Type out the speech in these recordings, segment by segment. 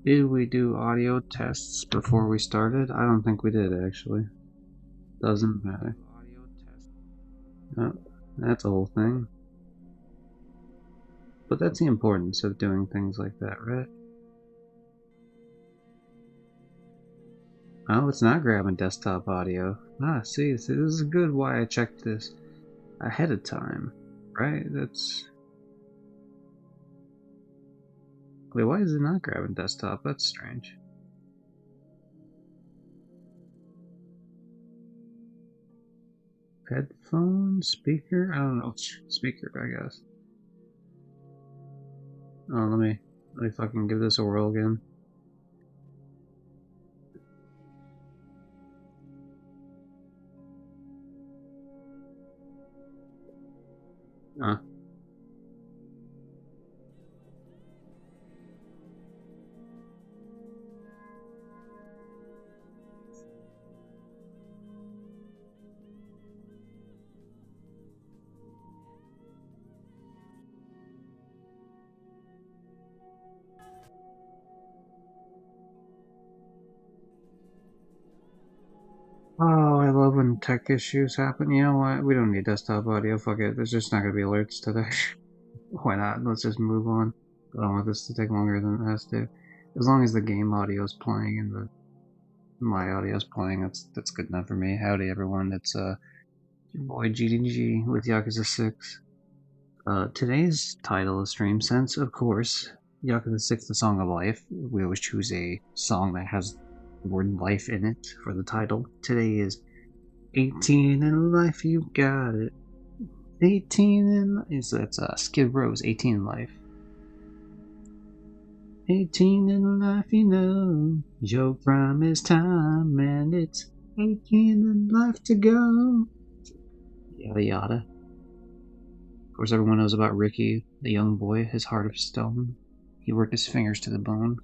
Did we do audio tests before we started? I don't think we did, actually. Doesn't matter. Oh, that's a whole thing. But that's the importance of doing things like that, right? Oh, it's not grabbing desktop audio. Ah, see, this is good why I checked this ahead of time, right? That's... Wait, why is it not grabbing desktop? That's strange. Headphone? Speaker? I don't know. Speaker, I guess. Oh, let me fucking give this a whirl again. Huh. Oh, I love when tech issues happen. You know what? We don't need desktop audio. Fuck it. There's just not gonna be alerts today. Why not? Let's just move on. I don't want this to take longer than it has to. As long as the game audio is playing and my audio is playing, that's good enough for me. Howdy everyone, it's your boy GDG with Yakuza 6. Today's title of Stream Sense, of course, Yakuza 6 The Song of Life. We always choose a song that has the word life in it for the title. Today is 18 in life, you got it. 18 in life. That's Skid Row's 18 in life. 18 in life, you know. Your prime is time, and it's 18 in life to go. Yada yada. Of course, everyone knows about Ricky, the young boy, his heart of stone. He worked his fingers to the bone.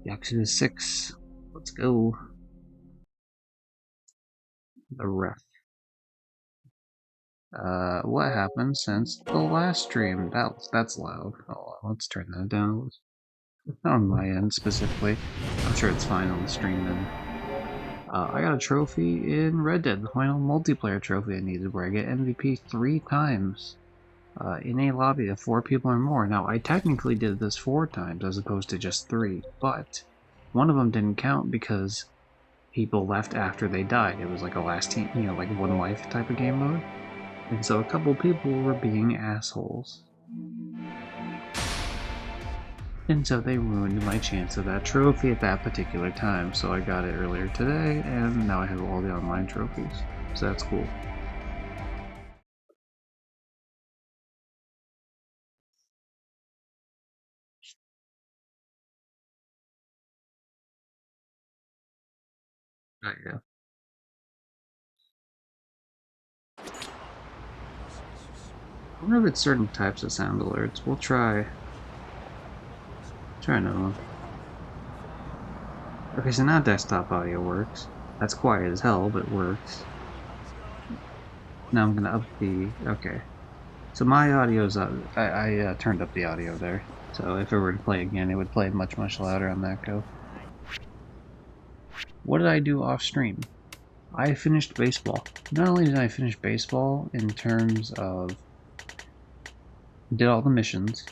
Yakuza 6. Let's go. The ref. What happened since the last stream? That's loud. Oh, let's turn that down. On my end, specifically. I'm sure it's fine on the stream then. I got a trophy in Red Dead, the final multiplayer trophy I needed, where I get MVP 3 times in a lobby of 4 people or more. Now, I technically did this 4 times as opposed to just 3, but one of them didn't count because people left after they died. It was like a last team, you know, like one life type of game mode. And so a couple people were being assholes. And so they ruined my chance of that trophy at that particular time. So I got it earlier today, and now I have all the online trophies. So that's cool. Yeah. I wonder if it's certain types of sound alerts. We'll try. Try another one. Okay, so now desktop audio works. That's quiet as hell, but it works. Now I'm gonna up the... Okay. So my audio's up. I turned up the audio there. So if it were to play again, it would play much, much louder on that go. What did I do off stream? I finished baseball. Not only did I finish baseball in terms of... Did all the missions.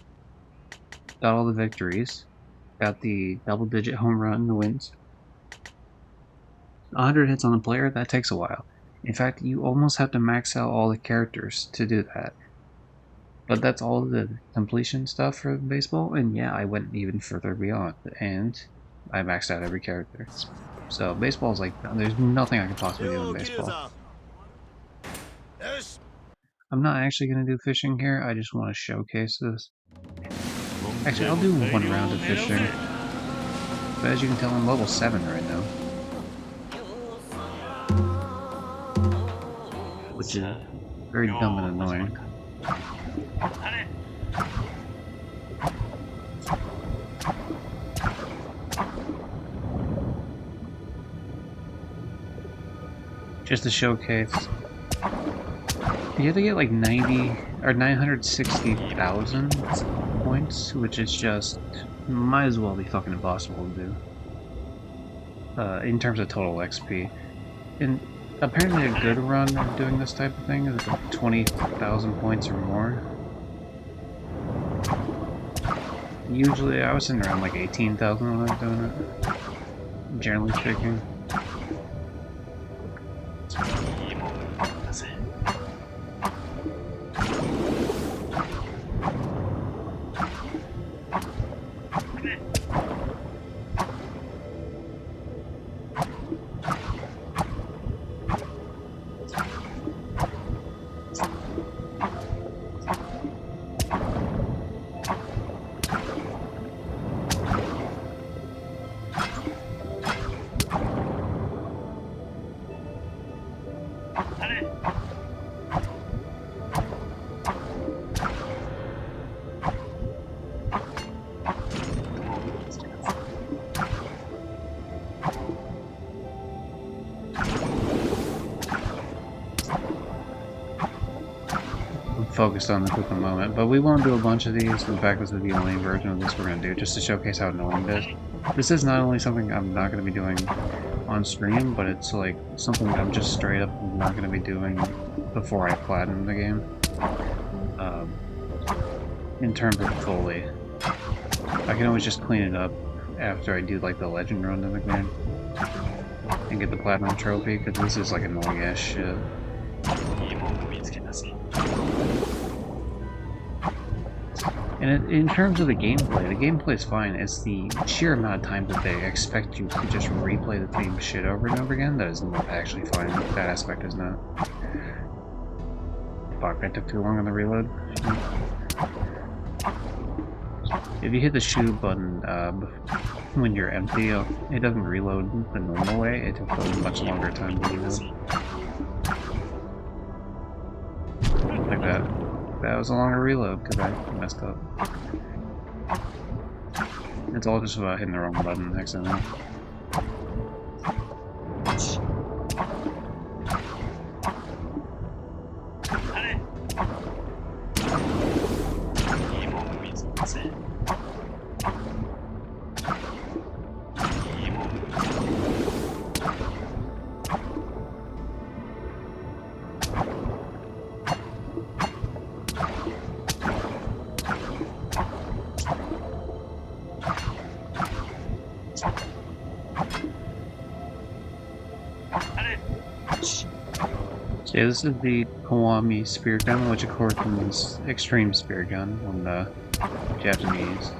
Got all the victories. Got the double-digit home run wins. 100 hits on a player, that takes a while. In fact, you almost have to max out all the characters to do that. But that's all the completion stuff for baseball, and yeah, I went even further beyond, and I maxed out every character. So baseball is like, there's nothing I can possibly do in baseball. I'm not actually going to do fishing here, I just want to showcase this. Actually, I'll do one round of fishing. But as you can tell, I'm level 7 right now. Which is very dumb and annoying. Just to showcase. You have to get like 90 or 960,000 points, which is just might as well be fucking impossible to do. In terms of total XP. And apparently a good run of doing this type of thing is 20,000 points or more. Usually I was sitting around like 18,000 when I was doing it, generally speaking. Focused on this at the moment, but we won't do a bunch of these. In fact, this is the only version of this we're going to do, just to showcase how annoying it is. This is not only something I'm not going to be doing on stream, but it's like something I'm just straight up not going to be doing before I platinum the game. In terms of fully, I can always just clean it up after I do like the legend run of the game and get the platinum trophy, because this is like annoying ass shit. And in terms of the gameplay is fine. It's the sheer amount of time that they expect you to just replay the same shit over and over again that is not actually fine. That aspect is not. Fuck, I took too long on the reload. If you hit the shoot button when you're empty, it doesn't reload the normal way. It takes a much longer time to reload. Like that. That was a longer reload because I messed up. It's all just about hitting the wrong button accidentally. So yeah, this is the Kiwami spear gun, which of course means extreme spear gun on the Japanese.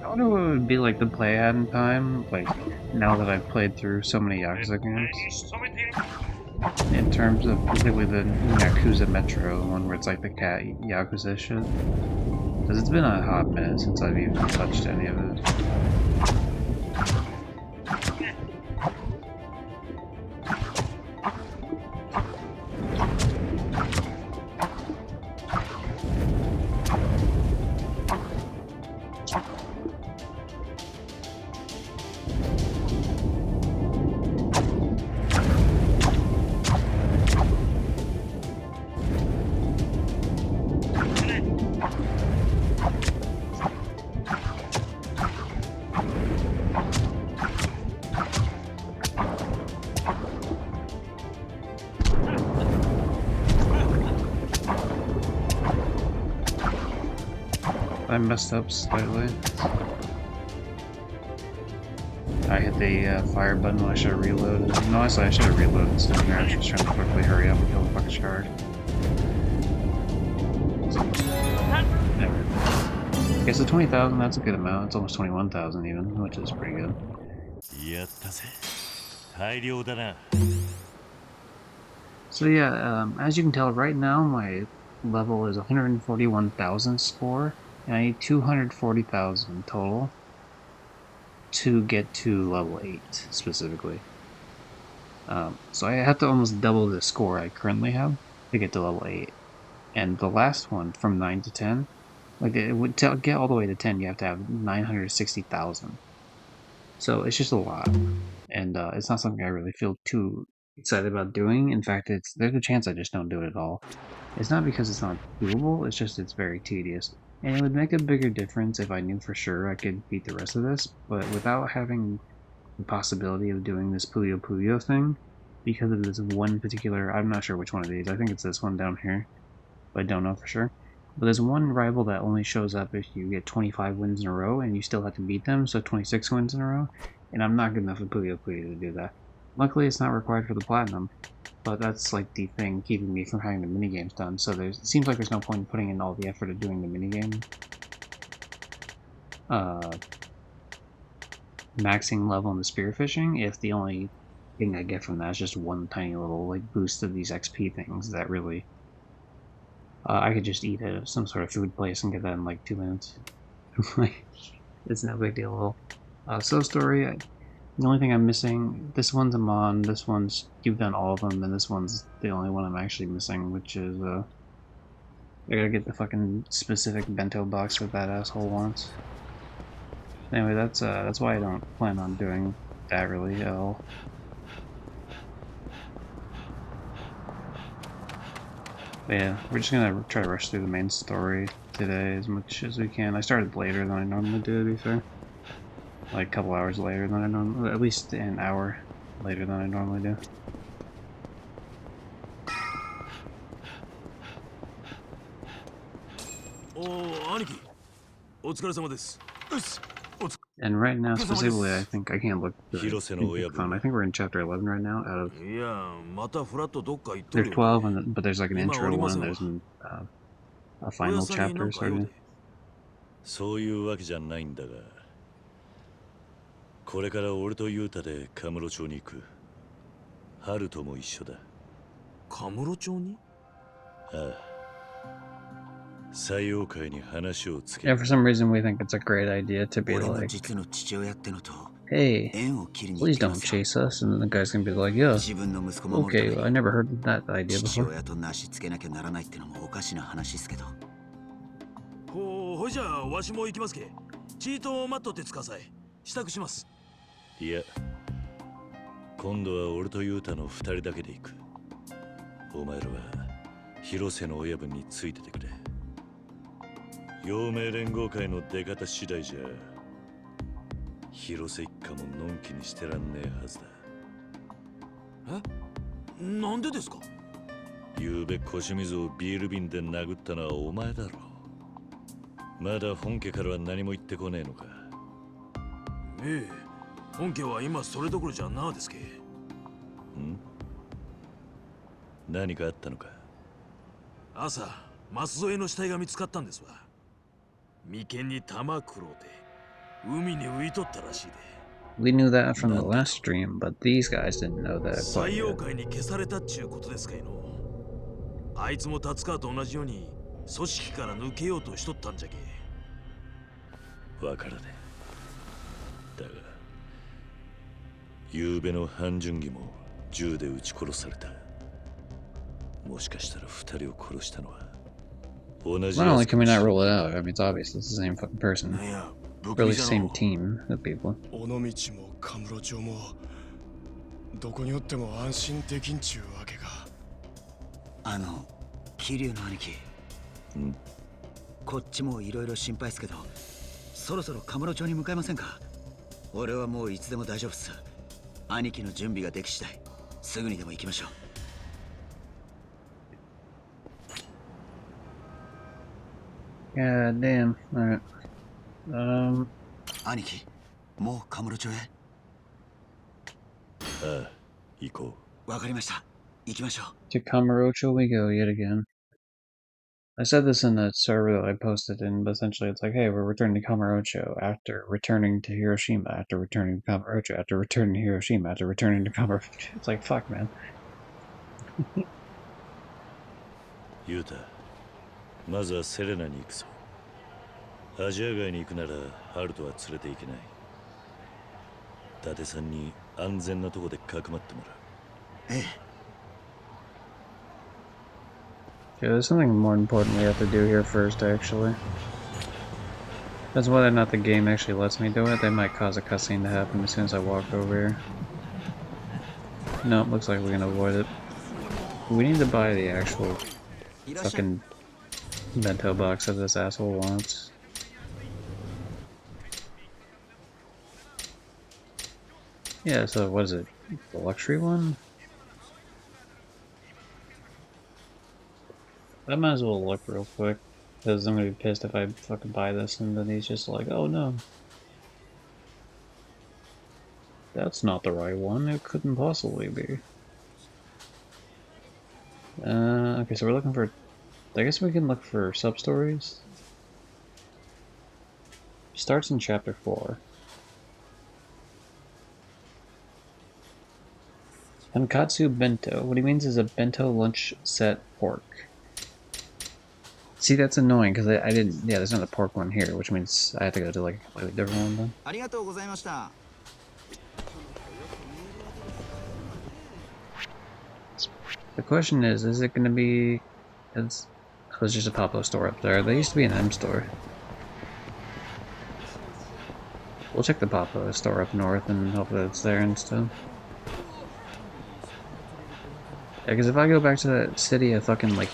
I wonder what it would be like to play at in time, like now that I've played through so many Yakuza games. In terms of particularly the Yakuza Metro, the one where it's like the cat Yakuza shit. Because it's been a hot minute since I've even touched any of it. I messed up slightly. I hit the fire button when I should have reloaded. No, honestly, I should have reloaded instead of I was just trying to quickly hurry up and kill the fucking shark. Okay, so 20,000, that's a good amount. It's almost 21,000 even, which is pretty good. So yeah, as you can tell right now, my level is 141,000 score, and I need 240,000 total to get to level 8, specifically. So I have to almost double the score I currently have to get to level 8. And the last one, from 9 to 10, Like it would get all the way to 10, you have to have 960,000. So it's just a lot, and it's not something I really feel too excited about doing. In fact, there's a chance I just don't do it at all. It's not because it's not doable. It's just it's very tedious, and it would make a bigger difference if I knew for sure I could beat the rest of this. But without having the possibility of doing this Puyo Puyo thing, because of this one particular, I'm not sure which one of these. I think it's this one down here, but I don't know for sure. But there's one rival that only shows up if you get 25 wins in a row, and you still have to beat them, so 26 wins in a row. And I'm not good enough at Puyo Puyo to do that. Luckily, it's not required for the platinum, but that's like the thing keeping me from having the minigames done. So it seems like there's no point in putting in all the effort of doing the minigame. Maxing level in the spearfishing if the only thing I get from that is just one tiny little like boost of these XP things that really I could just eat at some sort of food place and get that in like 2 minutes. Like, it's no big deal at all. So story, the only thing I'm missing, this one's a mon, this one's, you've done all of them, and this one's the only one I'm actually missing, which is, I gotta get the fucking specific bento box that that asshole wants. Anyway, that's why I don't plan on doing that really at all. But yeah, we're just gonna try to rush through the main story today as much as we can. I started later than I normally do, to be fair. Like a couple hours later than I normally, at least an hour later than I normally do. And right now, specifically, I think I can't look through phone. I think we're in chapter 11 right now. Out of there's 12, but there's like an intro one. There's a final chapter starting. そういうわけじゃないんだが、これから俺とユータでカムロ町に行く。ハルトも一緒だ。カムロ町に？ああ。採用会に話をつけ。Yeah, for some reason we think it's a great idea to be like, hey, please don't chase us, and then the guy's gonna be like, yeah, okay, I never heard of that idea before. ほいじゃあわしも行きますけ。チートを待っとってつかさい。支度します。いや、今度は俺とユータの二人だけで行く。お前らは広瀬の親分についててくれ。陽明連合会の出方次第じゃ、広瀬一家ものんきにしてらんねえはずだ。え？なんでですか？ゆうべ腰水をビール瓶で殴ったのはお前だろ。まだ本家からは何も言ってこねえのか。ええ、本家は今それどころじゃなあですけ。ん？何かあったのか。朝、舛添の死体が見つかったんですわ。眉間に玉くろうて海に浮いとったらしいで。We knew that from the last stream, but these guys didn't know that. 採用会に消されたっちゅうことですかいの。あいつも達川と同じように組織から抜けようとしとったんじゃけ。わからねえ。だが、ゆうべの半純義も銃で撃ち殺された。もしかしたら二人を殺したのは。Not only can we not rule it out, I mean, it's obvious it's the same fucking person. Or at least the same team of people. どこにおっても安心できんちゅうわけか。桐生の兄貴。こっちもいろいろ心配っすけど、そろそろカムロ町に向かいませんか？俺はもういつでも大丈夫っす。兄貴の準備ができ次第、すぐにでも行きましょう。God damn. Alright. 兄貴、もうカムロ町へ？ああ、行こう。わかりました。行きましょう。To Kamurocho we go yet again. I said this in the server that I posted in, but essentially it's like, hey, we're returning to Kamurocho after returning to Hiroshima, after returning to Kamurocho, after returning to Hiroshima, after returning to Kamurocho. It's like, fuck, man. ユータ、まずはセレナに行くぞ。アジア街に行くならハルトは連れて行けない。伊達さんに安全なとこでかくまってもらう。ええ。Yeah, there's something more important we have to do here first, actually. That's whether or not the game actually lets me do it. They might cause a cutscene to happen as soon as I walk over here. No, it looks like we can avoid it. We need to buy the actual fucking bento box that this asshole wants. Yeah, so what is it? The luxury one? I might as well look real quick, because I'm gonna be pissed if I fucking buy this and then he's just like, oh no. That's not the right one, it couldn't possibly be. Okay, so we're looking for... I guess we can look for sub-stories. Starts in chapter 4. Tonkatsu bento. What he means is a bento lunch set pork. See, that's annoying because I didn't. Yeah, there's not a pork one here, which means I have to go to like a completely different one then. The question is it going to be? It's just a Pablo store up there. There used to be an M store. We'll check the Pablo store up north and hope that it's there instead. Yeah, because if I go back to that city a fucking like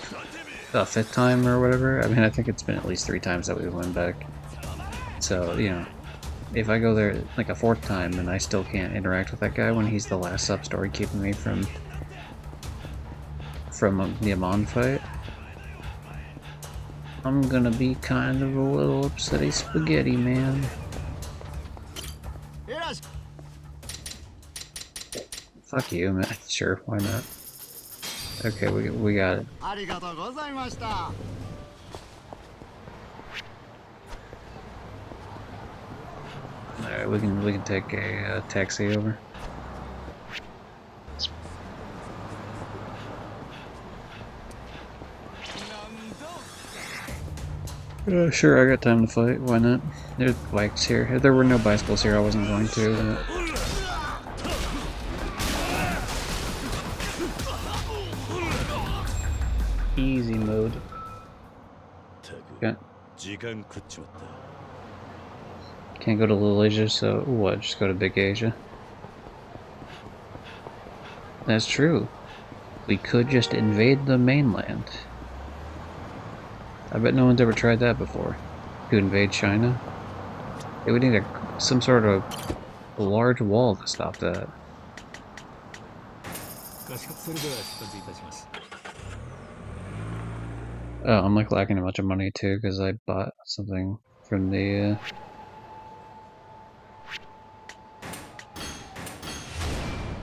the 5th time or whatever, I mean, I think it's been at least 3 times that we went back. So, you know, if I go there like a 4th time and I still can't interact with that guy when he's the last sub-story keeping me from the Amon fight, I'm gonna be kind of a little upsetty spaghetti, man. Fuck you, man. Sure, why not? Okay, we got it. Alright, we can take a taxi over. Sure, I got time to fight. Why not? There's bikes here. If there were no bicycles here, I wasn't going to. But... Easy mode. Okay. Can't go to Little Asia, so what? Just go to Big Asia. That's true. We could just invade the mainland. I bet no one's ever tried that before. To invade China? It would need some sort of large wall to stop that. Oh, I'm like lacking a bunch of money too because I bought something from the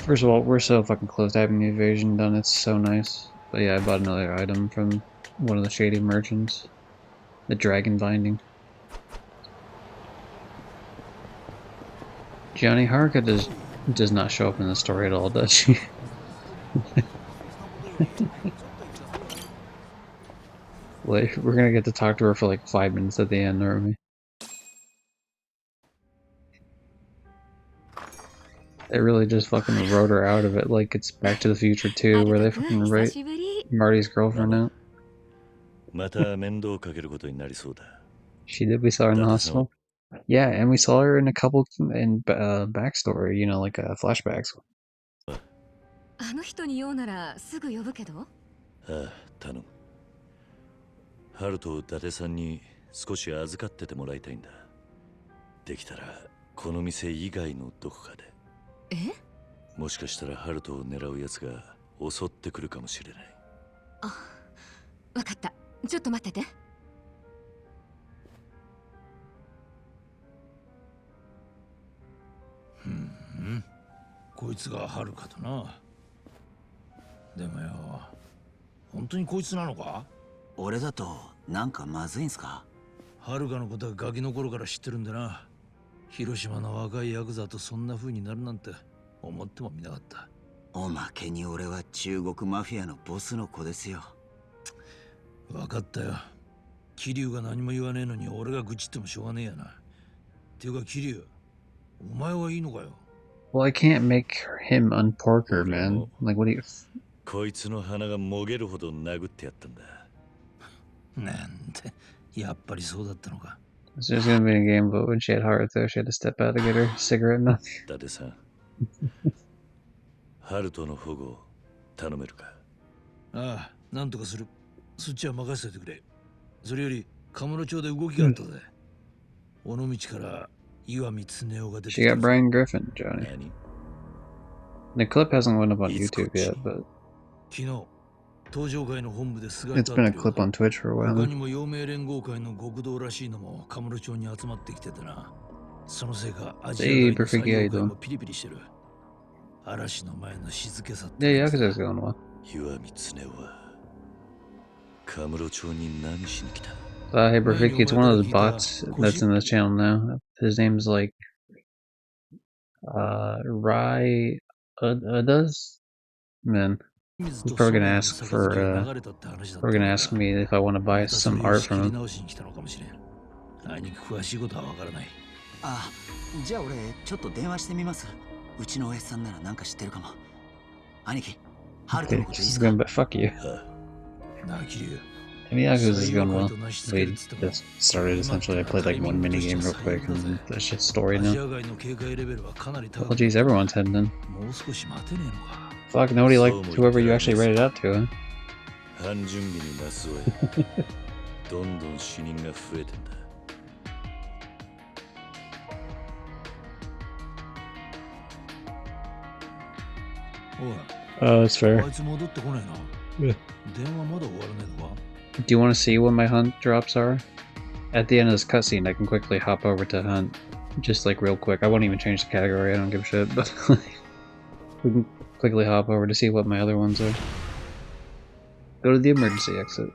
First of all, we're so fucking close to having the invasion done, it's so nice. But yeah, I bought another item from one of the shady merchants. The dragon binding. Johnny Haruka does not show up in the story at all, does she? Like, we're gonna get to talk to her for like 5 minutes at the end, aren't we? They really just fucking wrote her out of it, like it's Back to the Future 2, where they fucking write Marty's girlfriend out. She did, we saw her in the hospital. Yeah, and we saw her in a couple in backstory, you know, like flashbacks. あの人に用ならすぐ呼ぶけど。ああ、頼む。ハルと伊達さんに少し預かっててもらいたいんだ。できたらこの店以外のどこかで。え？もしかしたらハルトを狙う奴が襲ってくるかもしれない。あ、わかった。ちょっと待ってて。こいつがハルかとな。でもよ、本当にこいつなのか？俺だとなんかまずいんすか？ハルカのことはガキの頃から知ってるんでな。広島の若いヤクザとそんな風になるなんて思ってもみなかった。おまけに俺は中国マフィアのボスの子ですよ。分かったよ。桐生が何も言わねえのに俺が愚痴ってもしょうがねえやな。っていうか桐生、お前はいいのかよ。Well, I can't make him unpork her, man. Like, what do you... こいつの鼻がもげるほど殴ってやったんだ。なんて、やっぱりそうだったのか。It's just gonna be a game, but when she had heart though, she had to step out to get her cigarette and nothing. 伊達さん、ハルトの保護頼めるか。ああ、なんとかする。そっちは任せてくれ。それより、カムロ町で動きがあったぜ。尾道から岩見恒夫が出てき She た got ぞ。 Brian Griffin, Johnny. 何？ The clip hasn't went up on いつこっ YouTube ち yet, に？ but 昨日、東上会の本部で菅井 it's と been 会 a ってるよう clip だ。 on Twitch for a while 他 now. にも陽明連合会の極道らしいのもカムロ町に集まってきててな。そのせいかアジア Hey, 外の Perfect, 採 how you 用会 doing? もピリピリしてる。嵐の前の静けさって Yeah, 感じ Yakuza's だ。 going well. 岩見恒夫はカムロ町に何しに来た？ Hey, Perfect, it's one of those bots that's in this channel now. His name's like, Rai Udas? Man, he's probably gonna ask for, probably gonna ask me if I want to buy some art from him. あいにく詳しいことはわからない。あ、じゃあ俺ちょっと電話してみます。うちのおやさんならなんか知ってるかも。兄貴、ハルト Okay, のこといいっ she's すか？ gonna, but fuck you. なあ、キリュウ。 And Yakuza's going well. We just started essentially. I played like one mini game real quick, and that's just story ア now. ジア外の警戒レベルはかなり高 Well, く。 geez, everyone's heading in. もう少し待てねえのか。 Fuck, nobody liked whoever you actually read it out to, huh? 半準備になすおい。どんどん死人が増えてんだ。おい、 Oh, that's あ fair. いつ戻ってこないな。 Yeah. 電話まだ終わらねえのか。 Do you want to see what my hunt drops are? At the end of this cutscene, I can quickly hop over to hunt. Just like real quick. I won't even change the category, I don't give a shit, but we can quickly hop over to see what my other ones are. Go to the emergency exit.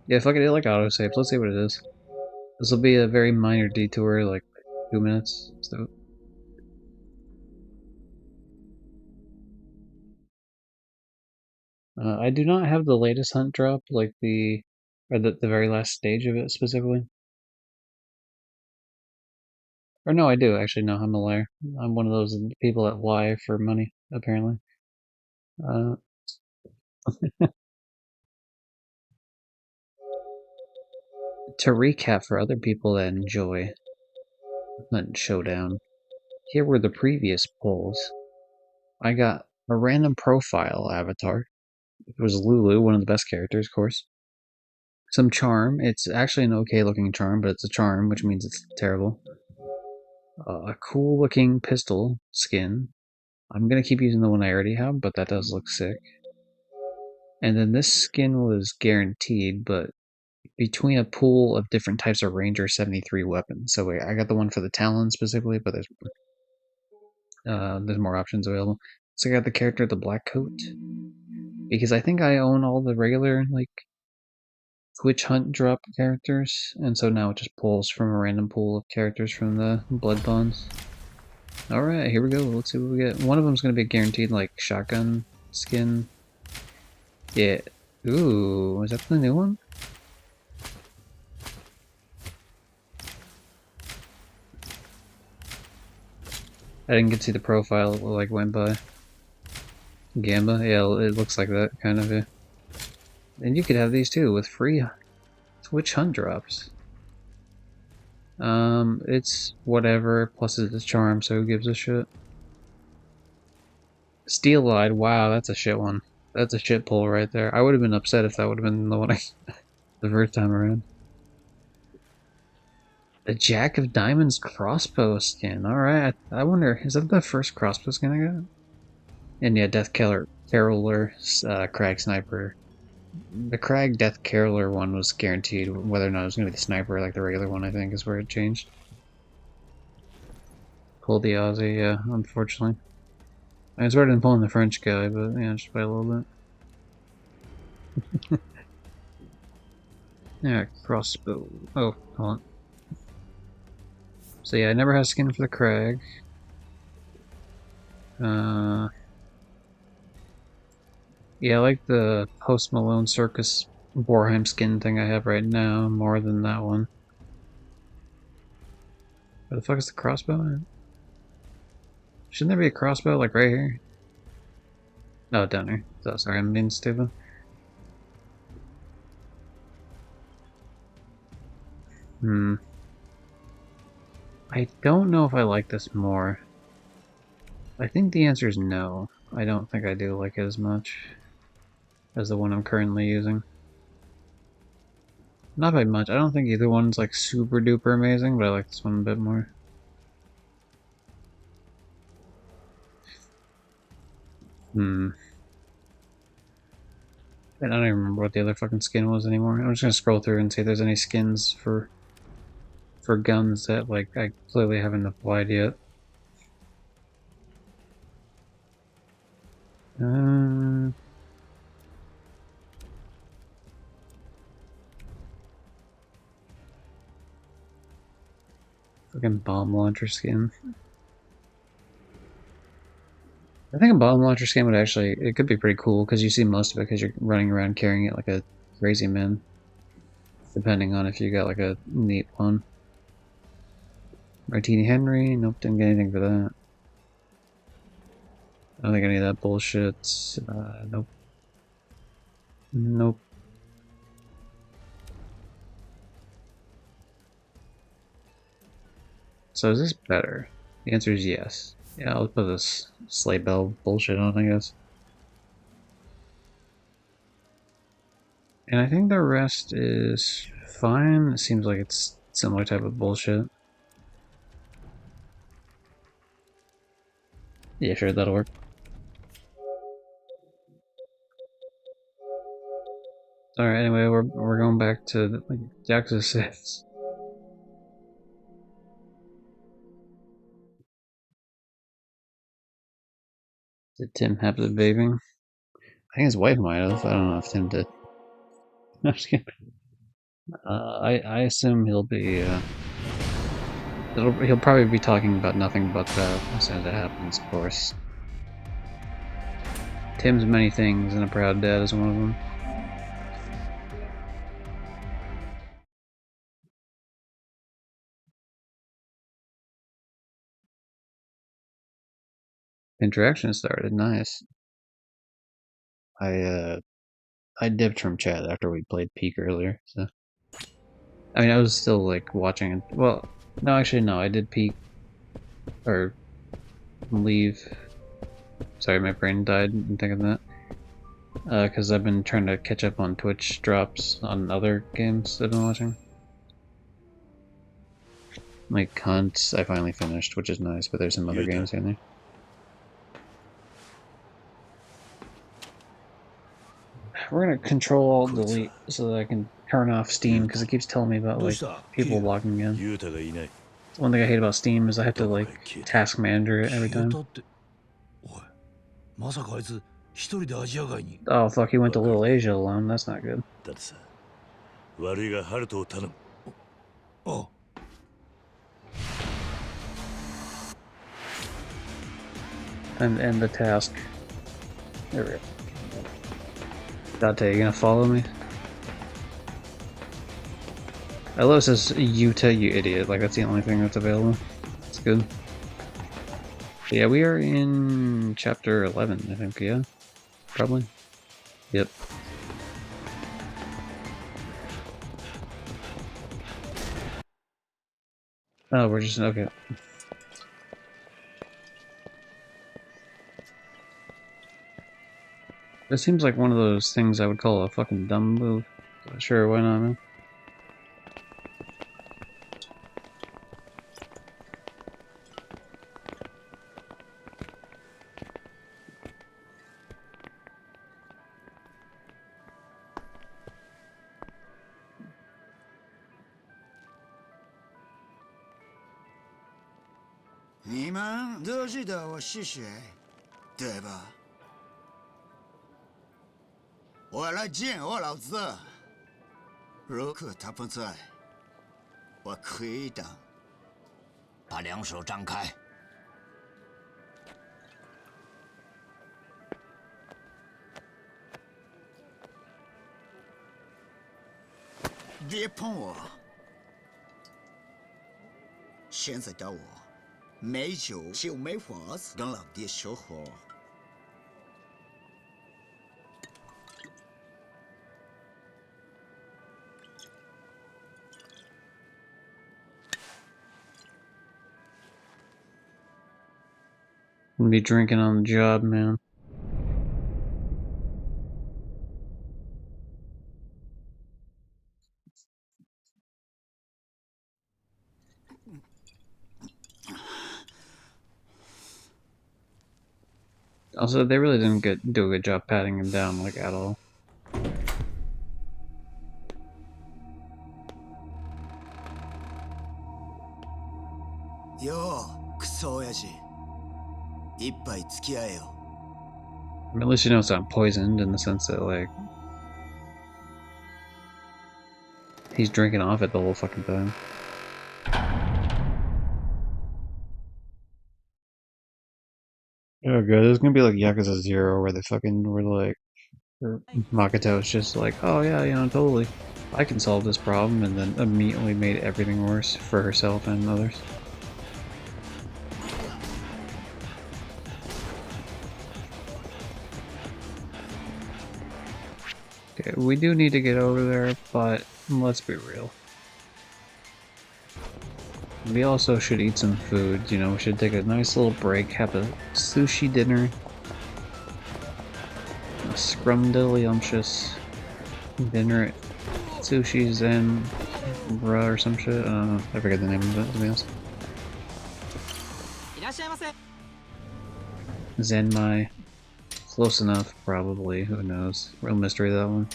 Yeah, fuck it, I like autosaves. Let's see what it is. This will be a very minor detour, like 2 minutes. So. I do not have the latest hunt drop, like the very last stage of it specifically. Or no, I do actually. No, I'm a liar. I'm one of those people that lie for money, apparently. To recap for other people that enjoy Hunt Showdown, here were the previous polls. I got a random profile avatar. It was Lulu, one of the best characters, of course. Some charm. It's actually an okay looking charm, but it's a charm, which means it's terrible. A cool looking pistol skin. I'm gonna keep using the one I already have, but that does look sick. And then this skin was guaranteed, but between a pool of different types of Ranger 73 weapons. So wait, I got the one for the Talon specifically, but there's more options available. So I got the character with the black coat. Because I think I own all the regular, like, Twitch Hunt drop characters, and so now it just pulls from a random pool of characters from the Blood Bonds. Alright, here we go. Let's see what we get. One of them's gonna be guaranteed, like, shotgun skin. Yeah. Ooh, is that the new one? I didn't get to see the profile, it like went by. Gamba? Yeah, it looks like that, kind of, yeah. And you could have these too, with free Twitch Hunt drops. It's whatever, plus it's a charm, so who gives a shit? Steel-eyed, wow, that's a shit one. That's a shit pull right there. I would have been upset if that would have been the one the first time around. The Jack of Diamonds crossbow skin. Alright, I wonder, is that the first crossbow skin I got? And yeah, Death Caroler, Crag Sniper. The Crag Death Caroler one was guaranteed, whether or not it was going to be the sniper like the regular one, I think, is where it changed. Pull the Aussie, yeah, unfortunately. I mean, it's better than pulling the French guy, but yeah, just by a little bit. Yeah, crossbow. Oh, hold on. So yeah, I never had skin for the Crag. Yeah, I like the Post Malone Circus Borheim skin thing I have right now more than that one. Where the fuck is the crossbow at? Shouldn't there be a crossbow, like, right here? No, down here. So, sorry, I'm being stupid. I don't know if I like this more. I think the answer is no. I don't think I do like it as much as the one I'm currently using. Not by much. I don't think either one's like super duper amazing, but I like this one a bit more. I don't even remember what the other fucking skin was anymore. I'm just gonna scroll through and see if there's any skins for guns that like I clearly haven't applied yet. Fucking bomb launcher skin. I think a bomb launcher skin would actually, it could be pretty cool because you see most of it because you're running around carrying it like a crazy man. Depending on if you got like a neat one. Martini Henry, nope, didn't get anything for that. I don't think any of that bullshit. Nope. Nope. So is this better? The answer is yes. Yeah, I'll put this sleigh bell bullshit on, I guess. And I think the rest is fine. It seems like it's similar type of bullshit. Yeah, sure, that'll work. Alright, anyway, we're going back to like, Yakuza 6. Did Tim have the vaping? I think his wife might have. I don't know if Tim did. I'm just kidding. I assume he'll be he'll probably be talking about nothing but that as soon as it happens, of course. Tim's many things, and a proud dad is one of them. Interaction started. Nice. I dipped from chat after we played Peak earlier, so I mean I was still like watching it. Well, no, actually no, I did Peak or leave. Sorry, my brain died in thinking that. Because I've been trying to catch up on Twitch drops on other games I've been watching. Like Hunt, I finally finished, which is nice, but there's some other games in there. We're gonna control alt delete so that I can turn off Steam because it keeps telling me about like people logging in. One thing I hate about Steam is I have to like task manager it every time. Oh fuck, he went to Little Asia alone. That's not good. And end the task. There we go. Dante, you gonna follow me? I love it says Utah, you idiot. Like that's the only thing that's available. It's good. But yeah, we are in chapter 11, I think. Yeah, probably. Yep. Oh, we're just okay. This seems like one of those things I would call a fucking dumb move. Sure, why not, man? You们都知道我是谁，对吧？我来见我老子。如果他不在，我可以等。把两手张开。别碰我！现在到我，没酒就没法子跟老爹说话。Shouldn't be drinking on the job, man. Also, they really didn't do a good job patting him down, like, at all. Yo, クソ親父。一杯付き合えよ。I mean, at least you know it's not poisoned in the sense that, like, he's drinking off it the whole fucking time. Oh god, there's gonna be like Yakuza 0 where they fucking were like, or Makoto's just like, oh yeah, you know, totally. I can solve this problem, and then immediately made everything worse for herself and others. Okay, we do need to get over there, but let's be real. We also should eat some food, you know, we should take a nice little break, have a sushi dinner, a scrumdiddlyumptious dinner at Sushi Zen or some shit. I don't know, I forget the name of it, to be honest. Zenmai. Close enough, probably. Who knows? Real mystery, that one.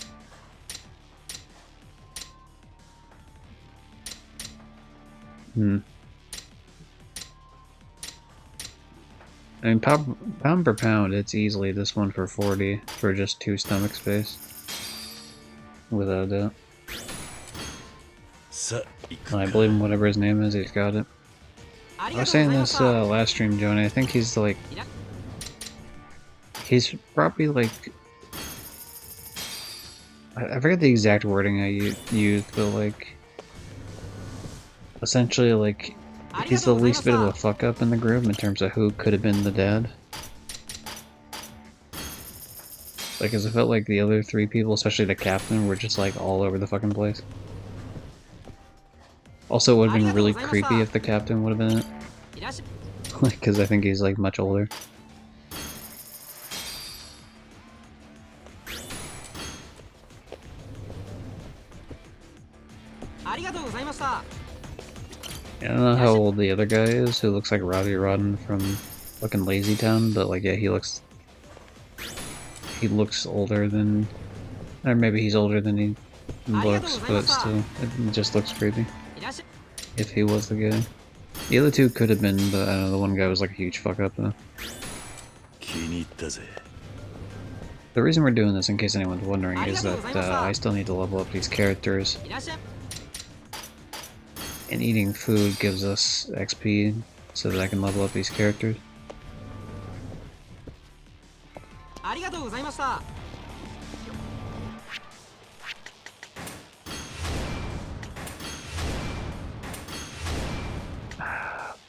I mean, pound per pound, it's easily this one for 40 for just 2 stomach space. Without a doubt. I believe him, whatever his name is, he's got it. I was saying this last stream, Joni, I think he's like... He's probably like... I forget the exact wording I used, but like... Essentially, like... He's the least bit of a fuck-up in the group in terms of who could have been the dad. Like, cause it felt like the other 3 people, especially the captain, were just like all over the fucking place. Also, it would have been really creepy if the captain would have been it. Like, cause I think he's like much older. I don't know how old the other guy is, who looks like Roddy Rodden from fucking Lazy Town, but like, yeah, he looks older than, or maybe he's older than he looks, but still, it just looks creepy. If he was the guy. The other 2 could have been, but I don't know, the one guy was like a huge fuck up though. The reason we're doing this, in case anyone's wondering, is that I still need to level up these characters. And eating food gives us XP so that I can level up these characters.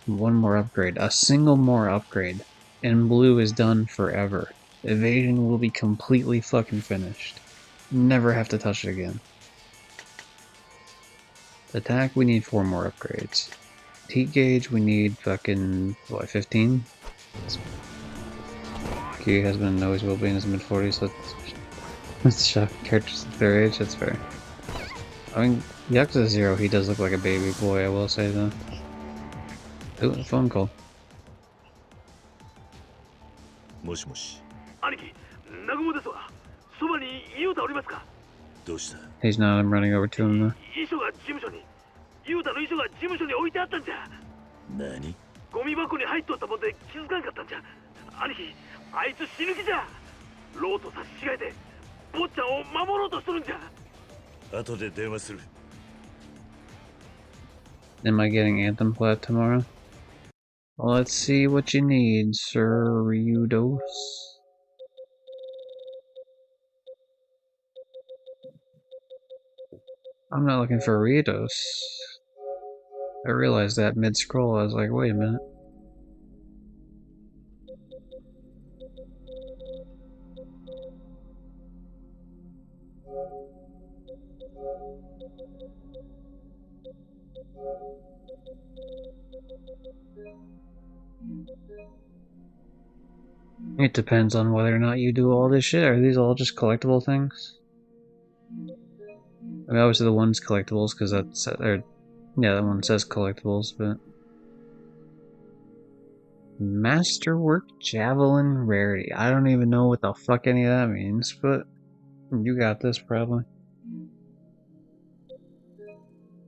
One more upgrade. A single more upgrade. And blue is done forever. Evasion will be completely fucking finished. Never have to touch it again. Attack, we need 4 more upgrades. Heat gauge, we need fucking, what, 15? He has been, always will be in his mid-40s, so let's shock characters at their age, that's fair. I mean, Yakuza 0, he does look like a baby boy, I will say though. Ooh, a phone call. もしもし。兄貴、南雲ですわ。そばにユータおりますか。どうした。He's not, I'm running over to him though. 遺書が事務所に。ユータの遺書が事務所に置いてあったんじゃ。何？ゴミ箱に入っとったもんで気づかんかったんじゃ。兄貴、あいつ死ぬ気じゃ。ローと差し違えて、坊ちゃんを守ろうとするんじゃ。後で電話する。Am I getting Anthem Plat tomorrow? Well, let's see what you need, Sir Ryudos. I'm not looking for Ryudos. I realized that mid-scroll, I was like, wait a minute. It depends on whether or not you do all this shit. Are these all just collectible things? I mean, obviously the one's collectibles because that's, or, yeah, that one says collectibles, but... Masterwork Javelin Rarity. I don't even know what the fuck any of that means, but you got this probably.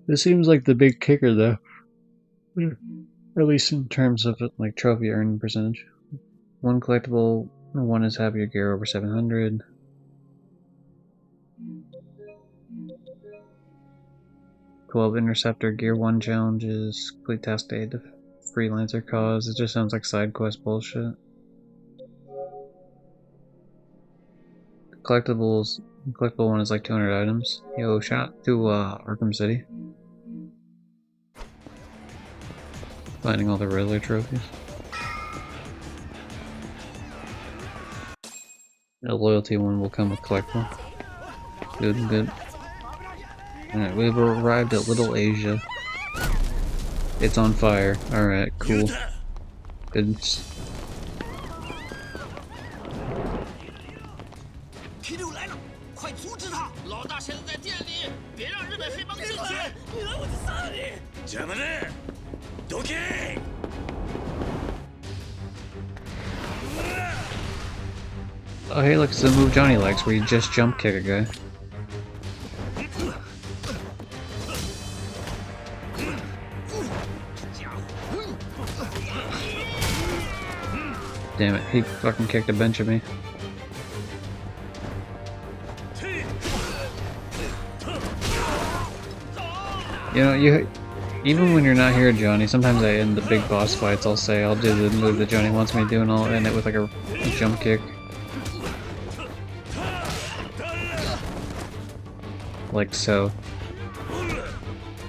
This seems like the big kicker though. At least in terms of like trophy earning percentage. One collectible, one is have your gear over 700. "12 Interceptor Gear 1 challenges, complete task day, freelancer cause." It just sounds like side quest bullshit. Collectible one is like 200 items. Yo, shot to Arkham City. Finding all the Riddler trophies. The loyalty one will come with collectible. Good, good. Alright, we've arrived at Little Asia. It's on fire. Alright, cool. Good. Oh hey, look, it's the move Johnny likes where you just jump kick a guy. Damn it, he fucking kicked a bench of me. You know, even when you're not here, Johnny, sometimes I end the big boss fights, I'll say I'll do the move that Johnny wants me to do and I'll end it with like a jump kick. Like so.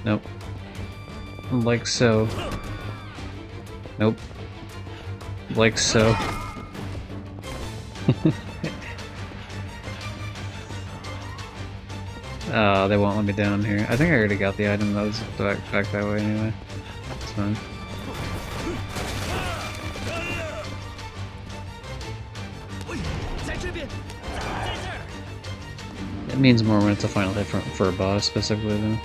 Nope. Like so. Nope. Like so. Oh, they won't let me down here. I think I already got the item that was back that way anyway. It's fine. It means more when it's a final hit for a boss specifically though.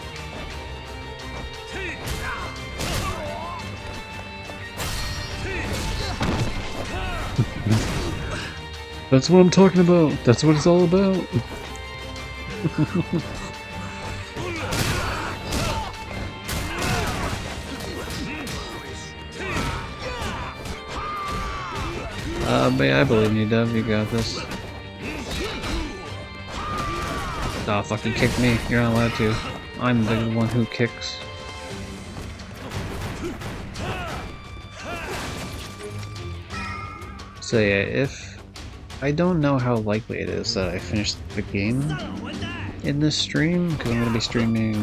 That's what I'm talking about. That's what it's all about. But yeah, I believe in you, Dev. You got this. Aw, fucking kick me. You're not allowed to. I'm the one who kicks. So yeah, if... I don't know how likely it is that I finish the game in this stream, because I'm going to be streaming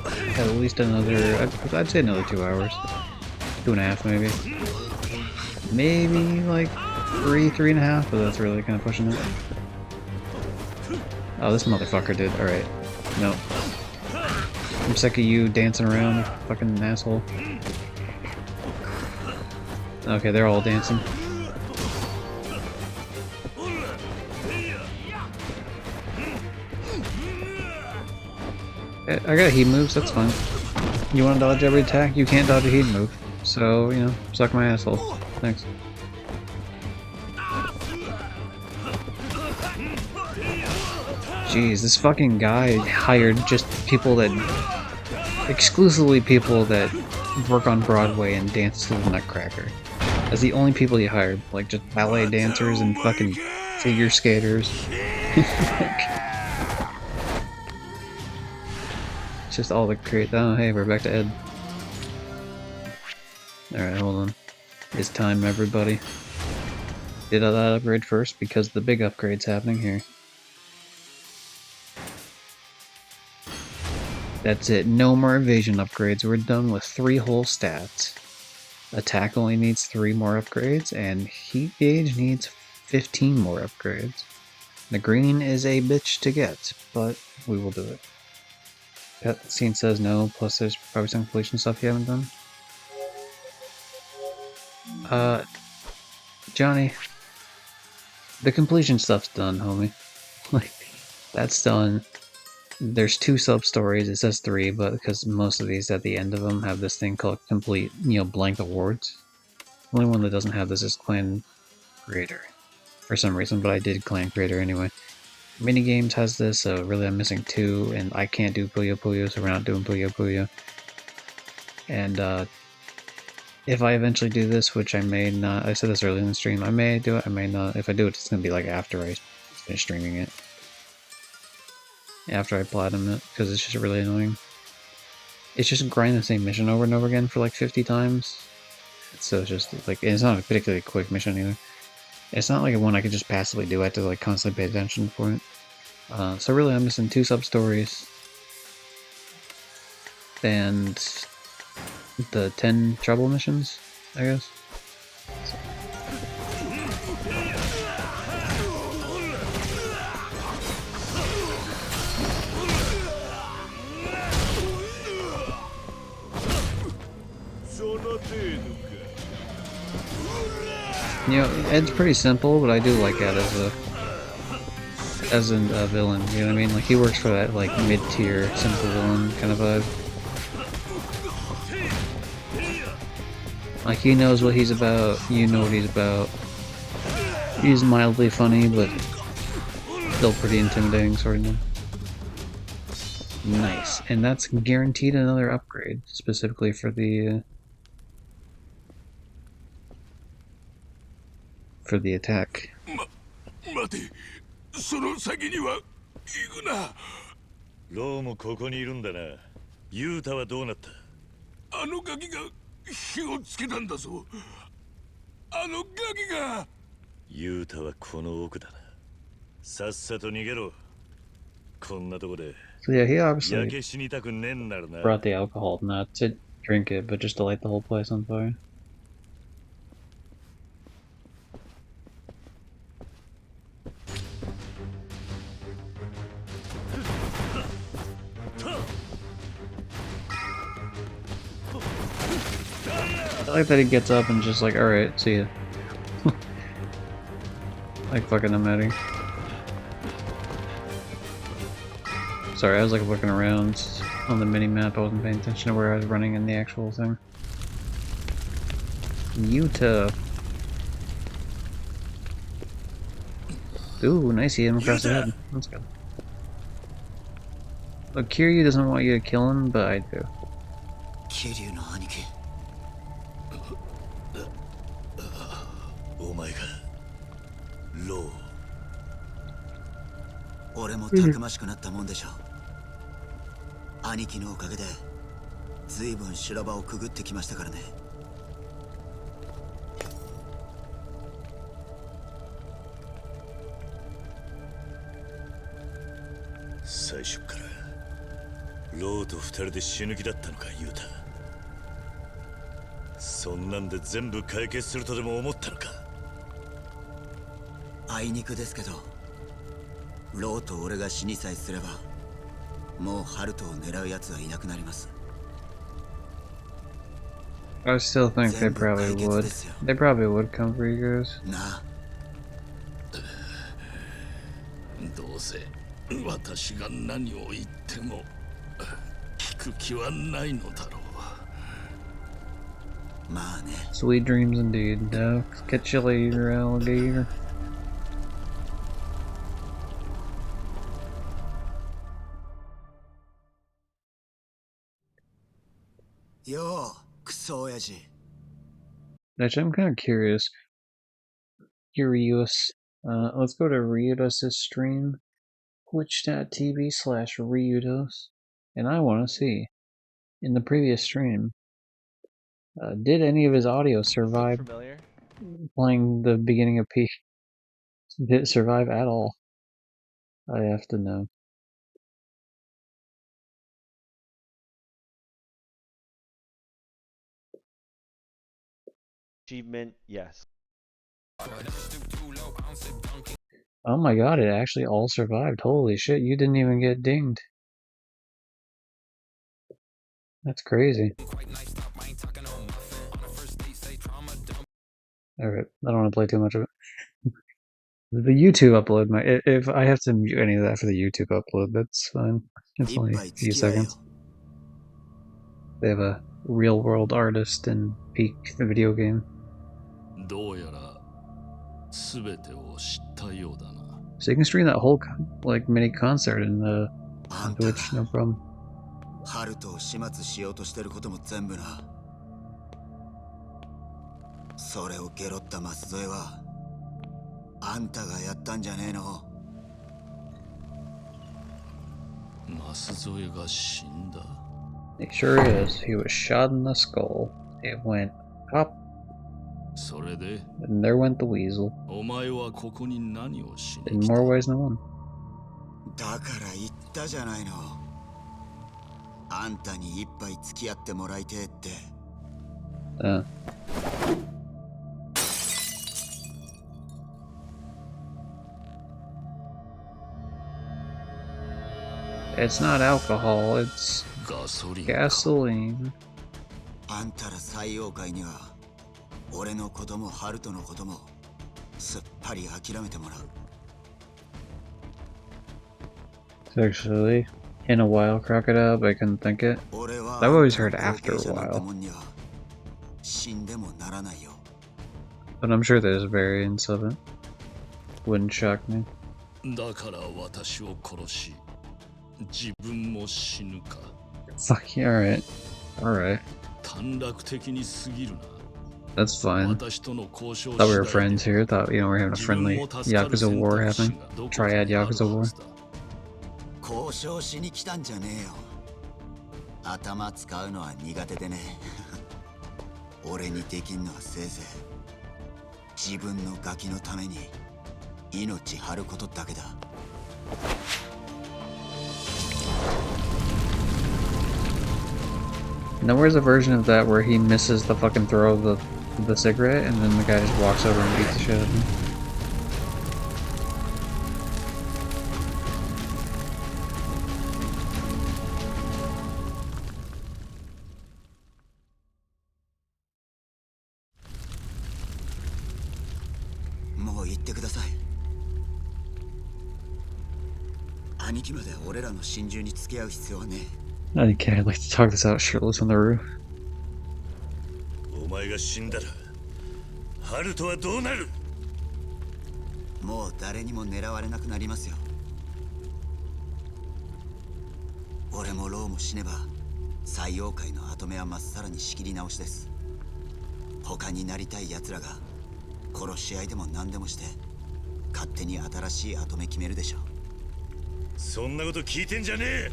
at least another... I'd say another 2 hours. 2.5 maybe. Maybe like 3.5, but that's really kind of pushing it. Oh, this motherfucker did. Alright. No. I'm sick of you dancing around, you fucking asshole. Okay, they're all dancing. I got heat moves, that's fine. You want to dodge every attack? You can't dodge a heat move. So, you know, suck my asshole. Thanks. Jeez, this fucking guy hired just people that... exclusively people that work on Broadway and dance to the Nutcracker. As the only people he hired. Like, just ballet dancers and fucking figure skaters. It's just all the create... Oh, hey, we're back to Ed. Alright, hold on. It's time, everybody. Did that upgrade first, because the big upgrade's happening here. That's it. No more evasion upgrades. We're done with 3 whole stats. Attack only needs 3 more upgrades, and heat gauge needs 15 more upgrades. The green is a bitch to get, but we will do it. Cutscene says no, plus there's probably some completion stuff you haven't done. Johnny, The completion stuff's done, homie. Like, that's done. There's 2 sub-stories, it says 3, but because most of these at the end of them have this thing called complete, blank awards. The only one that doesn't have this is Clan Creator. For some reason, but I did Clan Creator anyway. Minigames has this, so really I'm missing 2, and I can't do Puyo Puyo, so we're not doing Puyo Puyo. And, if I eventually do this, which I may not, I said this earlier in the stream, I may do it, I may not. If I do it, it's gonna be like after I finish streaming it. After I platinum it, because it's just really annoying. It's just grind the same mission over and over again for like 50 times. So it's just like, it's not a particularly quick mission either. It's not like one I could just passively do, I have to like constantly pay attention for it. So really I'm missing 2 sub-stories. And the 10 trouble missions, I guess. Ed's pretty simple, but I do like Ed as a villain. You know what I mean? Like he works for that like mid-tier simple villain kind of vibe. Like he knows what he's about. You know what he's about. He's mildly funny, but still pretty intimidating, sort of. Nice, and that's guaranteed another upgrade specifically for the attack. 待て、その先には行くな。ローもここにいるんだな。ユータはどうなった？あのガキが火をつけたんだぞ。あのガキが。ユータはこの奥だな。さっさと逃げろ。こんなとこで。So yeah, he obviously 焼け死にたくねえんならな。 brought the alcohol, not to drink it, but just to light the whole place on fire. I like that he gets up and just like, alright, see ya. Like fucking I'm out here. Sorry, I was like looking around on the mini-map, I wasn't paying attention to where I was running in the actual thing. Utah. Ooh, nice, he hit him across the head. That's good. Look, Kiryu doesn't want you to kill him, but I do. Kiryuの兄貴。お前がロー。俺もたくましくなったもんでしょ。兄貴のおかげで随分修羅場をくぐってきましたからね。最初からローと二人で死ぬ気だったのか、ユータ。そんなんで全部解決するとでも思ったのか。あいにくですけど、ローと俺が死にさえすれば、もうハルトを狙う奴はいなくなります。I still think they probably would. They probably would come for you guys. なあ。どうせ私が何を言っても聞く気はないのだろう。まあね。Sweet dreams indeed. Catch you later, alligator. Yo, クソ親父。 Actually, I'm kind of curious. Let's go to Ryudos' stream. Twitch.tv/Ryudos. And I want to see, in the previous stream, did any of his audio survive playing the beginning of P? Did it survive at all? I have to know. Achievement, yes. Oh my god, it actually all survived. Holy shit, you didn't even get dinged. That's crazy. Alright, I don't want to play too much of it. The YouTube upload, if I have to mute any of that for the YouTube upload, that's fine. It's 一 only a 杯 few 付き合えよ seconds. They have a real world artist in Peak, the video game. どうやら全てを知ったようだな。 So you can stream that whole like mini concert in あ on んたが Twitch, no problem. ハルトを始末しようとしてることも全部な。それをゲロった舛添はあんたがやったんじゃねえの。舛添が死んだ。 He sure is. He was shot in the skull. It went pop, それで and there went the weasel. お前はここに何をし In に来た？ more ways than one. だから言ったじゃないの。あんたに一杯付き合ってもらいてえって。It's not alcohol, it's ガソリンか。 gasoline. あんたら採用会には俺のこともハルトのこともすっぱり諦めてもらう。 Actually, in a while, Crocodile, but I couldn't think it. 俺は I've always heard あんた after の a 後継者なんて while, もんには死んでもならないよ。 but I'm sure there's variants of it. Wouldn't shock me. だから私を殺し、自分も死ぬか。 Fuck yeah, alright. Alright. 短絡的に過ぎるな。 That's fine. 私との交渉 Thought we were 次第で friends here. Thought, we're having a 自分 friendly も助かる Yakuza 選 war 択肢 happening. がどこか Triad にある Yakuza は war. ずだ。交渉しに来たんじゃねえよ。頭使うのは苦手でね。俺にできんのはせいぜい自分のガキのために命張ることだけだ。 And then where's a version of that where he misses the fucking throw of the cigarette and then the guy just walks over and beats the shit out of him?もう言ってください。兄貴まで俺らの心中に付き合う必要はねえ。 Okay, I'd like to talk this out shirtless on the roof. お前が死んだら、ハルトはどうなる？もう誰にも狙われなくなりますよ。俺もローも死ねば採用界の跡目はまっさらに仕切り直しです。他になりたい奴らが殺し合いでも何でもして勝手に新しい跡目決めるでしょ。そんなこと聞いてんじゃねえ。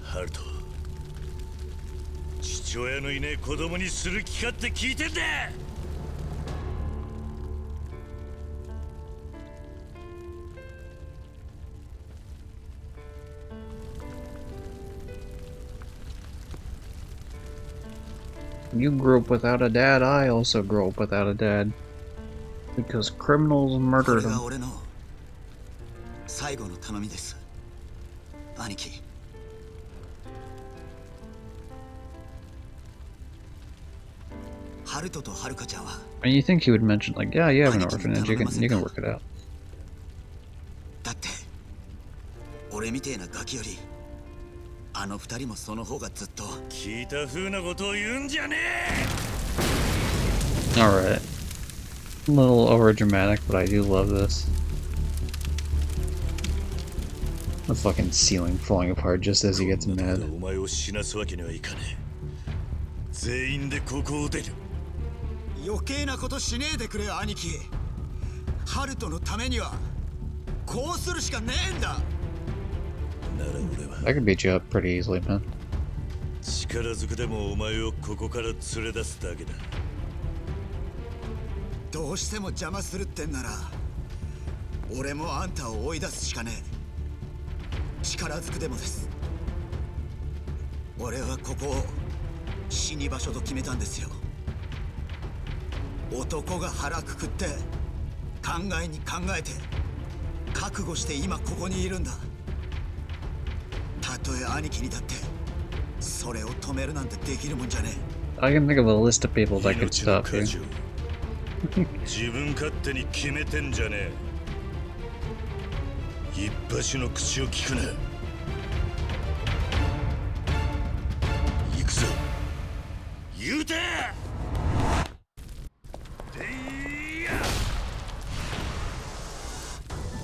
ハルト、父親のいねえ子供にする気かって聞いてんだ。 You grew up without a dad, I also grew up without a dad. Because criminals こ murdered れが him. 俺の最後の頼みです。兄貴。ハルトとハルカちゃんは And you think he would mention, like, yeah, you have an orphanage, you can work it out. だって俺みてえなガキよりあの二人もその方がずっと。聞いた風なことを言うんじゃねえ。 Alright. A little over dramatic, but I do love this. The fucking ceiling falling apart just as he gets こんなとこ mad. でお前を死なすわけにはいかねえ。全員でここを出る。余計なことしねえでくれ兄貴。ハルトのためにはこうするしかねえんだ。なら俺は I could beat you up pretty easily, man. 力ずくでもお前をここから連れ出すだけだ。どうしても邪魔するってんなら俺もあんたを追い出すしかねえ。力ずくでもです。俺はここを死に場所と決めたんですよ。男が腹くくって考えに考えて覚悟して今ここにいるんだ。たとえ兄貴にだってそれを止めるなんてできるもんじゃねえ。 I can think of a list of people that could 命の stop you. 価値を自分勝手に決めてんじゃねえ。一発の口を聞くな。行くぞ。言うて。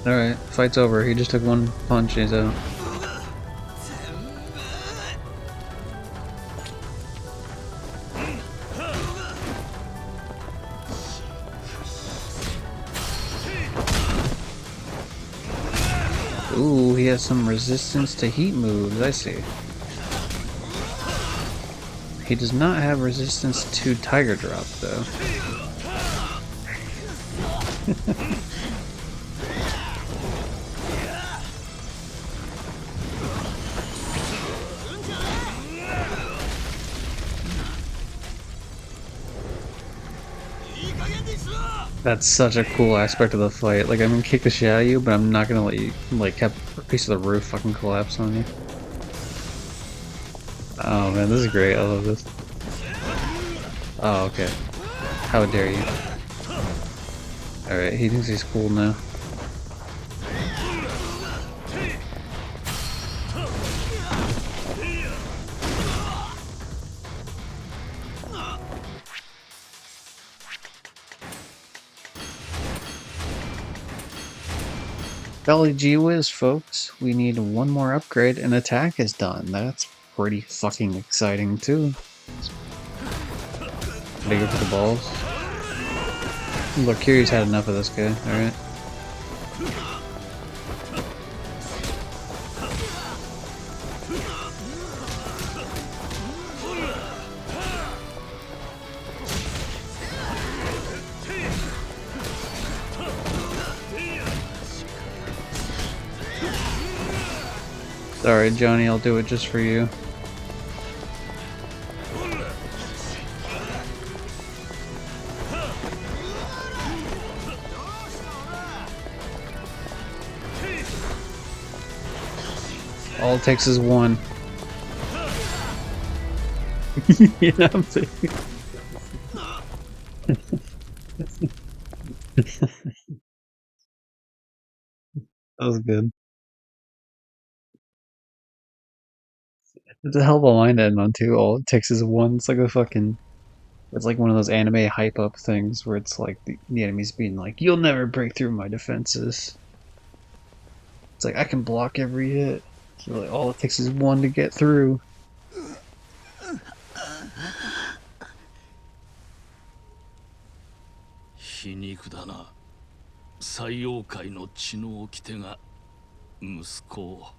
Alright, fight's over. He just took one punch and he's out. Ooh, he has some resistance to heat moves, I see. He does not have resistance to Tiger Drop, though. That's such a cool aspect of the fight. Like, I'm gonna kick the shit out of you, but I'm not gonna let you, like, have a piece of the roof fucking collapse on you. Oh man, this is great. I love this. Oh, okay. How dare you. Alright, he thinks he's cool now. Golly gee whiz, folks. We need one more upgrade and attack is done. That's pretty fucking exciting, too. Gotta go for the balls. Look, Kiri's had enough of this guy, alright? Sorry, Johnny, I'll do it just for you. All it takes is one. Yeah, I'm saying. That was good. It's a hell of a line to end on too. All it takes is one. It's like a fucking. It's like one of those anime hype up things where it's like the enemy's being like, "You'll never break through my defenses." It's like I can block every hit. So like, all it takes is one to get through. 皮肉だな。最妖怪の血の掟が息子を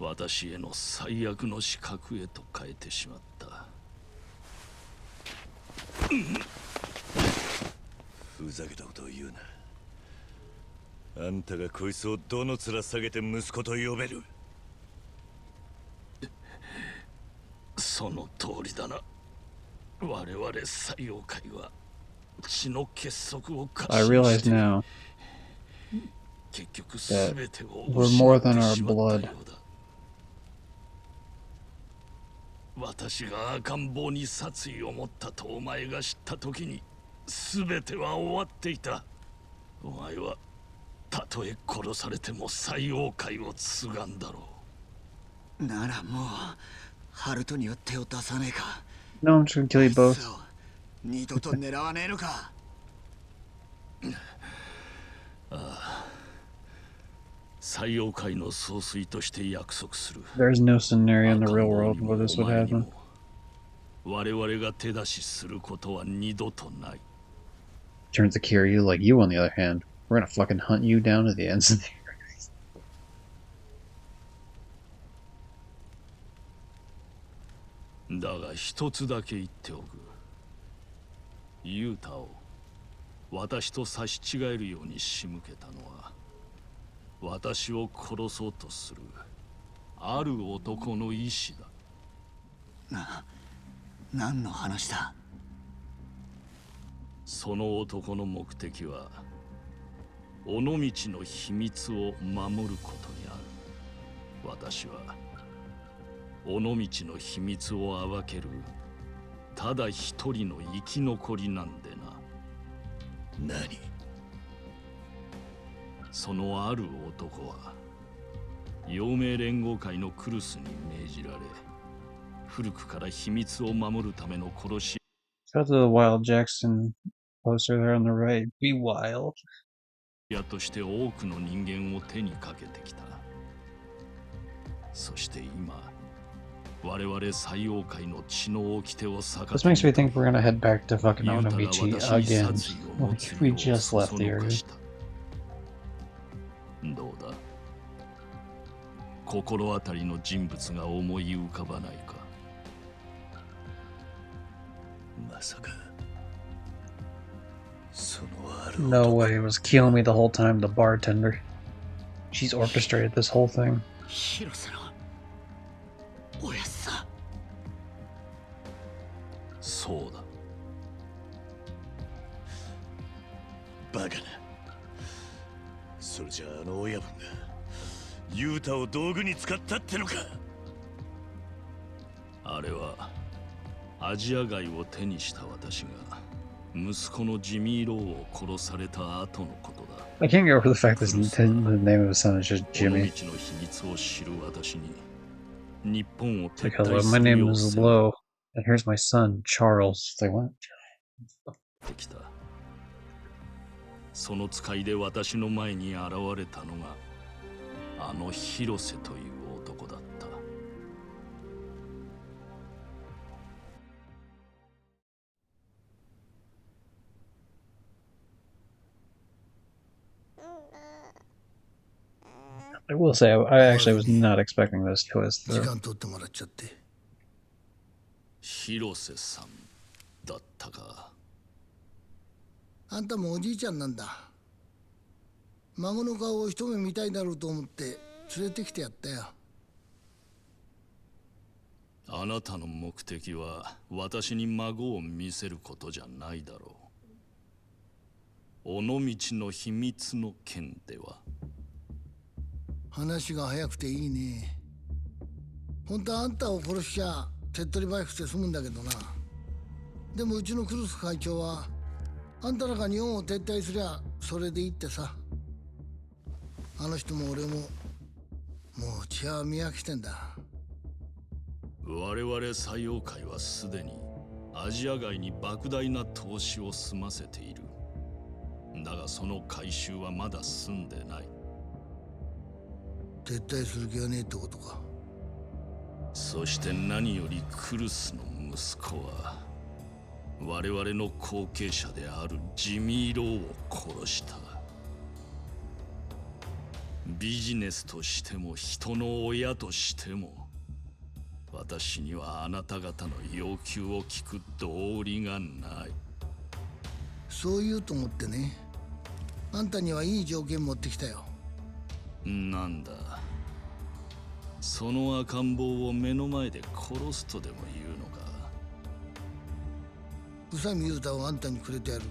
私への最悪の死角へと変えてしまった。ふざけたことを言うな。あんたがこいつをどの面下げて息子と呼べる。その通りだな。我々最妖怪は血の結束を過 I 信 realize して now 結局 that 全てを we're 失 more って than our しまったよ blood. うだ。私が赤ん坊に殺意を持ったとお前が知った時に全ては終わっていた。お前はたとえ殺されても最妖怪を継がんだろう。ならもうハルトには手を出さねえか。 No, I'm just gonna kill you both. 二度と狙わねえのか。ああ、最妖怪の総帥として約束する。 There's no scenario in the real world where this would happen. 我々が手出しすることは二度とない。 Turns to Kiryu like you on the other hand. We're gonna fucking hunt you down to the ends of the earth. だが一つだけ言っておく。ユータを私と差し違えるように仕向けたのは私を殺そうとするある男の意志だ。何の話だ。その男の目的は尾道の秘密を守ることにある。私は尾道の秘密を暴けるただ一人の生き残りなんでな。何？そのある男は陽明連合会のクルスに命じられ、古くから秘密を守るための殺し Shout out to the Wild Jackson poster there on the right. Be wild. 屋として多くの人間を手にかけてきた。そして今、我々西洋界の血の掟を逆 This 手に makes me think we're gonna head back to fucking ユータが Onomichi 私に again. 殺意を持 Like つ we よう just そ left そ the のか area. した。どうだ、心当たりの人物が思い浮かばないか。まさかそのある No 男 way, it was killing me the whole time, the bartender. She's orchestrated this whole thing. 広瀬のおやっさ。そうだ。バカな。それじゃあの親分がユータを道具に使ったってのか。あれはアジア街を手にした私が息子のジミー・ローを殺された後のことだ。I can't get over the fact that the name of his son is just この Jimmy. 道の秘密を知る私に日本を It's 撤 like, hello, 退 my する name よう is 迫っ Lo, and here's my son, Charles. It's like, what? てきた。その使いで私の前に現れたのがあの広瀬という男だった。I will say, I actually was not expecting this twist, 時 though. 間取ってもらっちゃって。広瀬さんだったか。あんたもおじいちゃんなんだ。孫の顔を一目見たいだろうと思って連れてきてやったよ。あなたの目的は私に孫を見せることじゃないだろう。尾道の秘密の件では。話が早くていいね。本当はあんたを殺しちゃ手っ取り早くて済むんだけどな。でもうちのクルス会長はあんたらが日本を撤退すりゃそれでいいってさ。あの人も俺ももう血は見飽きてんだ。我々西洋界はすでにアジア街に莫大な投資を済ませている。だがその回収はまだ済んでない。撤退する気はねえってことか。そして何よりクルスの息子は我々の後継者であるジミー・ローを殺した。ビジネスとしても人の親としても私にはあなた方の要求を聞く道理がない。そう言うと思ってね。あんたにはいい条件持ってきたよ。なんだ、その赤ん坊を目の前で殺すとでも言うのか。宇佐美雄太をあんたにくれてやる。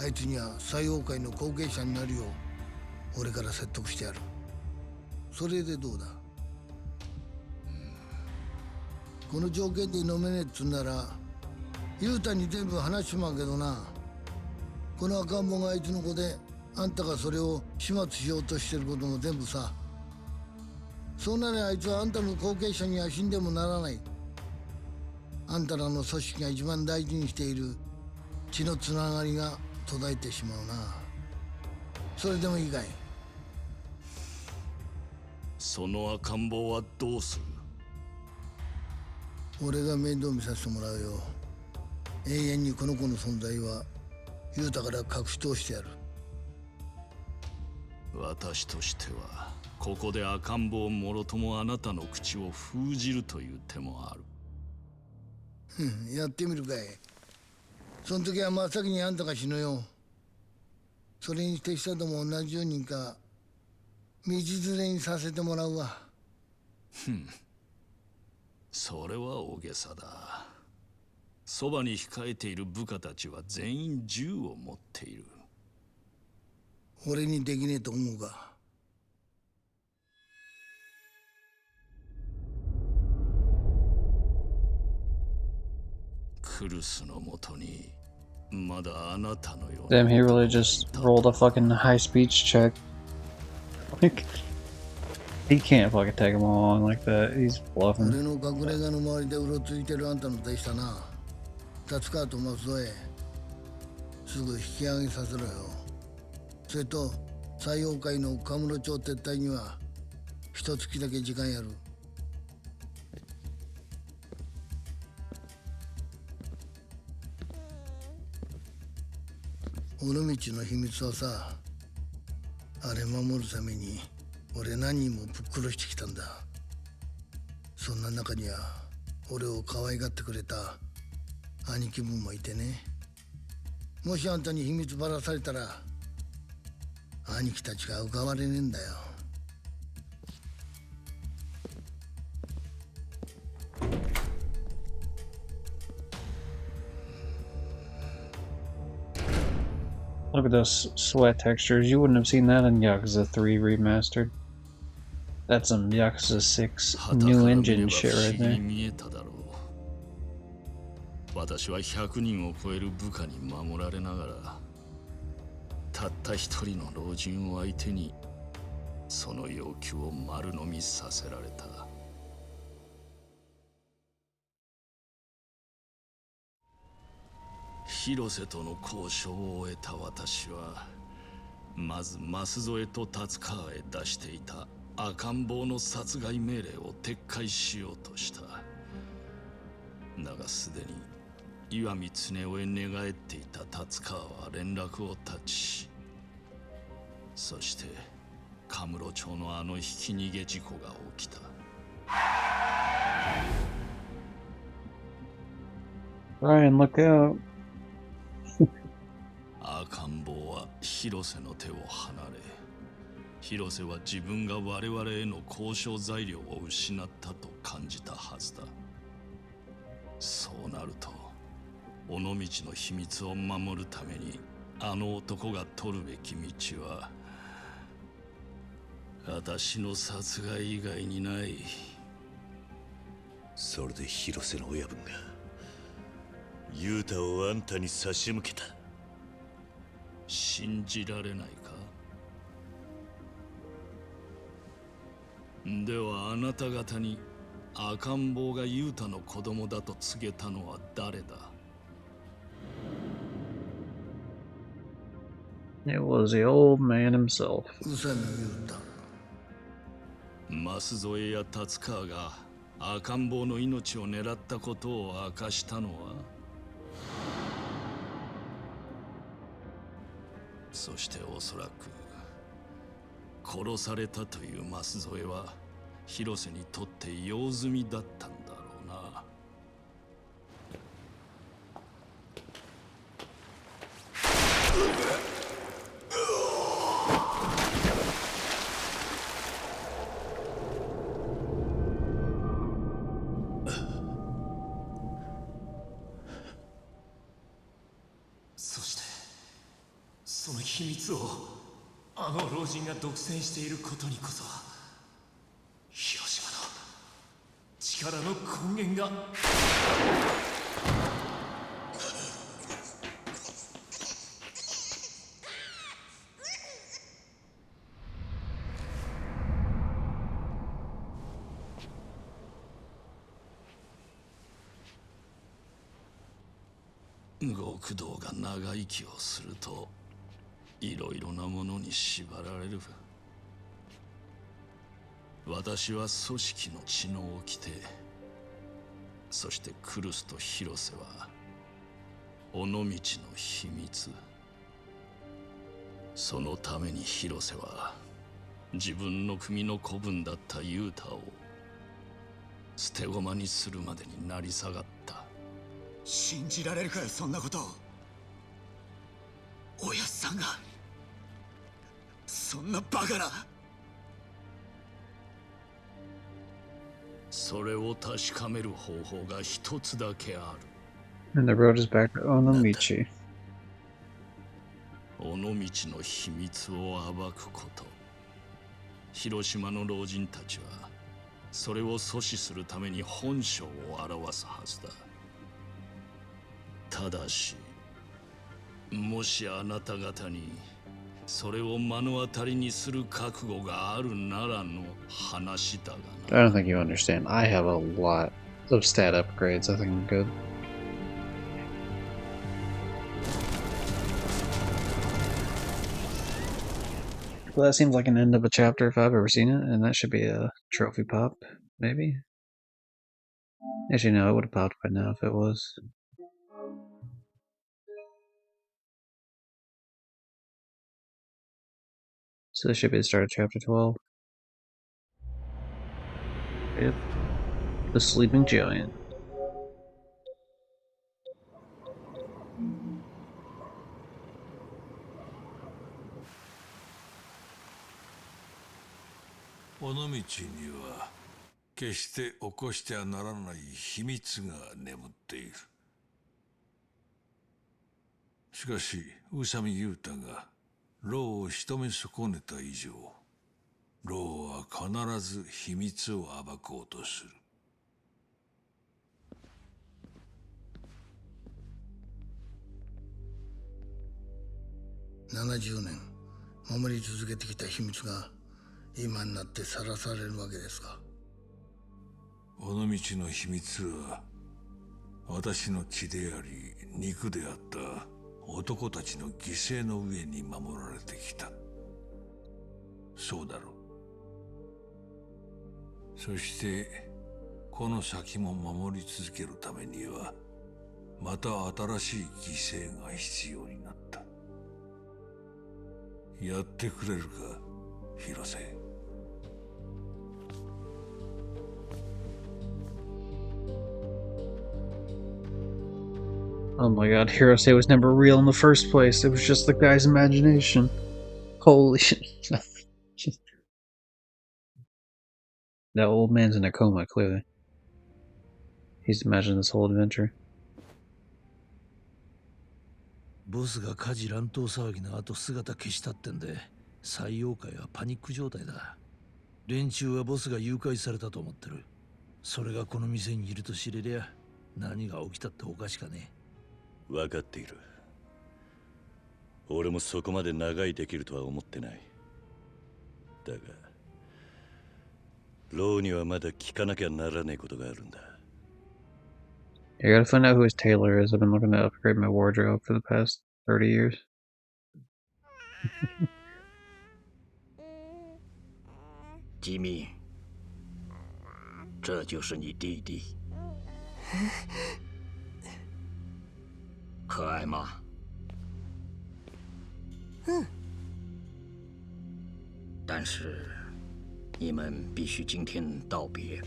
あいつには西洋界の後継者になるよう俺から説得してやる。それでどうだ。この条件で飲めねえっつんなら雄太に全部話しちまうけどな。この赤ん坊があいつの子であんたがそれを始末しようとしてることも全部さ。そうなりゃあいつはあんたの後継者には死んでもならない。あんたらの組織が一番大事にしている血のつながりが途絶えてしまうな。それでもいいかい。その赤ん坊はどうする。俺が面倒見させてもらうよ。永遠にこの子の存在は雄太から隠し通してやる。私としてはここで赤ん坊もろともあなたの口を封じるという手もある。やってみるかい。その時は真っ先にあんたが死ぬよ。それに手下とも同じようにか道連れにさせてもらうわ。それは大げさだ。そばに控えている部下たちは全員銃を持っている。俺にできねえと思うか。クルスのもとにまだあなたのような Damn, he really just rolled a fucking high speech check. Like, he can't fucking take him along like that. He's 俺 bluffing. の隠れ家の周りでうろついてるあんたの手下な達川と松添すぐ引き上げさせろよ。それと採用会のカムロ町撤退には一月だけ時間やる。尾道の秘密はさ、あれ守るために俺何人もぶっ殺してきたんだ。そんな中には俺を可愛がってくれた兄貴分もいてね。もしあんたに秘密ばらされたら兄貴たちが浮かばれねえんだよ。Look at those sweat textures. You wouldn't have seen that in Yakuza 3 Remastered. That's some Yakuza 6 new engine shit right there. 私は100人を超える部下に守られながらたった一人の老人を相手にその要求を丸飲みさせられた。広瀬との交渉を終えた私はまず舛添と達川へ出していた赤ん坊の殺害命令を撤回しようとした。だがすでに岩見恒夫へ寝返っていた達川は連絡を絶ち、そしてカムロ町のあのひき逃げ事故が起きた。Ryan, look out. 赤ん坊は広瀬の手を離れ、広瀬は自分が我々への交渉材料を失ったと感じたはずだ。そうなると尾道の秘密を守るためにあの男が取るべき道は私の殺害以外にない。それで広瀬の親分が雄太をあんたに差し向けた。信じられないか。ではあなた方に赤ん坊が雄太の子供だと告げたのは誰だ。It was the old man himself. 宇佐美雄太。舛添や達川が赤ん坊の命を狙ったことを明かしたのは、そしておそらく殺されたという舛添は広瀬にとって用済みだったんだろうな。そしてその秘密をあの老人が独占していることにこそ広島の力の根源が。極道が長生きをするといろいろなものに縛られる。私は組織の血の掟、そしてクルスと広瀬は尾道の秘密。そのために広瀬は自分の組の子分だった雄太を捨て駒にするまでになり下がった。信じられるかよ、そんなこと。おやっさんがそんなバカな。それを確かめる方法が一つだけある。 And the road is back to Onomichi. 尾道の秘密を暴くこと。広島の老人たちはそれを阻止するために本性を表すはずだ。ただしもしあなた方にそれを目の当たりにする覚悟があるならの話だが I な。don't think you understand. I have a lot of stat upgrades. I think I'm good. Well, that seems like an end of a chapter if I've ever seen it, and that should be a trophy pop, maybe? Actually, no, it would have popped by now if it was. So this should be the start of chapter 12. Yep. The Sleeping Giant. 尾道には決して起こしてはならない秘密が眠っている。しかし宇佐美雄太が牢を仕留め損ねた以上、牢は必ず秘密を暴こうとする。70年守り続けてきた秘密が今になってさらされるわけですか。尾道の秘密は私の血であり肉であった男たちの犠牲の上に守られてきた。そうだろう。そしてこの先も守り続けるためにはまた新しい犠牲が必要になった。やってくれるか、広瀬。Oh my god, Hirose was never real in the first place. It was just the guy's imagination. Holy shit. That old man's in a coma, clearly. He's imagined this whole adventure. ボスが火事乱闘騒ぎの後姿消したってんで、採用界はパニック状態だ。連中はボスが誘拐されたと思ってる。それがこの店にいると知れりゃ、何が起きたっておかしかねえ。分かっている。俺もそこまで長居できるとは思ってない。だが、牢にはまだ聞かなきゃならねえことがあるんだ。I gotta find out who his tailor is. I've been looking to upgrade my wardrobe for the past 30 years. 吉米，这就是你弟弟。可爱吗？但是你们必须今天道别。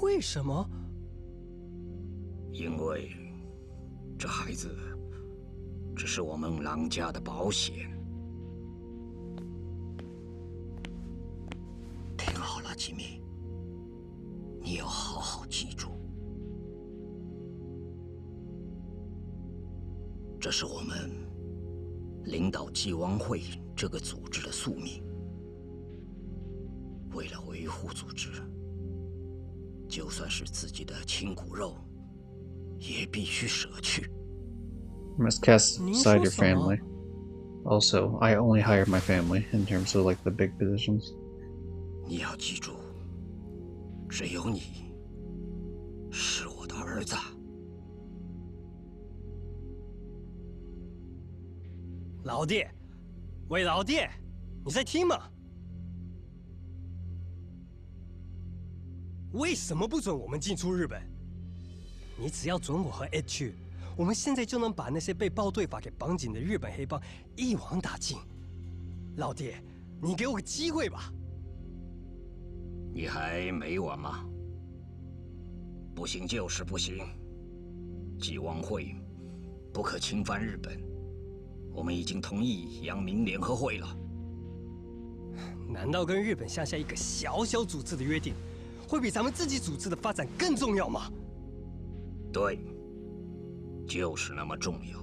为什么？因为这孩子只是我们狼家的保险。听好了，吉米，你要好好记住，这是我们领导纪王会这个组织的宿命。为了维护组织，就算是自己的亲骨肉。 也必须舍去。You must cast aside your family. Also, I only hire my family in terms of like the big positions. 你要记住，只有你是我的儿子。老弟，喂，老弟，你在听吗？为什么不准我们进出日本？ 你只要准我和 Ed 去，我们现在就能把那些被暴队法给绑紧的日本黑帮一网打尽。老弟，你给我个机会吧！你还没完吗？不行就是不行，纪王会不可侵犯日本，我们已经同意阳明联合会了。难道跟日本下一个小小组织的约定，会比咱们自己组织的发展更重要吗？ 对，就是那么重要。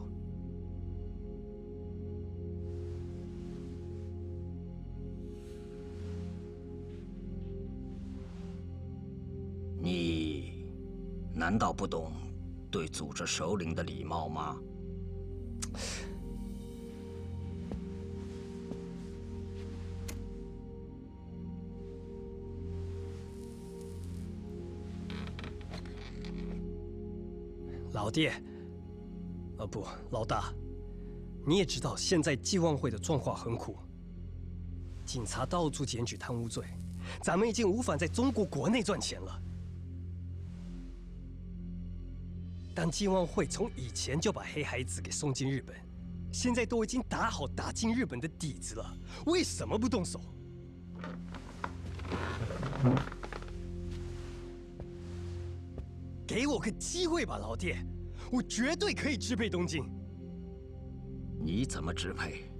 你难道不懂对组织首领的礼貌吗？老爹，不，老大，你也知道现在纪万会的状况很苦，警察到处检举贪污罪，咱们已经无法在中国国内赚钱了。但纪万会从以前就把黑孩子给送进日本，现在都已经打好打进日本的底子了，为什么不动手？给我个机会吧，老爹，我绝对可以支配东京。你怎么支配？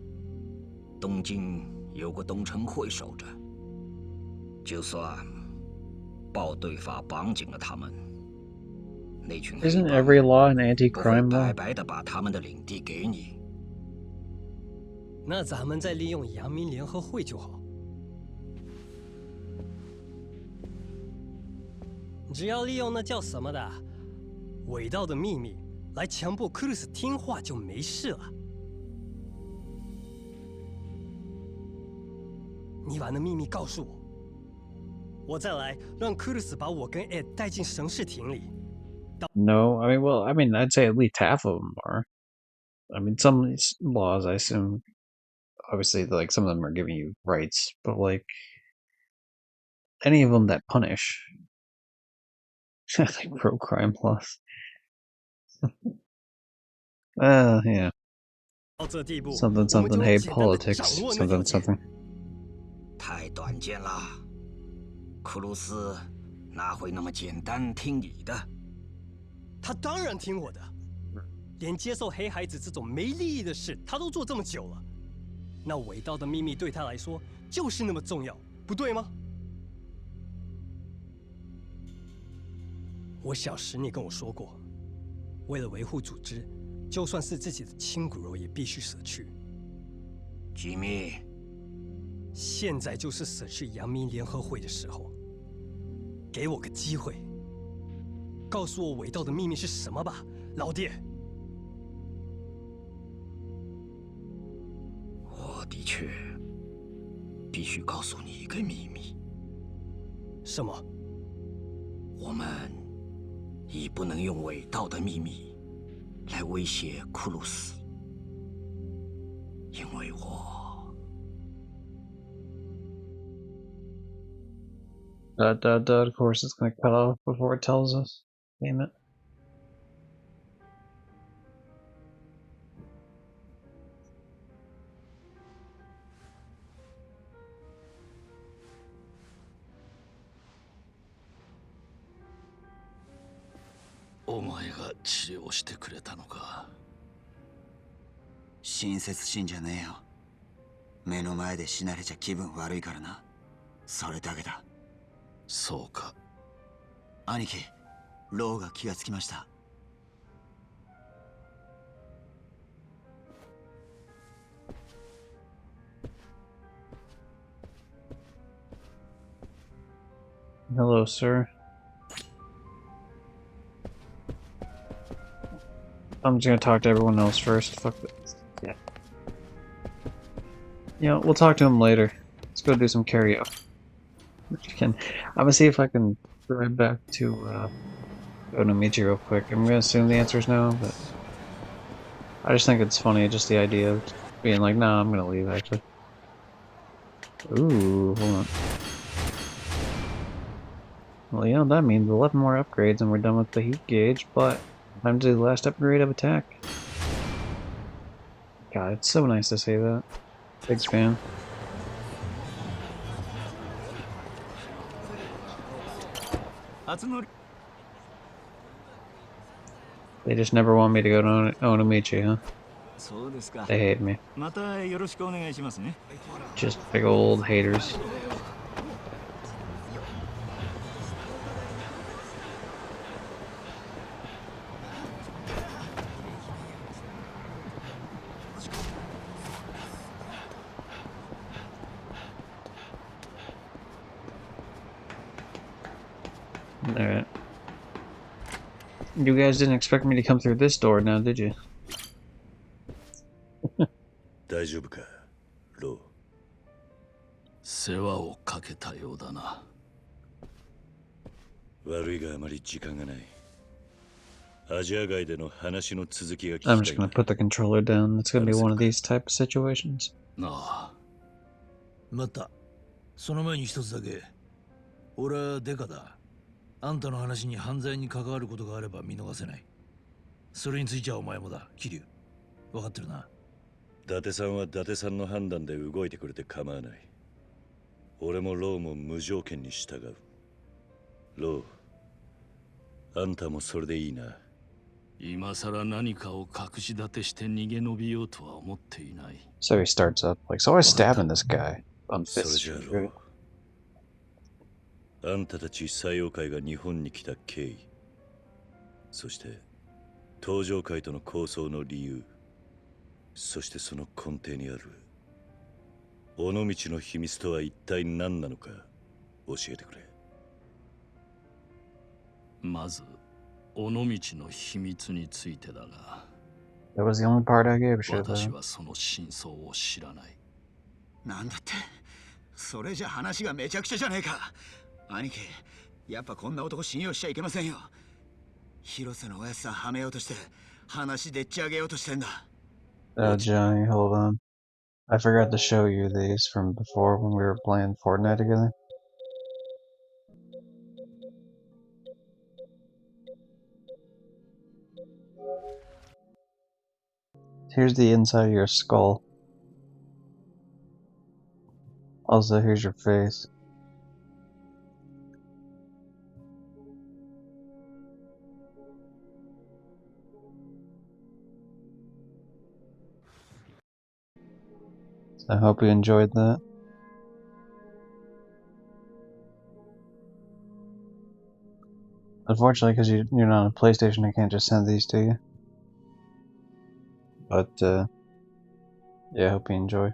东京有个东城会守着，就算暴对法绑紧了他们，那群黑 Isn't 帮 every law an 不会 anti-crime 白 law? 白的把他们的领地给你。那咱们再利用阳明联合会就好。只要利用那叫什么的伪道的秘密来强迫克鲁斯听话就没事了。你把那秘密告诉我，我再来让克鲁斯把我跟 Ed 带进神事庭里。No, I mean, I'd say at least half of them are. I mean, some of these laws, I assume, obviously, like, some of them are giving you rights, but, like, any of them that punish, like pro-crime laws. Yeah. 到这地步， Something, 我们 something, 就 hate 简单地掌 politics, 握那条 something, 件。 something. 太短见了，克鲁斯哪会那么简单听你的？他当然听我的，连接受黑孩子这种没利益的事，他都做这么久了。那伪道的秘密对他来说就是那么重要，不对吗？我小时你跟我说过，为了维护组织，就算是自己的亲骨肉也必须舍去。吉米，现在就是舍去阳明联合会的时候，给我个机会，告诉我伪道的秘密是什么吧，老爹。我的确必须告诉你一个秘密。什么？我们已不能用伪道的秘密来威胁库鲁斯，因为我。 Of course, it's gonna cut off before it tells us. Damn it. Oh, お前が治療してくれたのか。親切心じゃねえよ。目の前で死なれちゃ気分悪いからな。それだけだ。そうか。兄貴、ローが気がつきました。Hello, sir. I'm just gonna talk to everyone else first. Fuck this. Yeah. Yeah, we'll talk to him later. Let's go do some karaoke. I'm gonna see if I can drive back to Onomichi real quick. I'm gonna assume the answer is no, but I just think it's funny, just the idea of being like, nah, I'm gonna leave actually. Ooh, hold on. Well, yeah, that means 11 more upgrades and we're done with the heat gauge, but time to do the last upgrade of attack. God, it's so nice to say that. Big fan. They just never want me to go to Onomichi, huh? They hate me. Just big old haters. Alright. You guys didn't expect me to come through this door now, did you? 大丈夫か、ロー。世話をかけたようだな。悪いがあまり時間がない。アジア外での話の続きが聞き I'm た just い gonna な。put the controller down. It's gonna be one of these type of situations. なあ、待った。その前に一つだけ。俺はデカだ。あんたの話に犯罪に関わることがあれば見逃せない。それについてはお前もだ、桐生。分かってるな。伊達さんは伊達さんの判断で動いてくれて構わない。俺もローも無条件に従う。ロー、あんたもそれでいいな。今さら何かを隠し立てして逃げ延びようとは思っていない。So he starts up like, so I was stabbing this guy on それ Fifth じゃあ Street. ロー、あんたたち採用会が日本に来た経緯、そして登場会との構想の理由、そしてその根底にある尾道の秘密とは一体何なのか教えてくれ。まず尾道の秘密についてだが、 That was the only part I gave a shit 私 about. はその真相を知らない。なんだって、それじゃ話がめちゃくちゃじゃねえか。兄貴、やっぱこんな男信用しちゃいけませんよ。広瀬のおやつさんはめようとして話でっち上げようとしてんだ。Johnny, hold on. I forgot to show you these from before when we were playing Fortnite together. Here's the inside of your skull. Also, here's your face. I hope you enjoyed that. Unfortunately, because you're not on a PlayStation, I can't just send these to you. But, yeah, I hope you enjoy.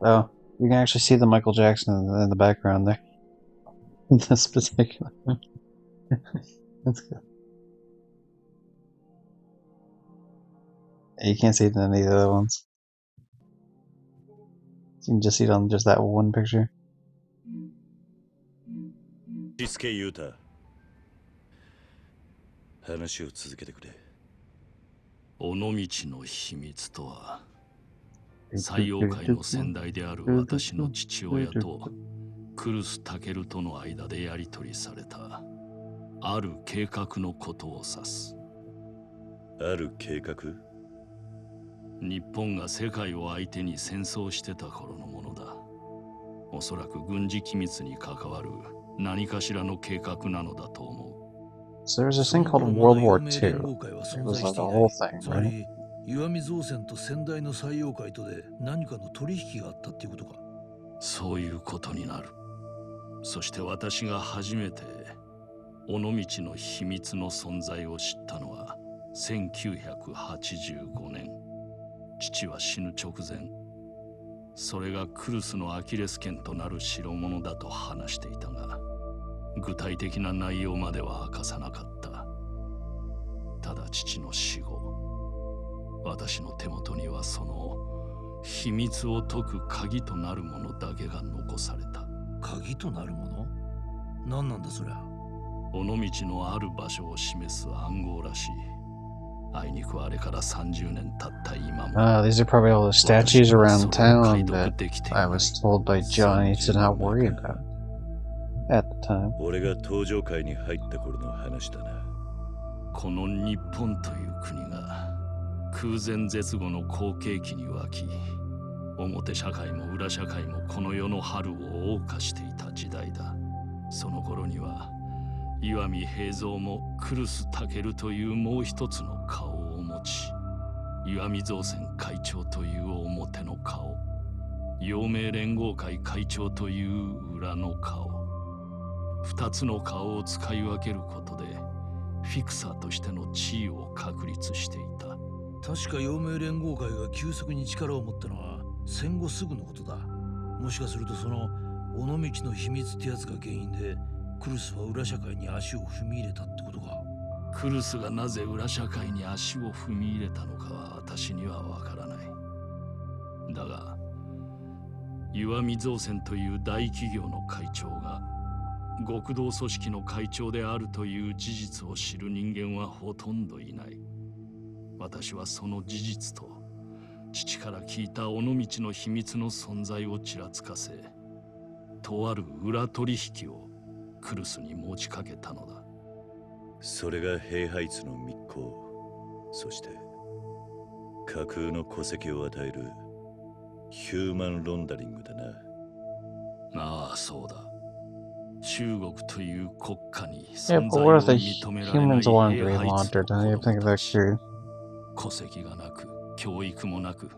Oh, you can actually see the Michael Jackson in the background there. This particular one. That's good. You can't see it in any of the other ones. You can just see it on just that one picture. 志助優太、話を続けてくれ。尾道の秘密とは、採用会の先代である私の父親とクルス・タケルとの間でやり取りされたある計画のことを指す。ある計画？日本が世界を相手に戦争してた頃のものだ。おそらく軍事機密に関わる何かしらの計画なのだと思う。So there's this thing called World War II. It was like a whole thing, つま right? り石見造船と先代の採用会とで何かの取引があったっていうことか。そういうことになる。そして私が初めて尾道の秘密の存在を知ったのは1985年。父は死ぬ直前、それがクルスのアキレス腱となる代物だと話していたが、具体的な内容までは明かさなかった。ただ父の死後、私の手元にはその秘密を解く鍵となるものだけが残された。鍵となるもの？何なんだそりゃ。尾道のある場所を示す暗号らしい。あいにくあれから30年経った今も。These are probably all the statues around town that I was told by Johnny to not worry about at the time. 俺が登場会に入った頃の話だな。この日本という国が空前絶後の好景気に沸き、表社会も裏社会もこの世の春を謳歌していた時代だ。その頃には石見平蔵もクルス・タケルというもう一つの顔を持ち、石見造船会長という表の顔、陽明連合会会長という裏の顔、二つの顔を使い分けることでフィクサーとしての地位を確立していた。確か陽明連合会が急速に力を持ったのは戦後すぐのことだ。もしかするとその尾道の秘密ってやつが原因でクルスは裏社会に足を踏み入れたってことか。クルスがなぜ裏社会に足を踏み入れたのかは私にはわからない。だが石見造船という大企業の会長が極道組織の会長であるという事実を知る人間はほとんどいない。私はその事実と父から聞いた尾道の秘密の存在をちらつかせ、とある裏取引をクルスに持ちかけたのだ。それがヘイハイツの密航、そして架空の戸籍を与えるヒューマンロンダリングだな。ああ、そうだ。中国という国家に Yeah, 存 but 在 what を if the 認められない humans wanted ヘ to イ be ハイツ laundered? の Don't you 子 think 供た that's ち。 true? 戸籍がなく、教育もなく、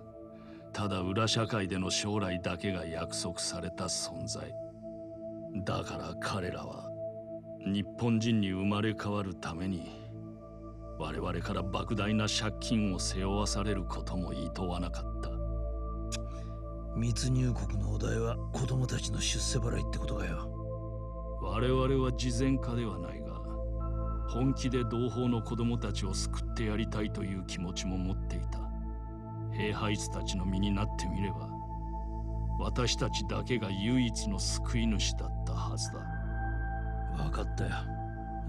ただ裏社会での将来だけが約束された存在。だから彼らは日本人に生まれ変わるために我々から莫大な借金を背負わされることも厭わなかった。密入国のお題は子供たちの出世払いってことかよ。我々は慈善家ではないが、本気で同胞の子供たちを救ってやりたいという気持ちも持っていた。ヘイハイツたちの身になってみれば、私たちだけが唯一の救い主だったはずだ。分かったよ。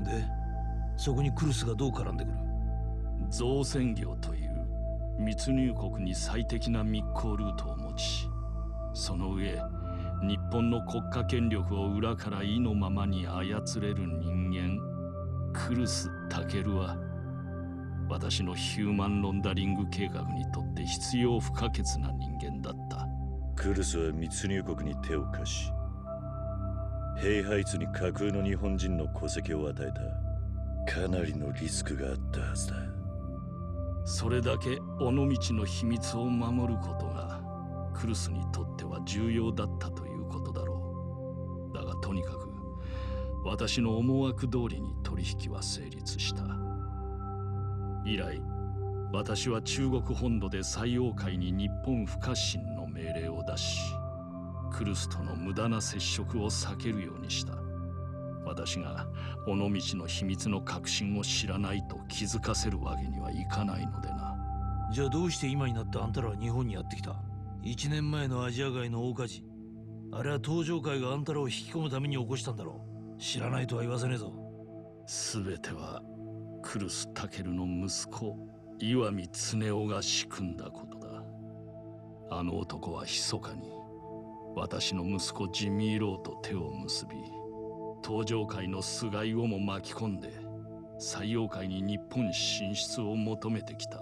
で、そこにクルスがどう絡んでくる？造船業という密入国に最適な密航ルートを持ち、その上日本の国家権力を裏から意のままに操れる人間、クルス・タケルは私のヒューマンロンダリング計画にとって必要不可欠な人間だった。クルスは密入国に手を貸し、ヘイハイツに架空の日本人の戸籍を与えた。かなりのリスクがあったはずだ。それだけ尾道の秘密を守ることがクルスにとっては重要だったということだろう。だがとにかく私の思惑通りに取引は成立した。以来私は中国本土で最王会に日本不可侵の命令を出し、クルスとの無駄な接触を避けるようにした。私が尾道の秘密の核心を知らないと気づかせるわけにはいかないのでな。じゃあどうして今になってあんたらは日本にやってきた？1年前のアジア街の大火事、あれは東上会があんたらを引き込むために起こしたんだろう。知らないとは言わせねえぞ。すべてはクルス・タケルの息子石見恒夫が仕組んだことだ。あの男は密かに私の息子ジミー・ローと手を結び、東上界の菅井をも巻き込んで最陽界に日本進出を求めてきた。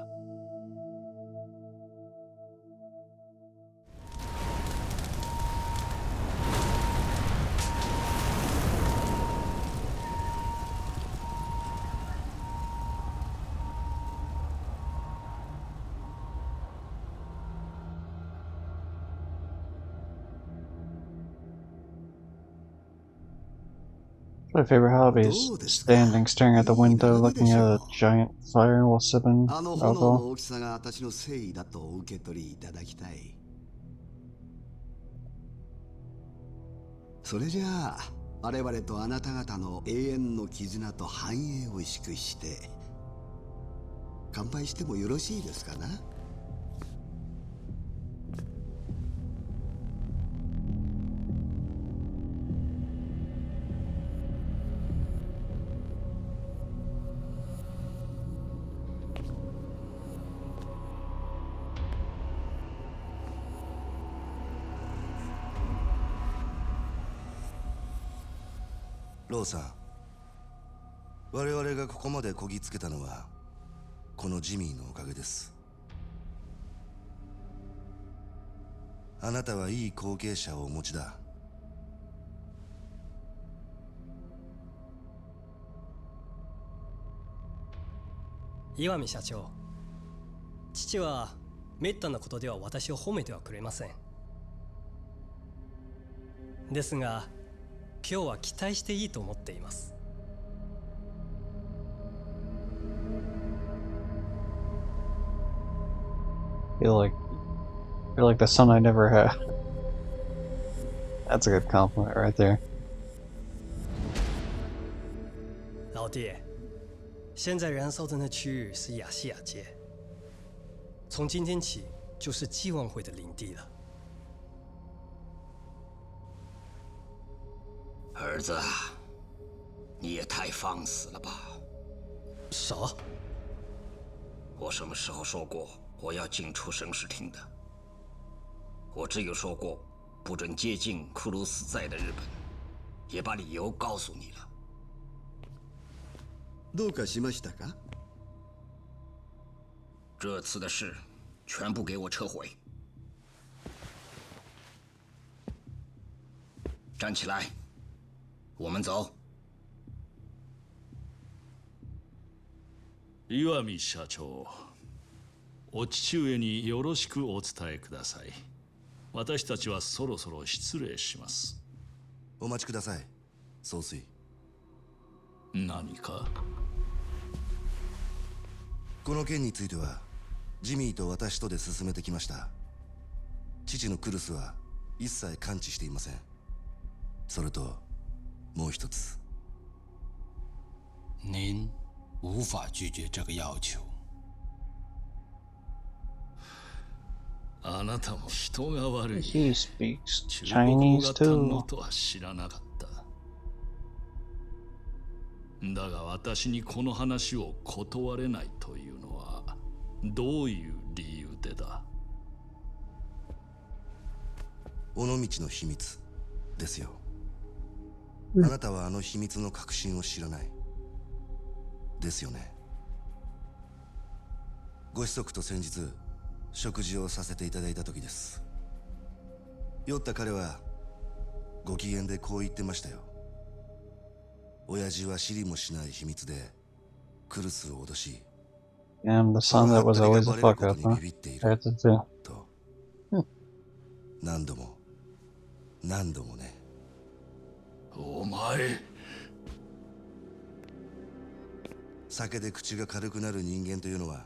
My favorite hobby is standing, staring at the window, looking at a giant fire while sipping あの炎の alcohol. 大きさが私の誠意だとお受け取りいただきたい。それじゃあ我々とあなた方の永遠の絆と繁栄を祝して乾杯してもよろしいですかな。ローさん、我々がここまでこぎつけたのはこのジミーのおかげです。あなたはいい後継者をお持ちだ。岩見社長、父はめったなことでは私を褒めてはくれません。ですが今日は期待していいと思っています。You're like the son I never had. That's a good compliment right there. 老弟，现在燃烧的那区域是亚细亚街，从今天起就是祭望会的领地了。儿子，你也太放肆了吧！啥？我什么时候说过我要进出审视厅的？我只有说过不准接近库鲁斯在的日本，也把理由告诉你了。どうかしましたか？这次的事全部给我撤回。站起来，我们走。岩見社長、お父上によろしくお伝えください。私たちはそろそろ失礼します。お待ちください、総帥。何か？この件についてはジミーと私とで進めてきました。父のクルスは一切関知していません。それともう一つ。您无法拒绝这个要求。あなたも人が悪い。He speaks 中国語 Chinese が堪能 too. とは知らなかった。だが私にこの話を断れないというのはどういう理由でだ？尾道の秘密ですよ。あなたはあの秘密の核心を知らない。ですよね。ご子息と先日食事をさせていただいた時です。酔った彼はご機嫌でこう言ってましたよ。親父は知りもしない秘密でクルスを脅し、 Damn, the son that was always a fuck up, huh? Right to two. と何度も何度もね。お前。酒で口が軽くなる人間というのは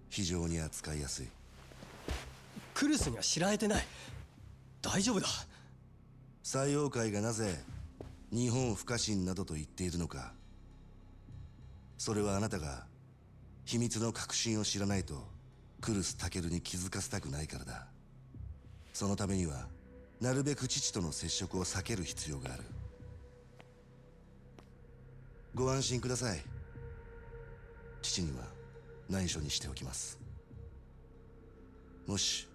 非常に扱いやすい。クルスには知られてない。大丈夫だ。西洋会がなぜ日本不可侵などと言っているのか、それはあなたが秘密の核心を知らないとクルスタケルに気づかせたくないからだ。そのためにはなるべく父との接触を避ける必要がある。ご安心ください。父には内緒にしておきます。もし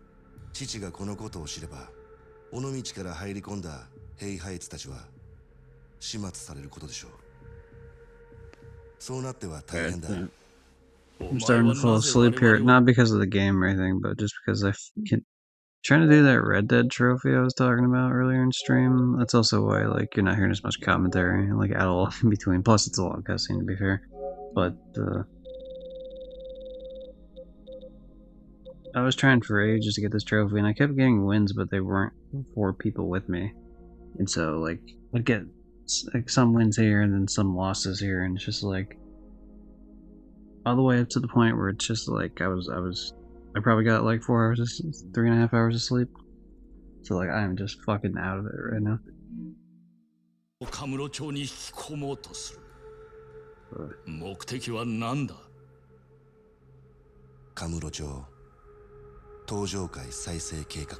父がこのことを知れば、尾道から入り込んだヘイハイツたちは始末されることでしょう。そうなっては大変だ。I'm starting to fall asleep here, not because of the game or anything, but just because trying to do that Red Dead trophy I was talking about earlier in stream. That's also why you're not hearing as much commentary at all in between. Plus, it's a long cutscene to be fair, but I was trying for ages to get this trophy, and I kept getting wins, but they weren't 4 people with me, and so I'd get some wins here and then some losses here, and it's just all the way up to the point where it's just I probably got 4 hours, 3.5 hours of sleep. So I am just fucking out of it right now. カムロ町に引き込もうとする。目的は何だ？カムロ町東上会再生計画。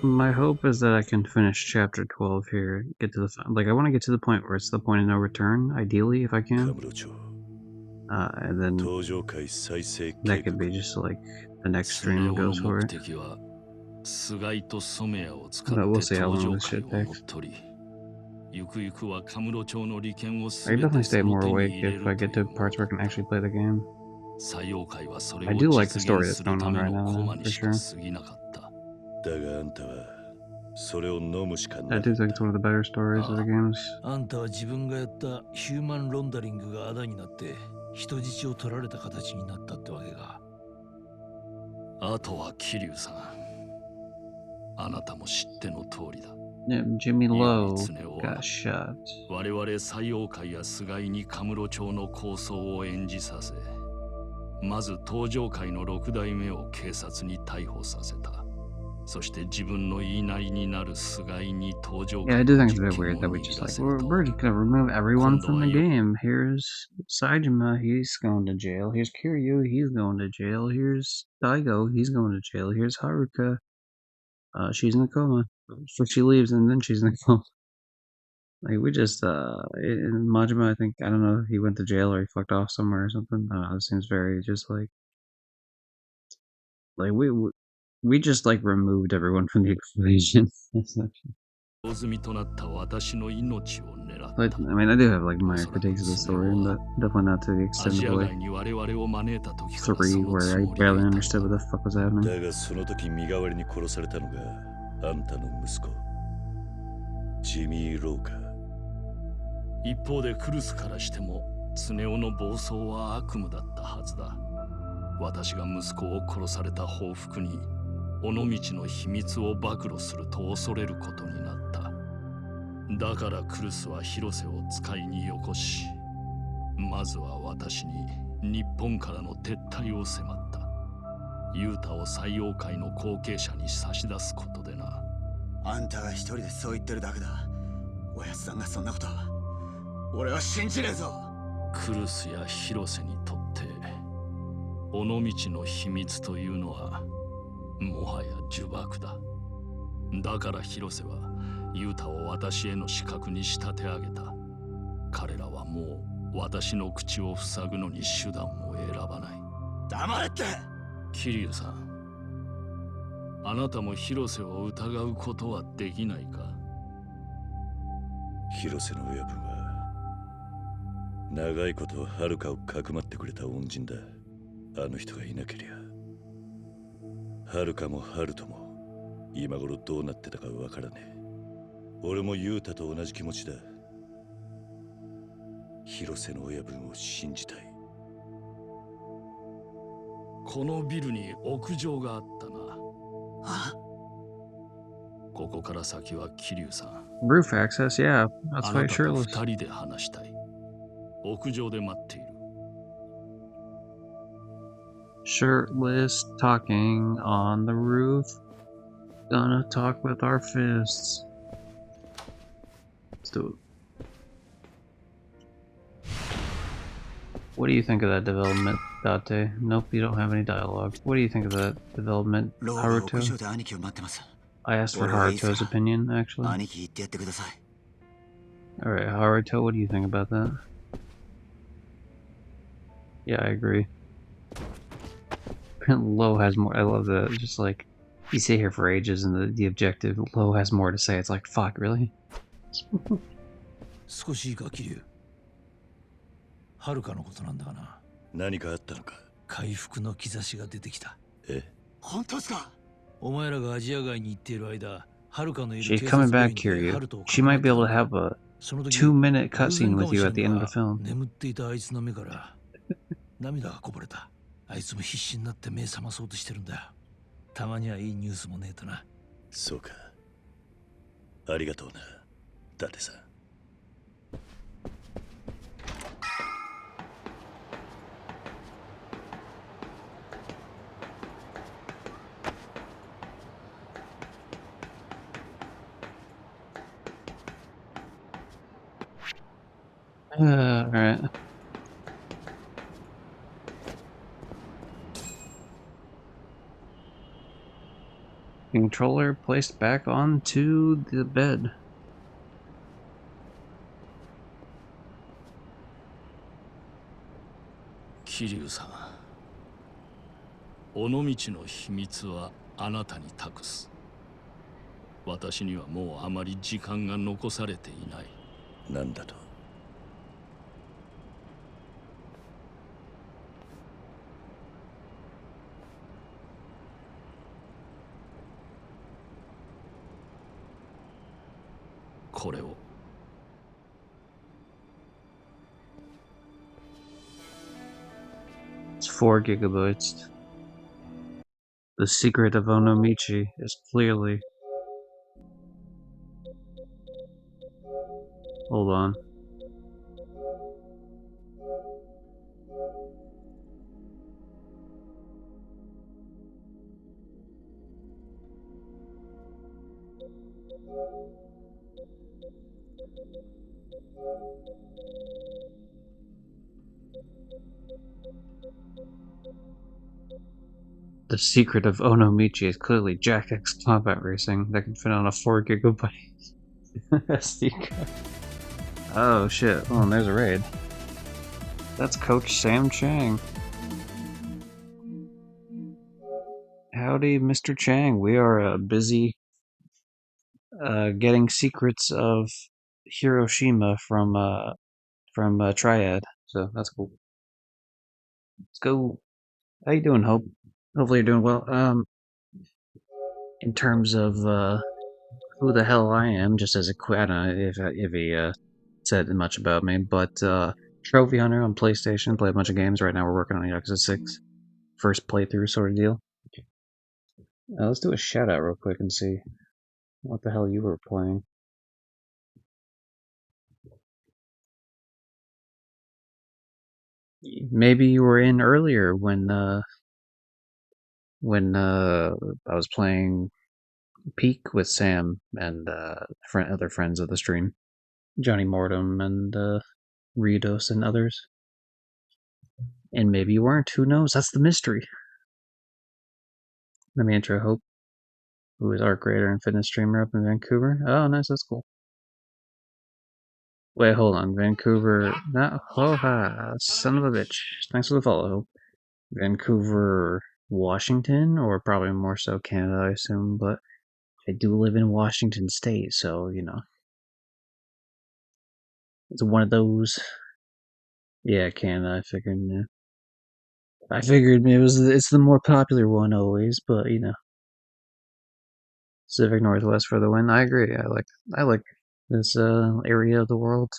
My hope is that I can finish chapter 12 here, get to the I want to get to the point where it's the point of no return, ideally, if I can. And then that could be just the next stream goes for it. But we'll see how long this shit takes. I can definitely stay more awake if I get to parts where I can actually play the game. I do like the story that's going on right now, though, for sure. I do think it's one of the better stories of the games. あんたは自分がやったヒューマンロンダリングがあだになって人質を取られた形になったってわけか。あとは桐生さん、あなたも知っての通りだ。Yeah, Jimmy Lowe got shot. 我々西洋会や菅井にカムロ町の構想を演じさせ、まず東上会の6代目を警察に逮捕させた。そして自分の言いなりになる菅井に登場 Yeah, I 会 do の think it's 実 a bit 権 weird を that we 握 just ら like せる we're と just gonna remove everyone 今度 from は the よ game. Here's Saejima, he's going to jail. Here's Kiryu, he's going to jail. Here's Daigo, he's going to jail. Here's Haruka, she's in a coma. So she leaves and then she's in a coma. Like we just in Majima, I think I don't know, he went to jail or he fucked off somewhere or something. I don't know. It seems very just like we just like removed everyone from the equation. But I mean, I do have like minor critiques of the story, but definitely not to the ア extent ジ of ア like 外に我々を招いた時からそ 3, の where つ I もりでい barely たの understood what だ the fuck was happening. だがその時身代わりに殺されたのがあんたの息子ジミー・ローか。一方でクルスからしてもスネ夫の暴走は悪夢だったはずだ。私が息子を殺された報復に尾道の秘密を暴露すると恐れることになった。だからクルスは広瀬を使いによこし、まずは私に日本からの撤退を迫った。ユータを採用会の後継者に差し出すことでな。あんたが一人でそう言ってるだけだ。おやつさんがそんなことは俺は信じねえぞ。クルスや広瀬にとって尾道の秘密というのはもはや呪縛だ。だから広瀬はユータを私への刺客に仕立て上げた。彼らはもう私の口を塞ぐのに手段を選ばない。黙れって。桐生さん、あなたも広瀬を疑うことはできないか。広瀬の親分は長いこと遥かをかくまってくれた恩人だ。あの人がいなけりゃ遥も春人も今頃どうなってたかわからねえ。俺も雄太と同じ気持ちだ。広瀬の親分を信じたい。このビルに屋上があったな。ここから先は桐生さん。Roof access, yeah. That's あ why な it's たと shirtless. 二人で話したい。屋上で待っている。Shirtless, talking on the roof. Gonna talk with our fists. Let's do it. What do you think of that development, Date? Nope, you don't have any dialogue. What do you think of that development, ローが屋 Haruto? 上で兄貴を待ってます。 I asked for 俺はいいさ。 Haruto's opinion, actually. 兄貴言ってやってください。 Alright, Haruto, what do you think about that? Yeah, I agree. Low has more. I love that. It's just like, you sit here for ages and the objective, Low has more to say. It's like, fuck, really? 少しいいか桐生。遥のことなんだがな。何かあったのか。回復の兆しが出てきた。え？本当ですか？お前らがアジア外に行っている間、遥のいる She's 警 coming 察病 back, 院で Kiryu. 遥人を She かくま might っ be た able ん to だ。 have a その時 2-minute 偶 cutscene 然か with もし you れ at the ん end of が the film. 眠っていたあいつの目から涙がこぼれた。あいつも必死になって目覚まそうとしてるんだよ。たまにはいいニュースもねえとな。そうか。ありがとうな、伊達さん。Alright. Controller placed back onto the bed. Kiryu さん、尾道の秘密はあなたに託す。私にはもうあまり時間が残されていない。なんだと？これを。It's 4 gigabytes. The secret of Onomichi is clearly... Hold on. The secret of Onomichi is clearly Jack X combat racing that can fit on a 4 GB SD card. Oh shit, oh, and there's a raid. That's Coach Sam Chang. Howdy, Mr. Chang. We are busy getting secrets of Hiroshima from Triad, so that's cool. Let's go. How you doing, Hope? Hopefully you're doing well. In terms of who the hell I am, just as a quick, I don't know if he said much about me, but Trophy Hunter on PlayStation, play a bunch of games. Right now we're working on Yakuza 6, first playthrough sort of deal. Let's do a shout out real quick and see what the hell you were playing. Maybe you were in earlier when I was playing Peak with Sam and other friends of the stream, Johnny Mortem and Ridos and others. And maybe you weren't. Who knows? That's the mystery. Let me intro Hope, who is art creator and fitness streamer up in Vancouver. Oh, nice. That's cool. Wait, hold on. Vancouver. No, oh, ha, son of a bitch. Thanks for the follow, Hope. Vancouver, Washington, or probably more so Canada, I assume, but I do live in Washington State, so, you know. It's one of those. Yeah, Canada, I figured, yeah. I figured it's the more popular one always, but, you know. Pacific Northwest for the win. I agree. I like this area of the world.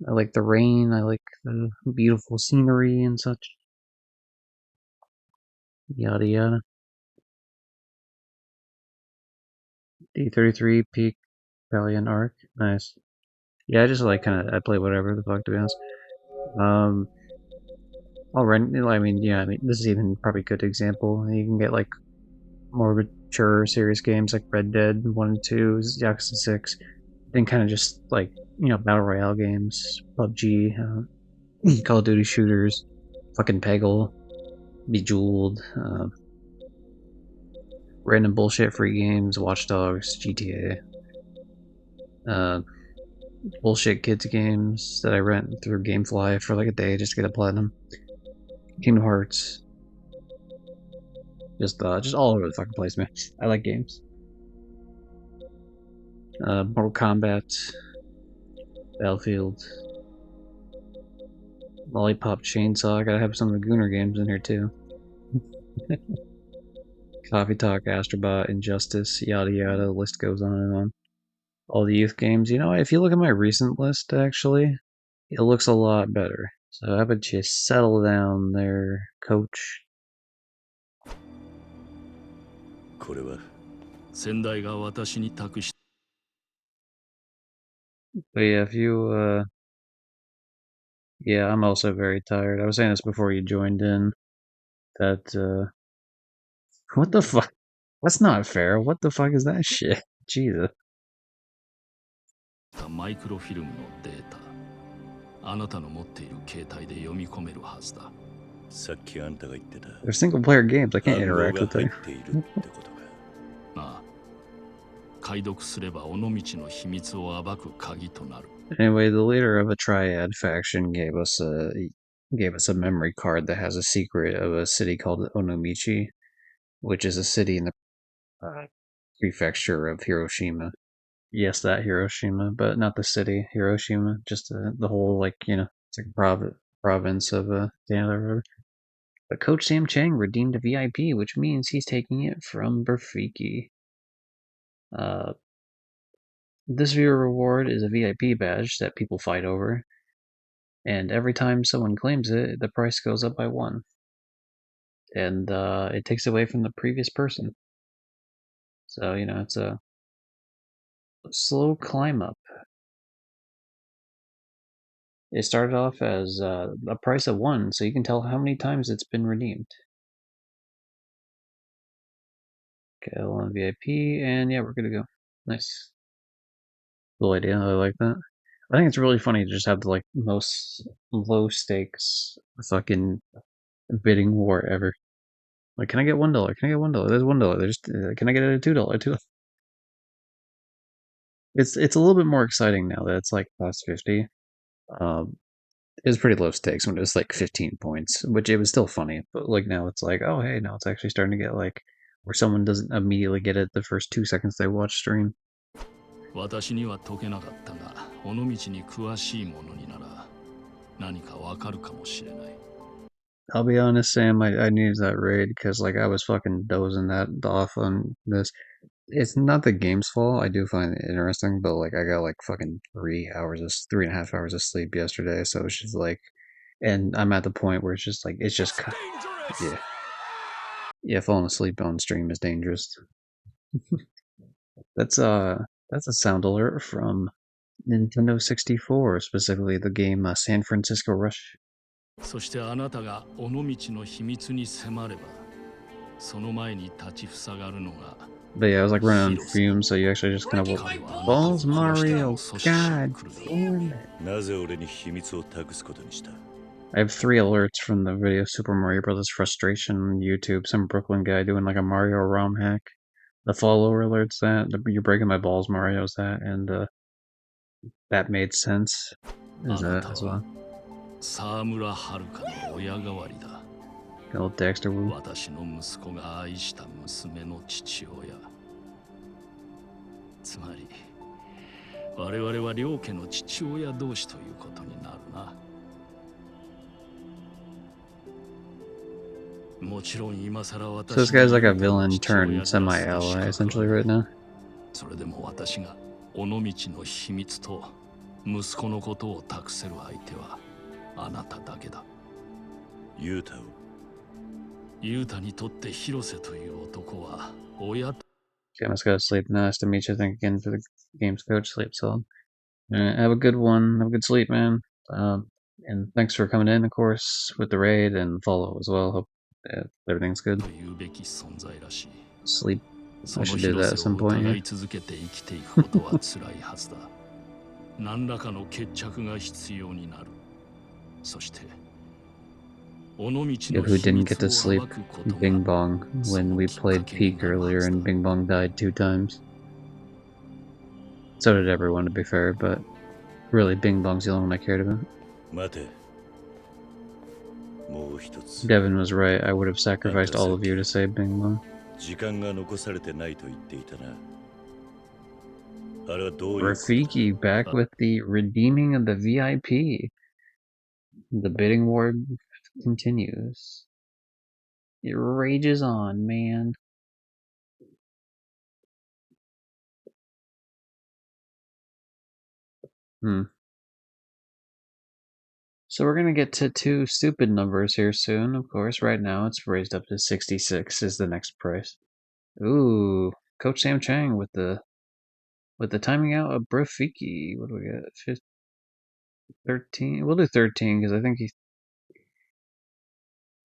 I like the rain, I like the beautiful scenery and such. Yada yada. D33 Peak Valiant Arc. Nice. Yeah, I just like I play whatever the fuck, to be honest. Alright, I mean, yeah, I mean, this is even probably a good example. You can get like more mature, serious games like Red Dead 1 and 2, Yakuza 6, then kind of just like, you know, Battle Royale games, PUBG, Call of Duty shooters, fucking Peggle, Bejeweled, random bullshit free games, Watch Dogs, GTA, bullshit kids games that I rent through GameFly for like a day just to get a platinum, Kingdom Hearts, just all over the fucking place, man. I like games. Mortal Kombat, Battlefield, Lollipop Chainsaw. I gotta have some of the Gooner games in here too. Coffee Talk, Astrobot, Injustice, yada yada. The list goes on and on. All the youth games. You know, if you look at my recent list, actually, it looks a lot better. So how about you settle down there, coach? これは 先代が私に託し But yeah, if you, yeah, I'm also very tired. I was saying this before you joined in, that, what the fuck? That's not fair. What the fuck is that shit? Jesus. たマイクロフィルムのデータ、あなたの持っている携帯で読み込めるはずだ。さっきあんたが言ってた They're single player games. I can't 暗号 interact が with 入 them. っているってことか。ああ、解読すれば尾道の秘密を暴く鍵となる。Anyway, the leader of a triad faction gave us a memory card that has a secret of a city called Onomichi, which is a city in the prefecture of Hiroshima. Yes, that Hiroshima, but not the city Hiroshima. Just the whole, like, you know, it's like a province of Canada or whatever. But Coach Sam Chang redeemed a VIP, which means he's taking it from Burfiki. This viewer reward is a VIP badge that people fight over, and every time someone claims it, the price goes up by 1. And it takes away from the previous person. So, you know, it's a slow climb up. It started off as a price of 1, so you can tell how many times it's been redeemed. Okay, L1 VIP, and yeah, we're good to go. Nice. Cool idea, I like that. I think it's really funny to just have the like most low stakes fucking bidding war ever. Like, can I get $1? Can I get $1? There's $1. There's can I get it at $2? $2. It's a little bit more exciting now that it's like past 50. It was pretty low stakes when it was like 15 points, which it was still funny. But like now it's like, oh hey, now it's actually starting to get like where someone doesn't immediately get it the first 2 seconds they watch stream. 私には解けなかったが、尾道に詳しい者になら何かわかるかもしれない。I'll be honest, Sam, I needed that raid because like I was fucking dozing that off on this. It's not the game's fault. I do find it interesting, but like I got like fucking 3.5 hours of sleep yesterday, so it's just like, and I'm at the point where it's just like it's just yeah, falling asleep on stream is dangerous. That's a sound alert from Nintendo 64, specifically the game San Francisco Rush. そしてあなたが尾道の秘密に迫れば、その前に立ちふさがるのが。But yeah, I was like running on fumes, so you actually just kind of balls Mario. God damn it! なぜ俺に秘密を託すことにした？ I have 3 alerts from the video Super Mario Brothers Frustration on YouTube. Some Brooklyn guy doing like a Mario ROM hack. The follower alerts that. You're breaking my balls, Mario's that, and that made sense as well. 沢村遥の親代わりだ。Old Dexter Wu. 私の息子が愛した娘の父親。つまり、我々は両家の父親同士ということになるな。もちろん今更私 So this guy's like a villain turned semi-ally essentially right now. それでも私が尾道の秘密と息子のことを託せる相手はあなただけだ。ユータを。ユータにとって広瀬という男は親。 Okay, let's go to sleep. Nice to meet you. Thank again for the game's coach. Sleep solid. Have a good one. Have a good sleep, man. And thanks for coming in, of course, with the raid and follow as well. Hope everything's good. Sleep. I should do that at some point. Yeah. 何らかの決着が必要になる。そして。 Yeah, who didn't get to sleep? Bing Bong, when we played Peak earlier and Bing Bong died 2 times. So did everyone, to be fair, but really Bing Bong's the only one I cared about. Devin was right, I would have sacrificed all of you to save Bing Bong. Rafiki back with the redeeming of the VIP. The bidding war continues. It rages on, man. So we're gonna get to 2 stupid numbers here soon, of course. Right now it's raised up to 66 is the next price. Ooh, Coach Sam Chang with the timing out of Rafiki. What do we got? 13. We'll do 13 because I think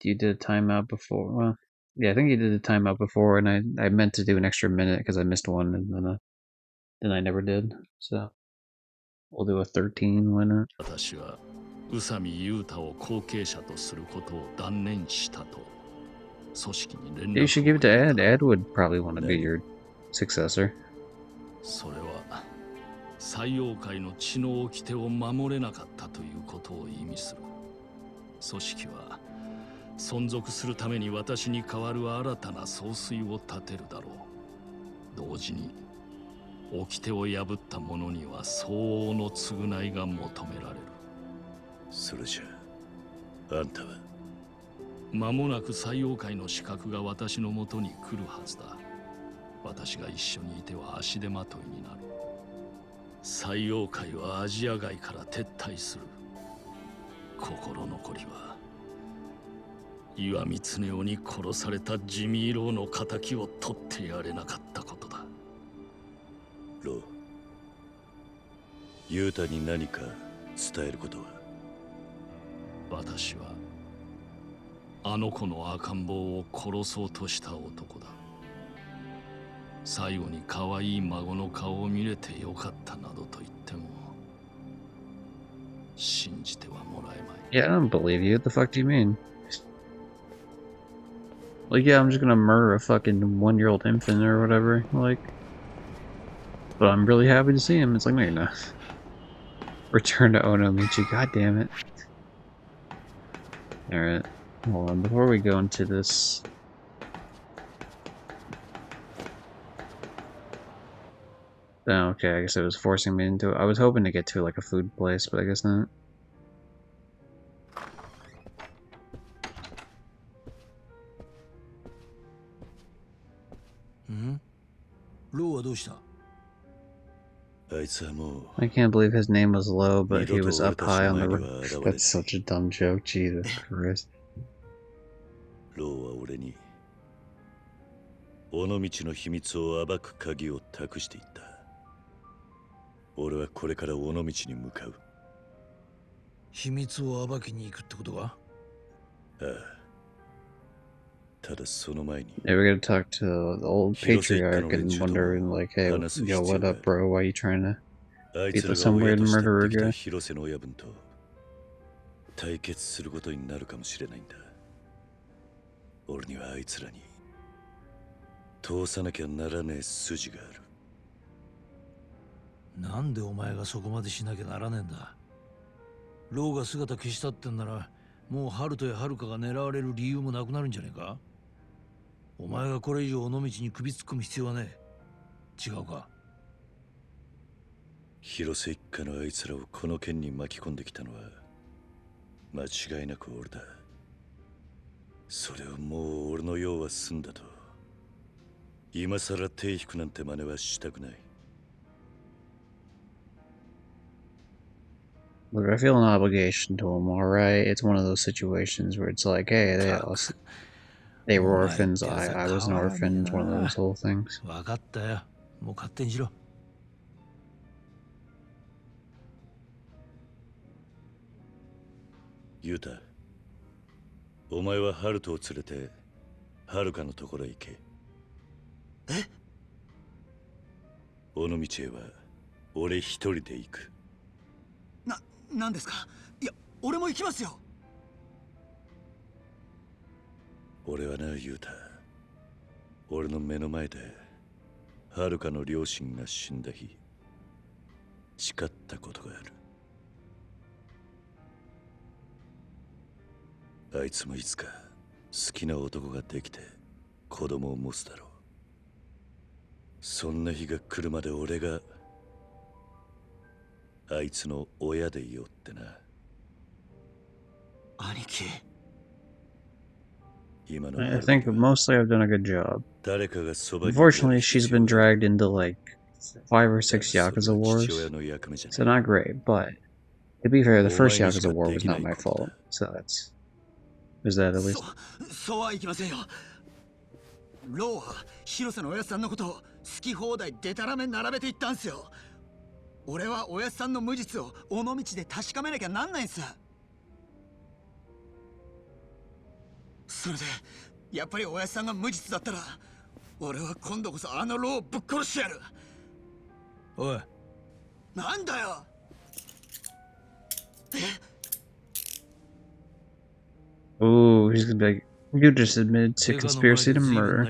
you did a timeout before. Well, yeah, I think you did a timeout before, and I meant to do an extra minute because I missed one, and then I never did. So we'll do a 13. Why not? 私は宇佐美雄太を後継者とすることを断念したと組織に連絡を。You should give it to Ed. Ed would probably want to be your successor. それは採用会の血の掟を守れなかったということを意味する。組織は存続するために私に代わる新たな総帥を立てるだろう。同時に掟を破った者には相応の償いが求められる。それじゃあんたは間もなく採用会の資格が私のもとに来るはずだ。私が一緒にいては足手まといになる。採用会はアジア外から撤退する。心残りは岩見恒夫に殺されたジミー・ローの仇を取ってやれなかったことだ。ロー、ユータに何か伝えることは？私はあの子の赤ん坊を殺そうとした男だ。最後に可愛い孫の顔を見れてよかったなどと言っても信じてはもらえまい。 Yeah, I don't believe you. What the fuck do you mean? Like, yeah, I'm just gonna murder a fucking 1-year-old infant or whatever. Like, but I'm really happy to see him. It's like, no, you're not. Return to Onomichi. God damn it. Alright. Hold on. Before we go into this. Oh, okay, I guess it was forcing me into it. I was hoping to get to like a food place, but I guess not. ローはどうした？ I can't believe his name was low, but he was up high on the roof. That's such a dumb joke. Jesus Christ. ローは俺に尾道の秘密を暴く鍵を託していった。俺はこれから尾道に向かう。秘密を暴きに行くってことか？ああ。ただその前に。Yeah, we're gonna talk to the old patriarch and wonder, like, hey, yo, what up, bro? Why are you trying to beat some weird murderer guy? 広瀬の親分と対決することになるかもしれないんだ。俺にはあいつらに通さなきゃならねえ筋がある。なんでお前がそこまでしなきゃならねえんだ。ローが姿消したってんなら、もうハルトやハルカが狙われる理由もなくなるんじゃねえか？お前がこれ以上尾道に首突っ込む必要はねえ。違うか？広瀬一家のあいつらをこの件に巻き込んできたのは間違いなく俺だ。それをもう俺の用は済んだと。今さら手引くなんて真似はしたくない。Look, I feel an obligation to him, alright? It's one of those situations where it's like, hey, they were orphans, I was an orphan, it's one of those whole things. わかったよ。もう勝手にしろ。ユータ、お前はハルトを連れてハルカのところへ行け。え？尾道へは俺一人で行く。なんですか？いや、俺も行きますよ。俺はな、ユータ、俺の目の前でハルカの両親が死んだ日、誓ったことがある。あいつもいつか好きな男ができて子供を持つだろう。そんな日が来るまで俺があいつの親でいようってな。兄貴。I think mostly I've done a good job. Unfortunately, she's been dragged into like 5 or 6 Yakuza wars, so not great, but to be fair, the first Yakuza war was not my fault, so there's that at least. そうはいきませんよ。ローは広瀬のおやっさんのことを好き放題デタラメ並べていったんすよ。俺はおやっさんの無実を尾道で確かめなきゃなんないんす。それでやっぱりおやっさんが無実だったら俺は今度こそあのローをぶっ殺してやる。おい、なんだよ。Ooh, he's gonna be like, you just admitted to conspiracy to murder.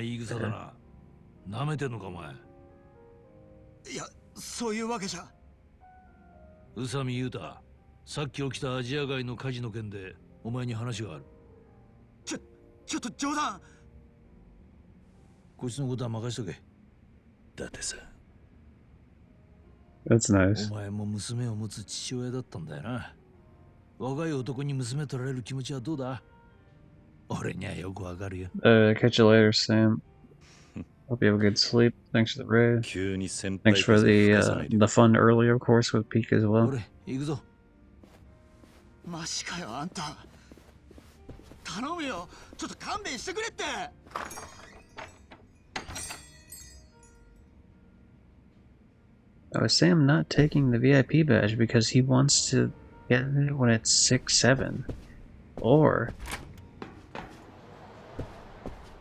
なめてんのかお前。いや、そういうわけじゃ。宇佐美優太、さっき起きたアジア街の火事の件でお前に話がある。ちょっと冗談。こいつのことは任しとけ。だってさ。That's nice. お前も娘を持つ父親だったんだよな。若い男に娘取られる気持ちはどうだ？俺にはよくわかるよ。Catch you later, Sam. Hope you have a good sleep. Thanks for the raid. Thanks for the fun earlier, of course, with Peak as well. 行くぞ。マジかよ、あんた。頼むよ、ちょっと勘弁してくれって。Is Sam not taking the VIP badge because he wants to get it when it's 6-7? Or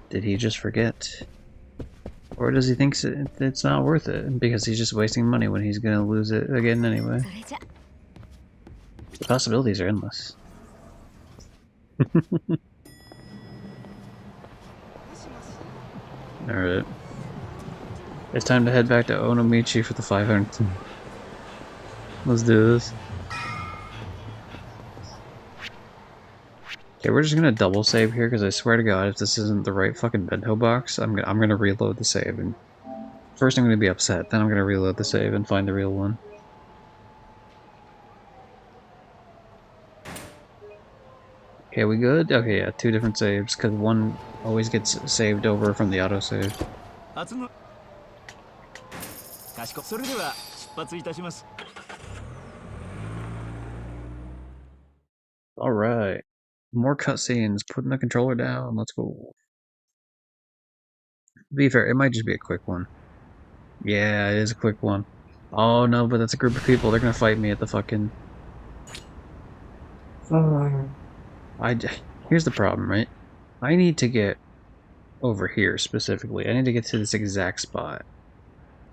did he just forget? Or does he think it's not worth it because he's just wasting money when he's gonna lose it again anyway? The possibilities are endless. Alright. It's time to head back to Onomichi for the 500th. Let's do this. Okay, we're just gonna double save here because I swear to God, if this isn't the right fucking bento box, I'm gonna reload the save. And first, I'm gonna be upset. Then I'm gonna reload the save and find the real one. Okay, we good? Okay, yeah, 2 different saves because one always gets saved over from the autosave. Alright. More cutscenes. Putting the controller down. Let's go. To be fair, it might just be a quick one. Yeah, it is a quick one. Oh no, but that's a group of people. They're gonna fight me at the fucking... Here's the problem, right? I need to get over here specifically. I need to get to this exact spot.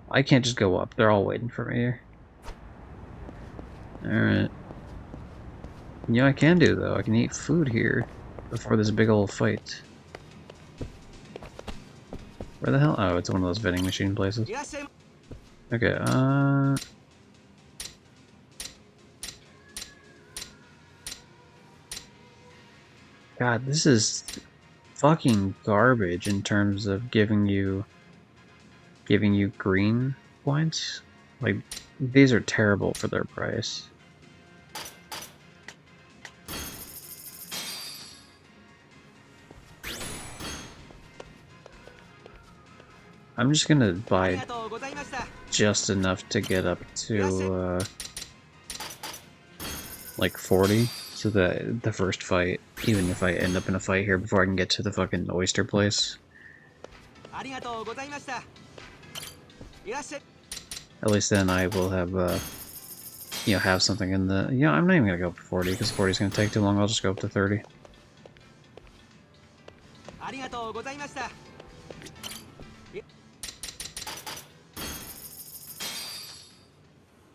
I can't just go up. They're all waiting for me here. Alright. You know I can do, though. I can eat food here before this big old fight. Where the hell? Oh, it's one of those vending machine places. Okay, God, this is fucking garbage in terms of giving you green points. Like, these are terrible for their price. I'm just gonna buy just enough to get up to, like 40, so that the first fight, even if I end up in a fight here before I can get to the fucking oyster place, at least then I will have, you know, have something in the... You know, I'm not even gonna go up to 40, because 40 is gonna take too long. I'll just go up to 30.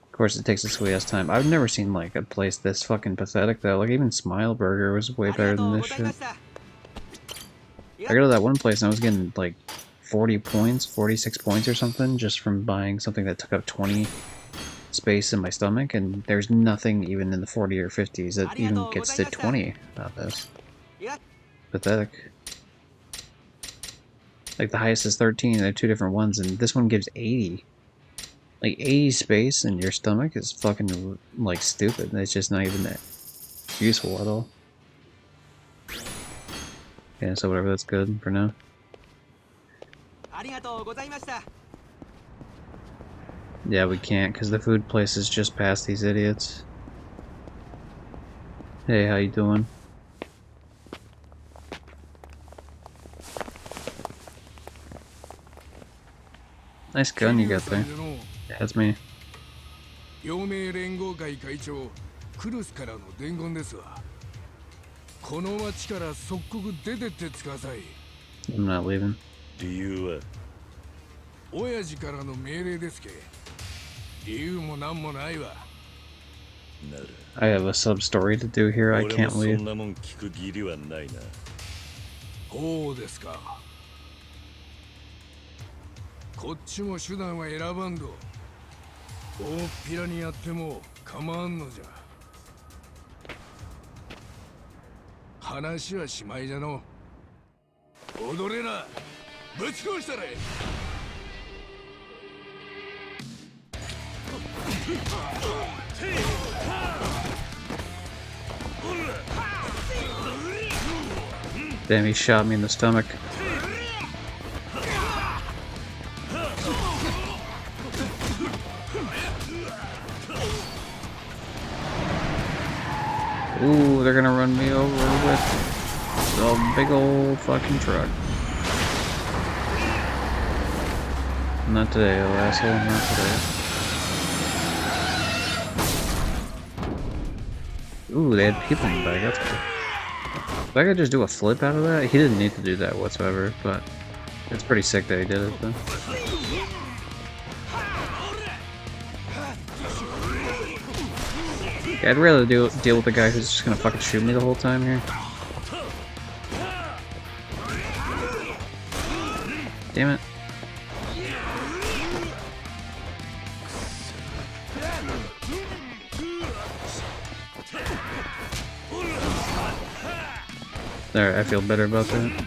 Of course, it takes a sweet ass time. I've never seen like a place this fucking pathetic though. Like even Smile Burger was way better than this shit. I go to that one place and I was getting like 40 points, 46 points or something just from buying something that took up 20 space in my stomach, and there's nothing even in the 40 or 50s that even gets to 20 out of this. Pathetic. Like the highest is 13, they're 2 different ones, and this one gives 80. Like 80 space in your stomach is fucking like stupid. It's just not even that useful at all. Yeah, so whatever, that's good for now. Yeah, we can't because the food place is just past these idiots. Hey, how you doing? Nice gun you got there. Yeah, that's me. 陽明連合会会長クルスからの伝言ですわ。この町から即刻出てってください。I'm not leaving. 理由は親父からの命令ですけ。理由もなんもないわ。I have a sub story to do here. I can't leave. そんなもん聞く義理はないな。そうですか。こっちも手段は選ばんど。大っぴらにやっても構わんのじゃ。話はしまいじゃの。踊れな。ぶち殺したれ。Damn, he shot me in the stomach. Ooh, they're gonna run me over with a big old fucking truck. Not today, oh asshole, not today. Ooh, they had people in the back, that's cool. If I could just do a flip out of that, he didn't need to do that whatsoever, but it's pretty sick that he did it though. Yeah, I'd rather deal with the guy who's just gonna fucking shoot me the whole time here. Damn it. There, I feel better about that.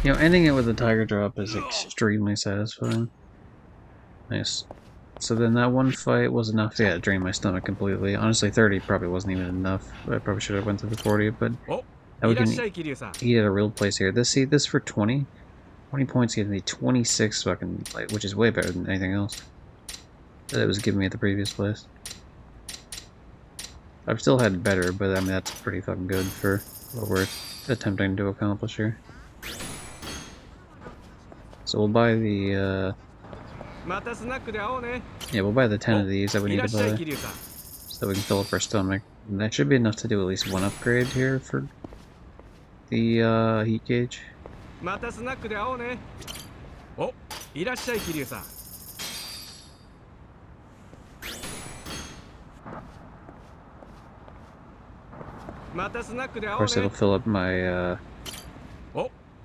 You know, ending it with a tiger drop is extremely satisfying. Nice. So then that one fight was enough to drain my stomach completely. Honestly, 30 probably wasn't even enough. I probably should have went to the 40, but now we can eat at a real place here. This for 20? 20 points gives me 26 fucking, like, which is way better than anything else that it was giving me at the previous place. I've still had better, but I mean, that's pretty fucking good for what we're attempting to accomplish here. So we'll buy the, yeah, we'll buy the 10 of these that we need to buy, so we can fill up our stomach. And that should be enough to do at least one upgrade here for the, heat gauge. Of course, it'll fill up my,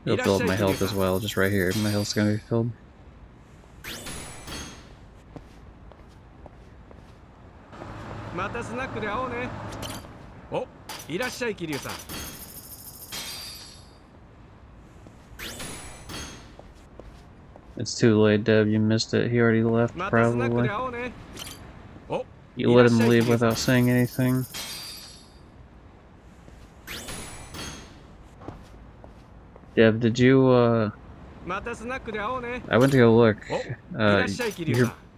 it'll fill up my health as well, just right here. My health's gonna be filled. It's too late, Deb. You missed it. He already left, probably. You let him leave without saying anything. Deb, did you, I went to go look.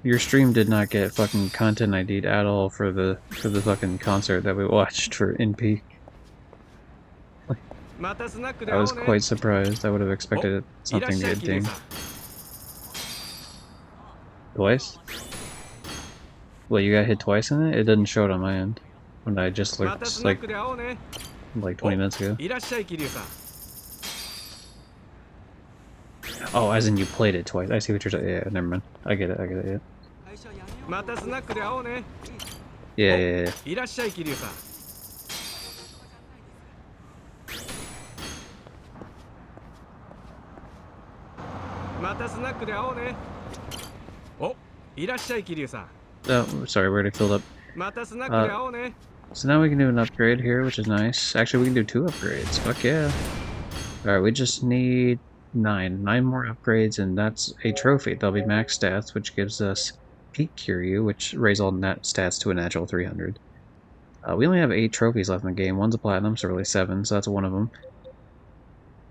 Your stream did not get fucking content ID'd at all for the fucking concert that we watched for NP. I was quite surprised. I would have expected something to get dinged. Twice? Well, you got hit twice in it? It didn't show it on my end. When I just looked, like 20 minutes ago. Oh, as in you played it twice. I see what you're saying. Yeah, never mind. I get it, yeah. Yeah. Oh, sorry, we already filled up. So now we can do an upgrade here, which is nice. Actually, we can do 2 upgrades. Fuck yeah. Alright, we just need 9 more upgrades, and that's a trophy. That'll be max stats, which gives us Peak Kiryu, which raise all net stats to a natural 300. We only have 8 trophies left in the game. One's a platinum, so really 7, so that's one of them.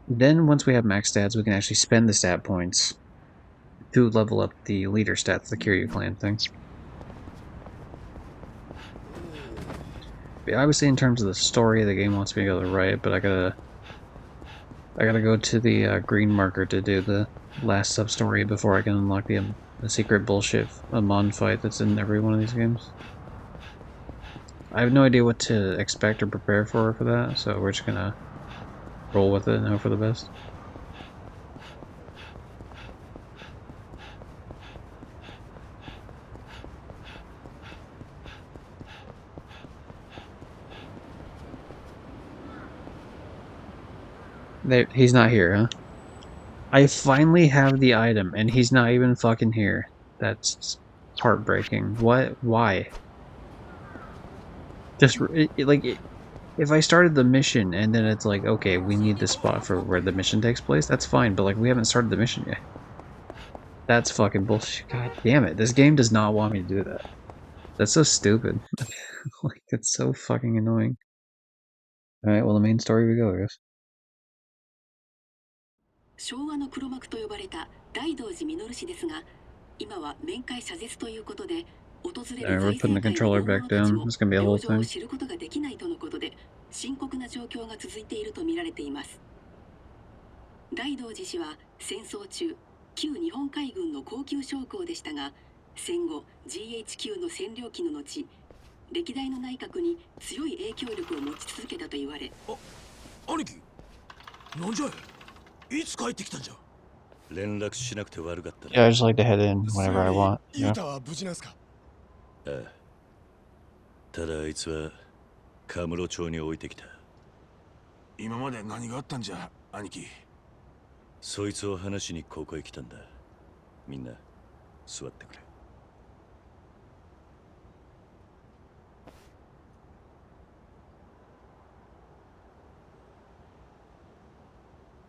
Then, once we have max stats, we can actually spend the stat points to level up the leader stats, the Kiryu clan thing. But obviously, in terms of the story, the game wants me to go to the right, but I gotta go to the green marker to do the last sub-story before I can unlock the secret bullshit Amon fight that's in every one of these games. I have no idea what to expect or prepare for that, so we're just gonna roll with it and hope for the best. There, he's not here, huh? I finally have the item, and he's not even fucking here. That's heartbreaking. What? Why? Just, if I started the mission, and then it's like, okay, we need the spot for where the mission takes place, that's fine, but, like, we haven't started the mission yet. That's fucking bullshit. God damn it. This game does not want me to do that. That's so stupid. Like, it's so fucking annoying. Alright, well, the main story we go, I guess. 昭和の黒幕と呼ばれた大道寺実氏ですが、今は面会謝絶ということで、訪れる we're putting the controller back down. This is gonna be a whole 病状を thing. 知ることができないとのことで、深刻な状況が続いていると見られています。大道寺氏は戦争中、旧日本海軍の高級将校でしたが、戦後 GHQ の占領期の後、歴代の内閣に強い影響力を持ち続けたと言われ。兄貴、なんじゃいつ帰ってきたんじゃ。連絡しなくて悪かったね。Yeah, I just like to head in whenever I want. ユータは無事なんすか？ああ。ただあいつはカムロ町に置いてきた。今まで何があったんじゃ、兄貴。そいつを話しにここへ来たんだ。みんな座ってくれ。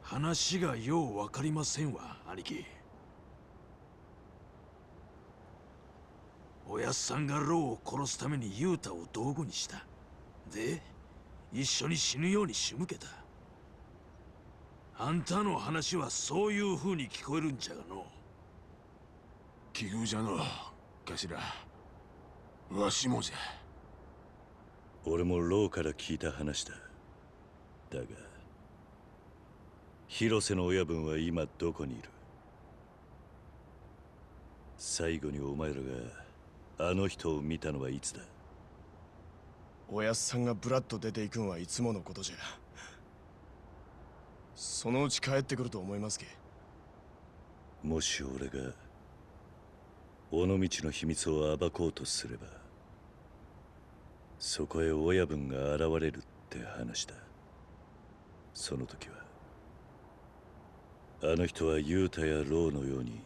話がようわかりませんわ、兄貴。おやっさんがローを殺すためにユータを道具にした。で、一緒に死ぬように仕向けた。あんたの話はそういう風に聞こえるんじゃがの。奇遇じゃの、頭。わしもじゃ。俺もローから聞いた話だ。だが、広瀬の親分は今どこにいる？最後にお前らがあの人を見たのはいつだ？おやっさんがブラッと出ていくんはいつものことじゃ。そのうち帰ってくると思いますけ。もし俺が尾道の秘密を暴こうとすれば、そこへ親分が現れるって話だ。その時はあの人はユータやローのように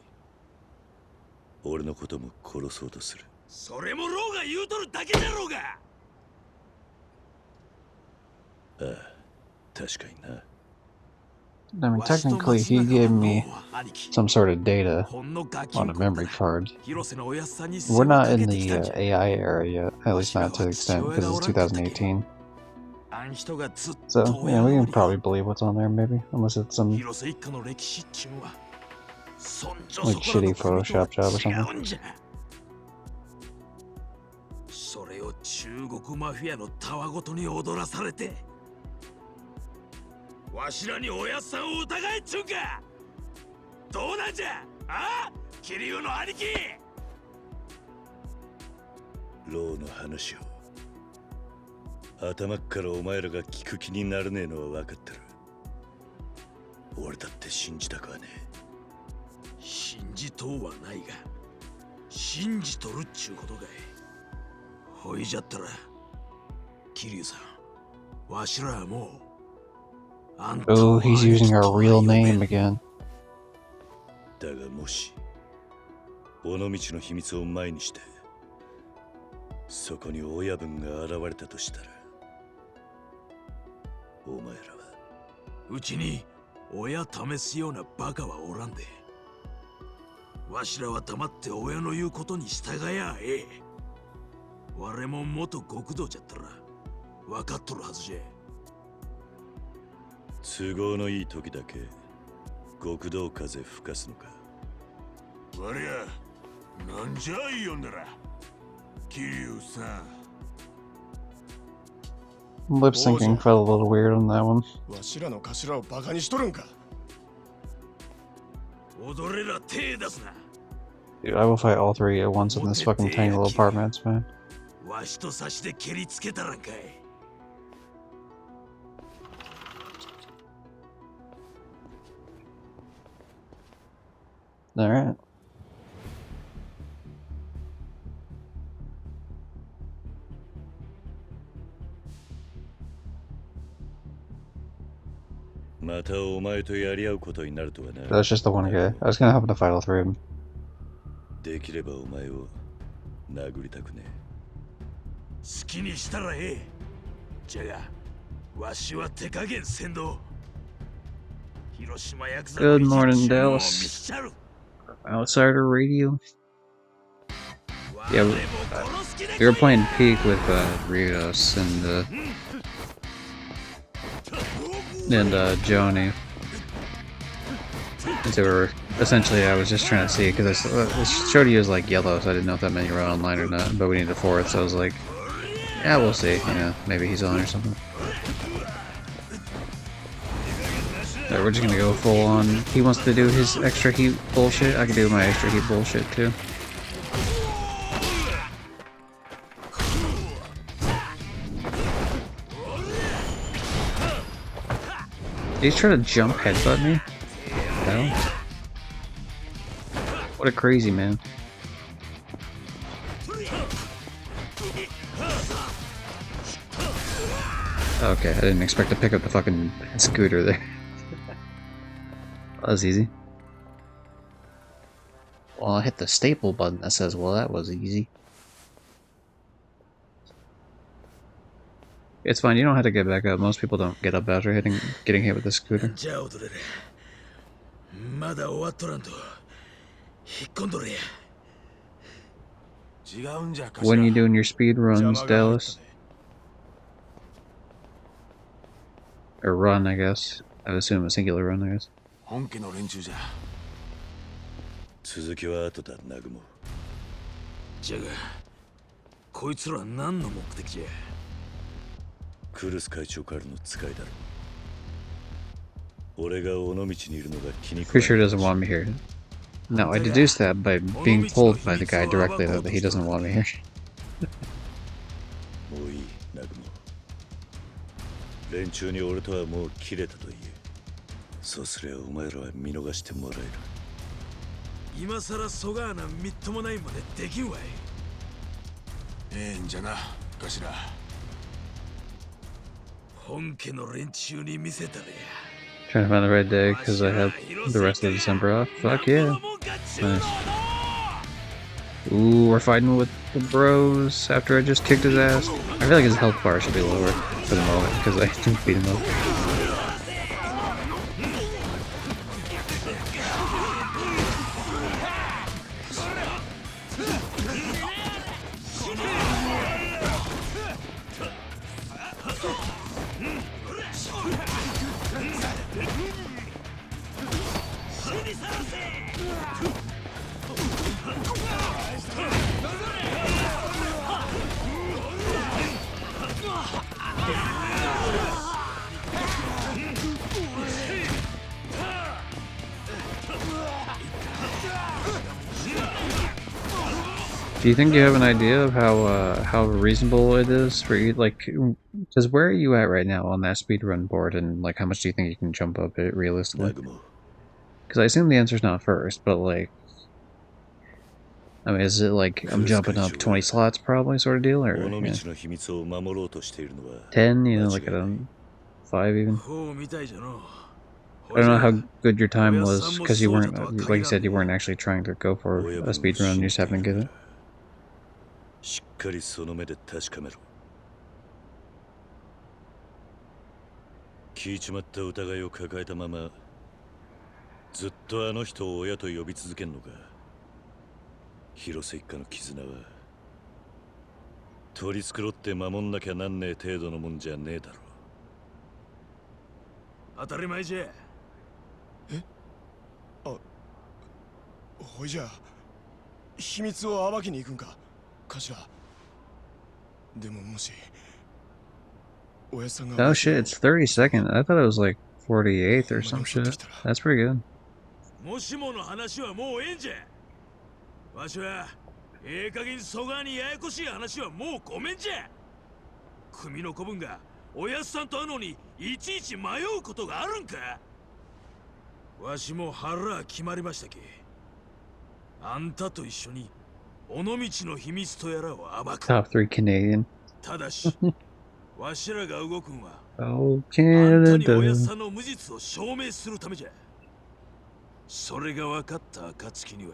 俺のことも殺そうとする。それもローが言うとるだけじゃろうが。ああ、確かにな。I mean, technically, he gave me some sort of data on a memory card. We're not in the AI era yet, at least not to the extent, because it's 2018. So, yeah, we can probably believe what's on there, maybe, unless it's some like shitty Photoshop job or something. それを中国マフィアのたわごとに踊らされて、わしらにおやっさんを疑えっちゅうんか。どうなんじゃ、ああ、桐生の兄貴。ローの話を頭っからお前らが聞く気にならねえのは分かってる。俺だって信じたくはねえ。信じとうはないが、信じとるっちゅうことかい。ほいじゃったら桐生さん、わしらはもうOh, he's using our real name again. だがもし尾道の秘密を前にしてそこに親分が現れたとしたら、お前らはうちに親試すようなバカはおらんで。わしらは黙って親の言うことに従やええ。我も元極道じゃったら分かっとるはずじゃ。都合のいい時だけ極道風吹かすのか。わりゃ、なんじゃいよんだら、桐生さん。Lip syncing felt a little weird on that one. わしらの頭をバカにしとるんか。踊れら手出すな。 Dude, I will fight all three at once in this fucking tiny little apartment, man. わしと差しで蹴りつけたらんかい。Alright. That's just the one guy. I was gonna happen to fight all three of them. できればお前を殴りたくねえ。好きにしたらええ。じゃが、わしは手加減せんど。広島ヤクザの Good morning, 一部を見 Dallas. しちゃる。 Outsider Radio. Yeah, we were playing Peak with Rios and Joni. And so essentially I was just trying to see, because it showed you as like yellow, so I didn't know if that meant you were online or not, but we need a fourth, so I was like, yeah, we'll see, you know, maybe he's on or something. Alright, we're just gonna go full on. He wants to do his extra heat bullshit, I can do my extra heat bullshit too. He's trying to jump headbutt me? No? What a crazy man. Okay, I didn't expect to pick up the fucking scooter there. That was easy. Well, I hit the staple button that says, well, that was easy. It's fine, you don't have to get back up. Most people don't get up after getting hit with the scooter. When you doing your speed runs, Dallas? Or run, I guess. I would assume a singular run, I guess. 続きは後だ、ナグモ。じゃが、こいつら何の目的じゃ。クルス会長からの使いだろう。俺が尾道にいるのが気に食わない。Pretty sure doesn't want me here. No, I deduced that by being told by the guy directly that he doesn't want me here. もういい、ナグモ。連中に俺とはもう切れたと言え。そうすりゃお前らは見逃してもらえる。今さらそがなみっともないまでできんわい。ええんじゃな、頭。本家の連中に見せたれや。Trying to find the right day because I have the rest of December off. Fuck yeah. Nice. Ooh, we're fighting with the bros after I just kicked his ass. I feel like his health bar should be lower for the moment because I didn't beat him up. Do you think you have an idea of how reasonable it is for you? Like, because where are you at right now on that speedrun board, and like how much do you think you can jump up it realistically? Because I assume the answer's not first, but like, I mean, is it like I'm jumping up 20 slots probably sort of deal, or yeah. 10? You know, like I don't 5 even. I don't know how good your time was because you weren't, like you said, you weren't actually trying to go for a speedrun. You just happened to get it. しっかりその目で確かめろ。聞いちまった疑いを抱えたままずっとあの人を親と呼び続けんのか。広瀬一家の絆は取り繕って守んなきゃなんねえ程度のもんじゃねえだろ。当たり前じゃ。え？あ、ほいじゃあ秘密を暴きに行くんか。頭。でももし Oh shit, it's 32nd. I thought it was like 48th or some shit. That's pretty good. もしもの話はもうええんじゃ。わしはええ加減そがにややこしい話はもうごめんじゃ。組の子分がおやっさんと会うのにいちいち迷うことがあるんか。わしも腹決まりましたけ。あんたと一緒に尾道の秘密とやらを暴く。Top 3 Canadian. ただし、わしらが動くんは、Oh, あんたにおやっ Canada. さんの無実を証明するためじゃ。それが分かった暁には、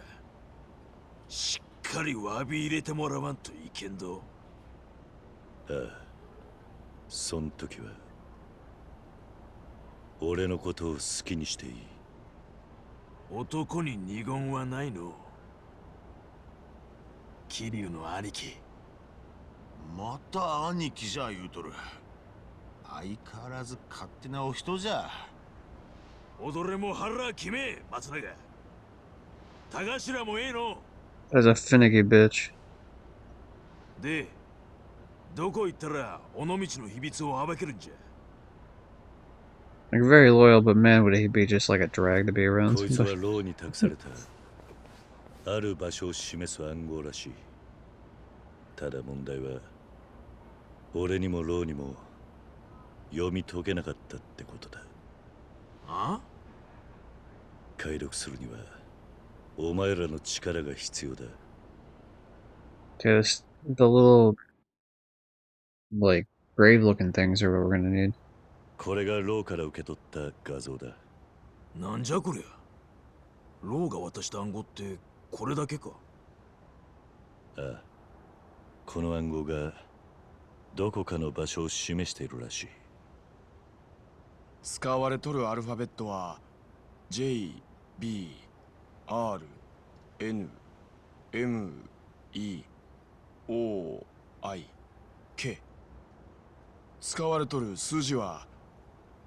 しっかり詫び入れてもらわんといけんど。ああ、そん時は、俺のことを好きにしていい。男に二言はないの。桐生の兄貴。また兄貴じゃ言うとる。相変わらず勝手なお人じゃ。踊れも腹決め、松永。田頭もええの。 As a finicky bitch. で、どこ行ったら尾道の秘密を暴けるんじゃ。 Like, very loyal, but man, would he be just like a drag to be around こいつは somebody. ローに託されたある場所を示す暗号らしい。ただ問題は俺にもローにも読み解けなかったってことだ。あ？解読するにはお前らの力が必要だ。 Just the little, like, grave-looking things are what we're gonna need. これがローから受け取った画像だ。なんじゃこりゃ。ローが渡した暗号ってこれだけか。ああ、この暗号がどこかの場所を示しているらしい。使われとるアルファベットは J、B、R、N、M、E、O、I、K。使われとる数字は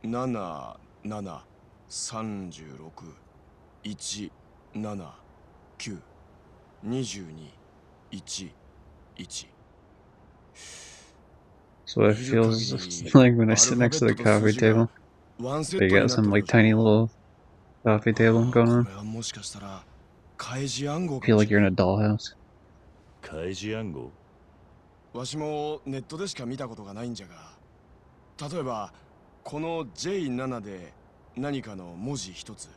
7、7、36、1、7、9、22、1、1。So it feels like when I sit next to the coffee table. They got some like tiny little coffee table going on. Feel like you're in a dollhouse. 開示暗号？わしもネットでしか見たことがないんじゃが、例えばこの J7 で何かの文字一つ、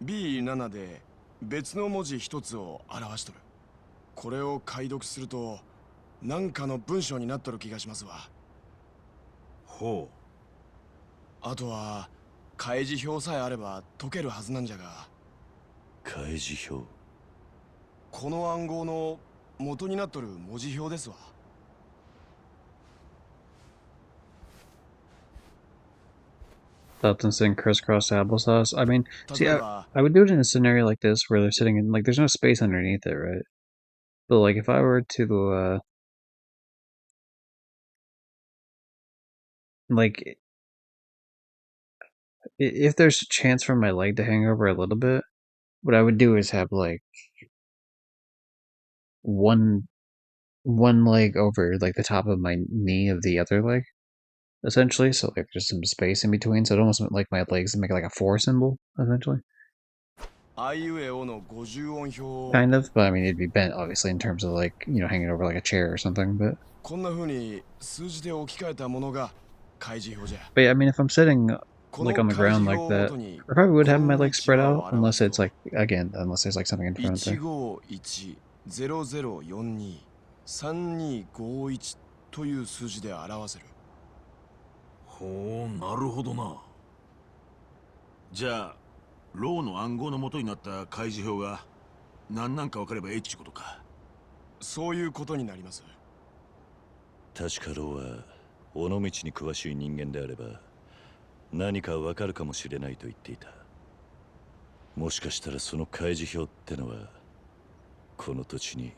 B7 で別の文字一つを表しとる。これを解読すると何かの文章になっとる気がしますわ。ほう。あとは開示表さえあれば解けるはずなんじゃが。開示表？この暗号の元になっとる文字表ですわ。Thoughts and saying crisscross applesauce. I mean, see, I would do it in a scenario like this where they're sitting in, like, there's no space underneath it, right? But, like, if I were to, like, if there's a chance for my leg to hang over a little bit, what I would do is have, like, one leg over, like, the top of my knee of the other leg, essentially. So, like, there's some space in between. So it almost like my legs make like a 4 symbol, essentially. Kind of, but I mean, it'd be bent, obviously, in terms of, like, you know, hanging over like a chair or something, but... But yeah, I mean, if I'm sitting, like, on the ground like that, I probably would have my legs spread out, unless it's, like, again, unless there's, like, something in front there. 1510023251という数字で表せる。ほう、なるほどな。じゃあローの暗号の元になった開示表が何なんか分かればええっちゅうことか。そういうことになります。確かローは尾道に詳しい人間であれば何か分かるかもしれないと言っていた。もしかしたらその開示表ってのはこの土地に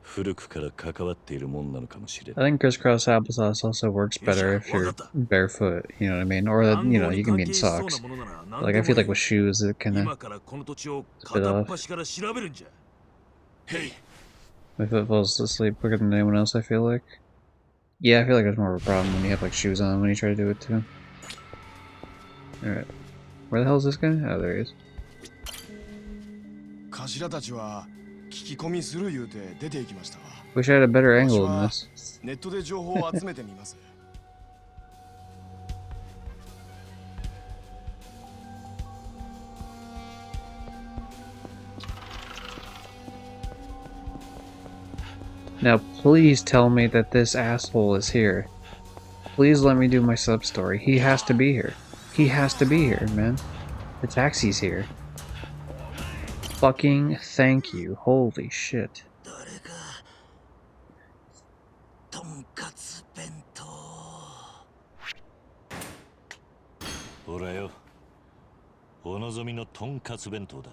古くから関わっているもんなのかもしれない。 I think crisscross applesauce also works better if you're barefoot, you know what I mean? Or, you know, you can be in socks. Like, I feel like with shoes, it kind of... My foot falls asleep quicker than anyone else, I feel like. Yeah, I feel like there's more of a problem when you have, like, shoes on when you try to do it, too. Alright. Where the hell is this guy? Oh, there he is. 頭たちは聞き込みする言うて出て行きましたわ。 Wish I had a better angle than this. ネットで情報を集めてみます。Now, please tell me that this asshole is here. Please let me do my sub-story. He has to be here. He has to be here, man. The taxi's here. Fucking thank you. Holy shit.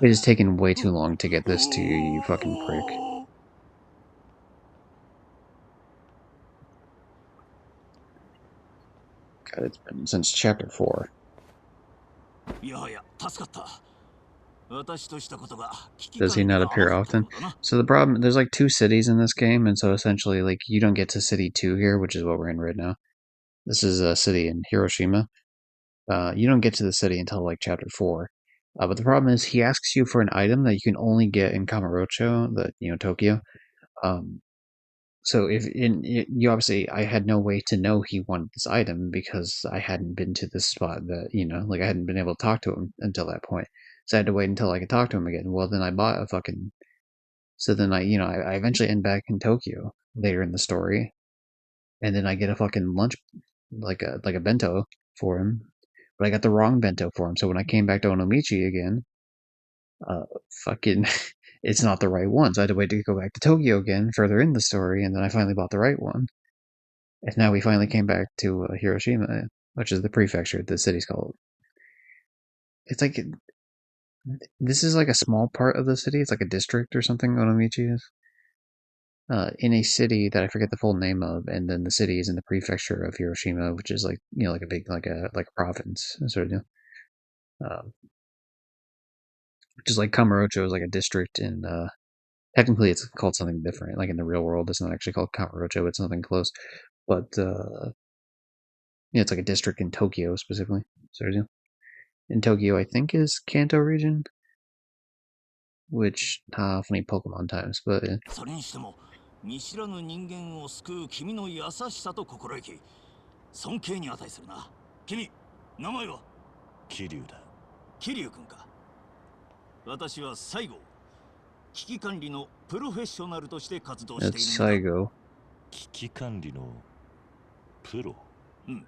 It is taking way too long to get this to you, you fucking prick. God, it's been since chapter 4. Does he not appear often? So the problem, there's like 2 cities in this game, and so essentially, like, you don't get to City 2 here, which is what we're in right now. This is a city in Hiroshima. You don't get to the city until like Chapter 4. But the problem is, he asks you for an item that you can only get in Kamurocho, Tokyo. So you obviously, I had no way to know he wanted this item because I hadn't been to this spot that, like I hadn't been able to talk to him until that point. So I had to wait until I could talk to him again. Well, then I bought a fucking. So then I eventually end back in Tokyo later in the story, and then I get a fucking lunch, like a bento for him, but I got the wrong bento for him. So when I came back to Onomichi again, fucking, it's not the right one. So I had to wait to go back to Tokyo again, further in the story, and then I finally bought the right one. And now we finally came back to Hiroshima, which is the prefecture the city's called. It's like, this is like a small part of the city. It's like a district or something, Onomichi is. In a city that I forget the full name of, and then the city is in the prefecture of Hiroshima, which is like, like a big, like a province, sort of deal. Which is like Kamurocho is like a district in, technically it's called something different. Like in the real world, it's not actually called Kamurocho, it's something close. But, it's like a district in Tokyo specifically, sort of deal. In Tokyo, I think is Kanto region, which, funny Pokemon times, but それにしても見知らぬ人間を救う君の優しさと心意気、尊敬に値するな。君、名前は？桐生だ。桐生君か。私は西郷。危機管理のプロフェッショナルとして活動しているんだ。Saigo. 危機管理のプロ？うん。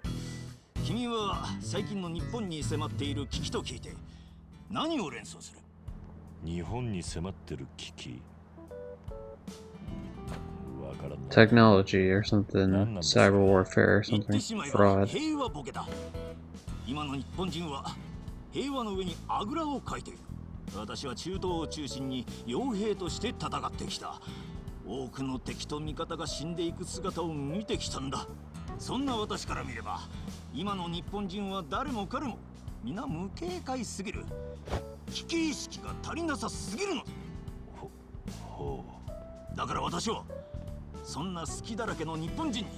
君は最近の日本に迫っている危機と聞いて何を連想する？日本に迫ってる危機。Technology or something, cyber warfare or something, fraud. 平和ボケだ。今の日本人は平和の上にあぐらをかいている。私は中東を中心に傭兵として戦ってきた。多くの敵と味方が死んでいく姿を見てきたんだ。そんな私から見れば、今の日本人は誰も彼も皆無警戒すぎる。危機意識が足りなさすぎるのだ。だから私はそんな隙だらけの日本人に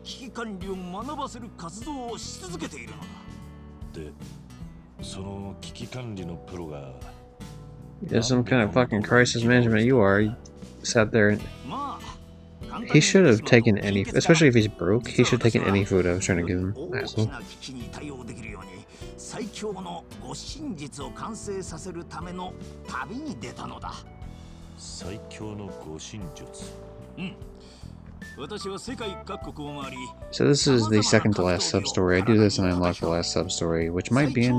危機管理を学ばせる活動をし続けているのだ。で、その危機管理のプロが Yeah, some kind of fucking crisis management you are. You sat there and... He should have taken any, especially if he's broke, he should have taken any food I was trying to give him. Asshole. 最強の護身術を完成させるための旅に出たのだ。最強の護身術。うん。私は世界各国を回り。So this is the second to last sub-story. I do this and I unlock the last sub-story, which might be in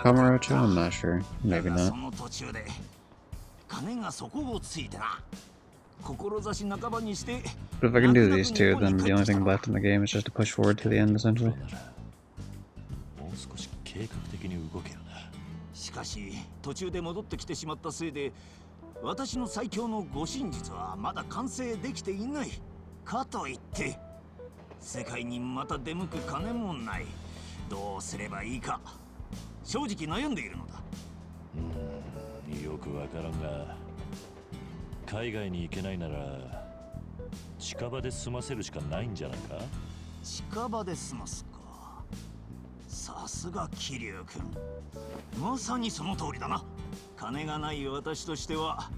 Kamurocho, I'm not sure. Maybe not. その途中で金が底をついてな。志半ばにして。But if I can do these two, then the only thing left in the game is just to push forward to the end, essentially. 少し計画的に動けよな。しかし途中で戻ってきてしまったせいで私の最強の護身術はまだ完成できていない。かといって世界にまた出向く金もない。どうすればいいか正直悩んでいるのだ。よくわからんが海外に行けないなら近場で済ませるしかないんじゃないか。近場で済ますか。さすが桐生君。まさにその通りだな。金がない私としては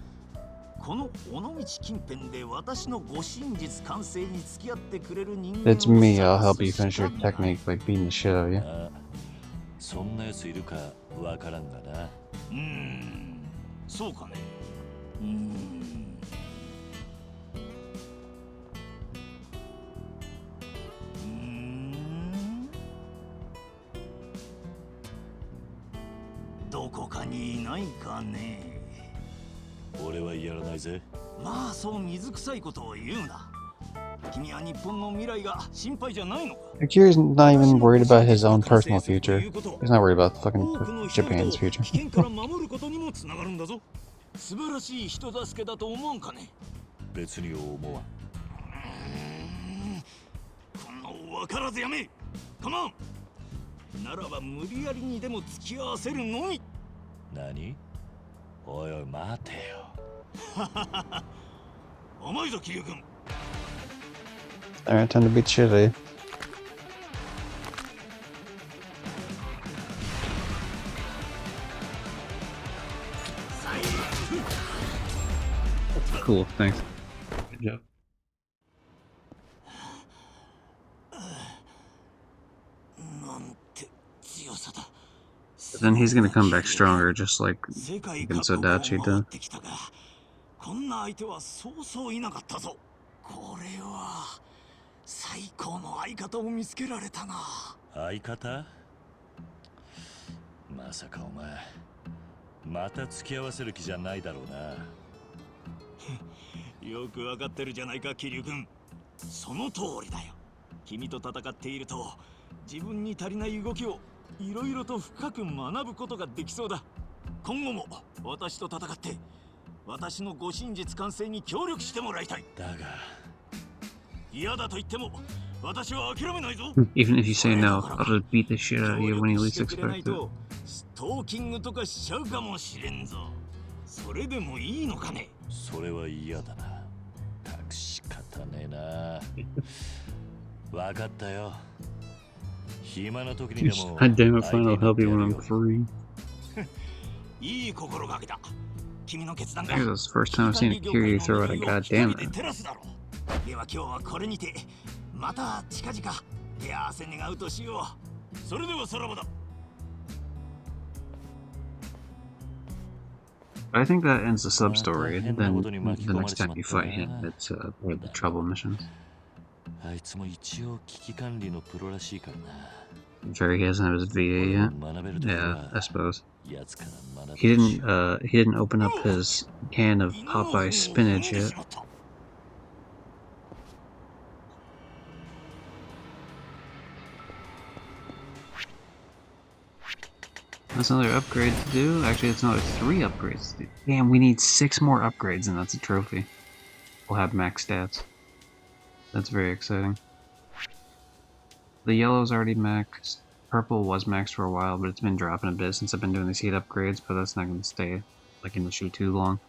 この尾道近辺で私の護身術完成に付き合ってくれる人間を It's me, I'll help you finish your technique by beating the shit out of you. そんなやついるかわからんがな。そうかね。どこかにいないかね。俺はやらないぜ。まあそう水臭いことを言うな。君は日本の未来が心配じゃないのか。Akira's not even worried about his own personal future. He's not worried about fucking Japan's future. 危険から守ることにもつながるんだぞ。素晴らしい人助けだと思わんかね。別に思わん。こんな分からずやめ。カモン。ならば無理やりにでも付き合わせるのみ。何？おいおい待てよ。甘いぞ桐生君。Alright, time to beat shit, eh? Cool, thanks. Good job. But then he's gonna come back stronger, just like Sodachi did. こんな相手はそうそういなかったぞ。これは最高の相方を見つけられたな。相方？まさかお前また付き合わせる気じゃないだろうな。よくわかってるじゃないか桐生君。その通りだよ。君と戦っていると自分に足りない動きをいろいろと深く学ぶことができそうだ。今後も私と戦って私の護身術完成に協力してもらいたい。だが嫌だと言っても私は諦めないぞ。 Even if you say no, I'll just beat the shit out of you when you least expect it. ストーキングとかしちゃうかもしれんぞ。それでもいいのかね。それは嫌だな。隠し方ねえな。わかったよ。暇な時にでも God damn it, fine, I'll help you when I'm free. いい心がけだ。君の決断が I think that's the first time I've seen a Kiryu throw out a goddamn it. では今日はこれにてまた近々手合わせ願うとしよう。それではさらばだ。 I think that ends the sub story. Then the next time you fight him, it's one of the trouble missions. あいつも一応危機管理のプロらしいからな。 I'm sure he doesn't have his VA yet. Yeah, I suppose. He didn't open up his can of Popeye spinach yet. That's another upgrade to do. Actually, it's another 3 upgrades to do. Damn, we need 6 more upgrades and that's a trophy. We'll have max stats. That's very exciting. The yellow's already maxed. Purple was maxed for a while, but it's been dropping a bit since I've been doing these heat upgrades, but that's not going to stay like in the shoe too long.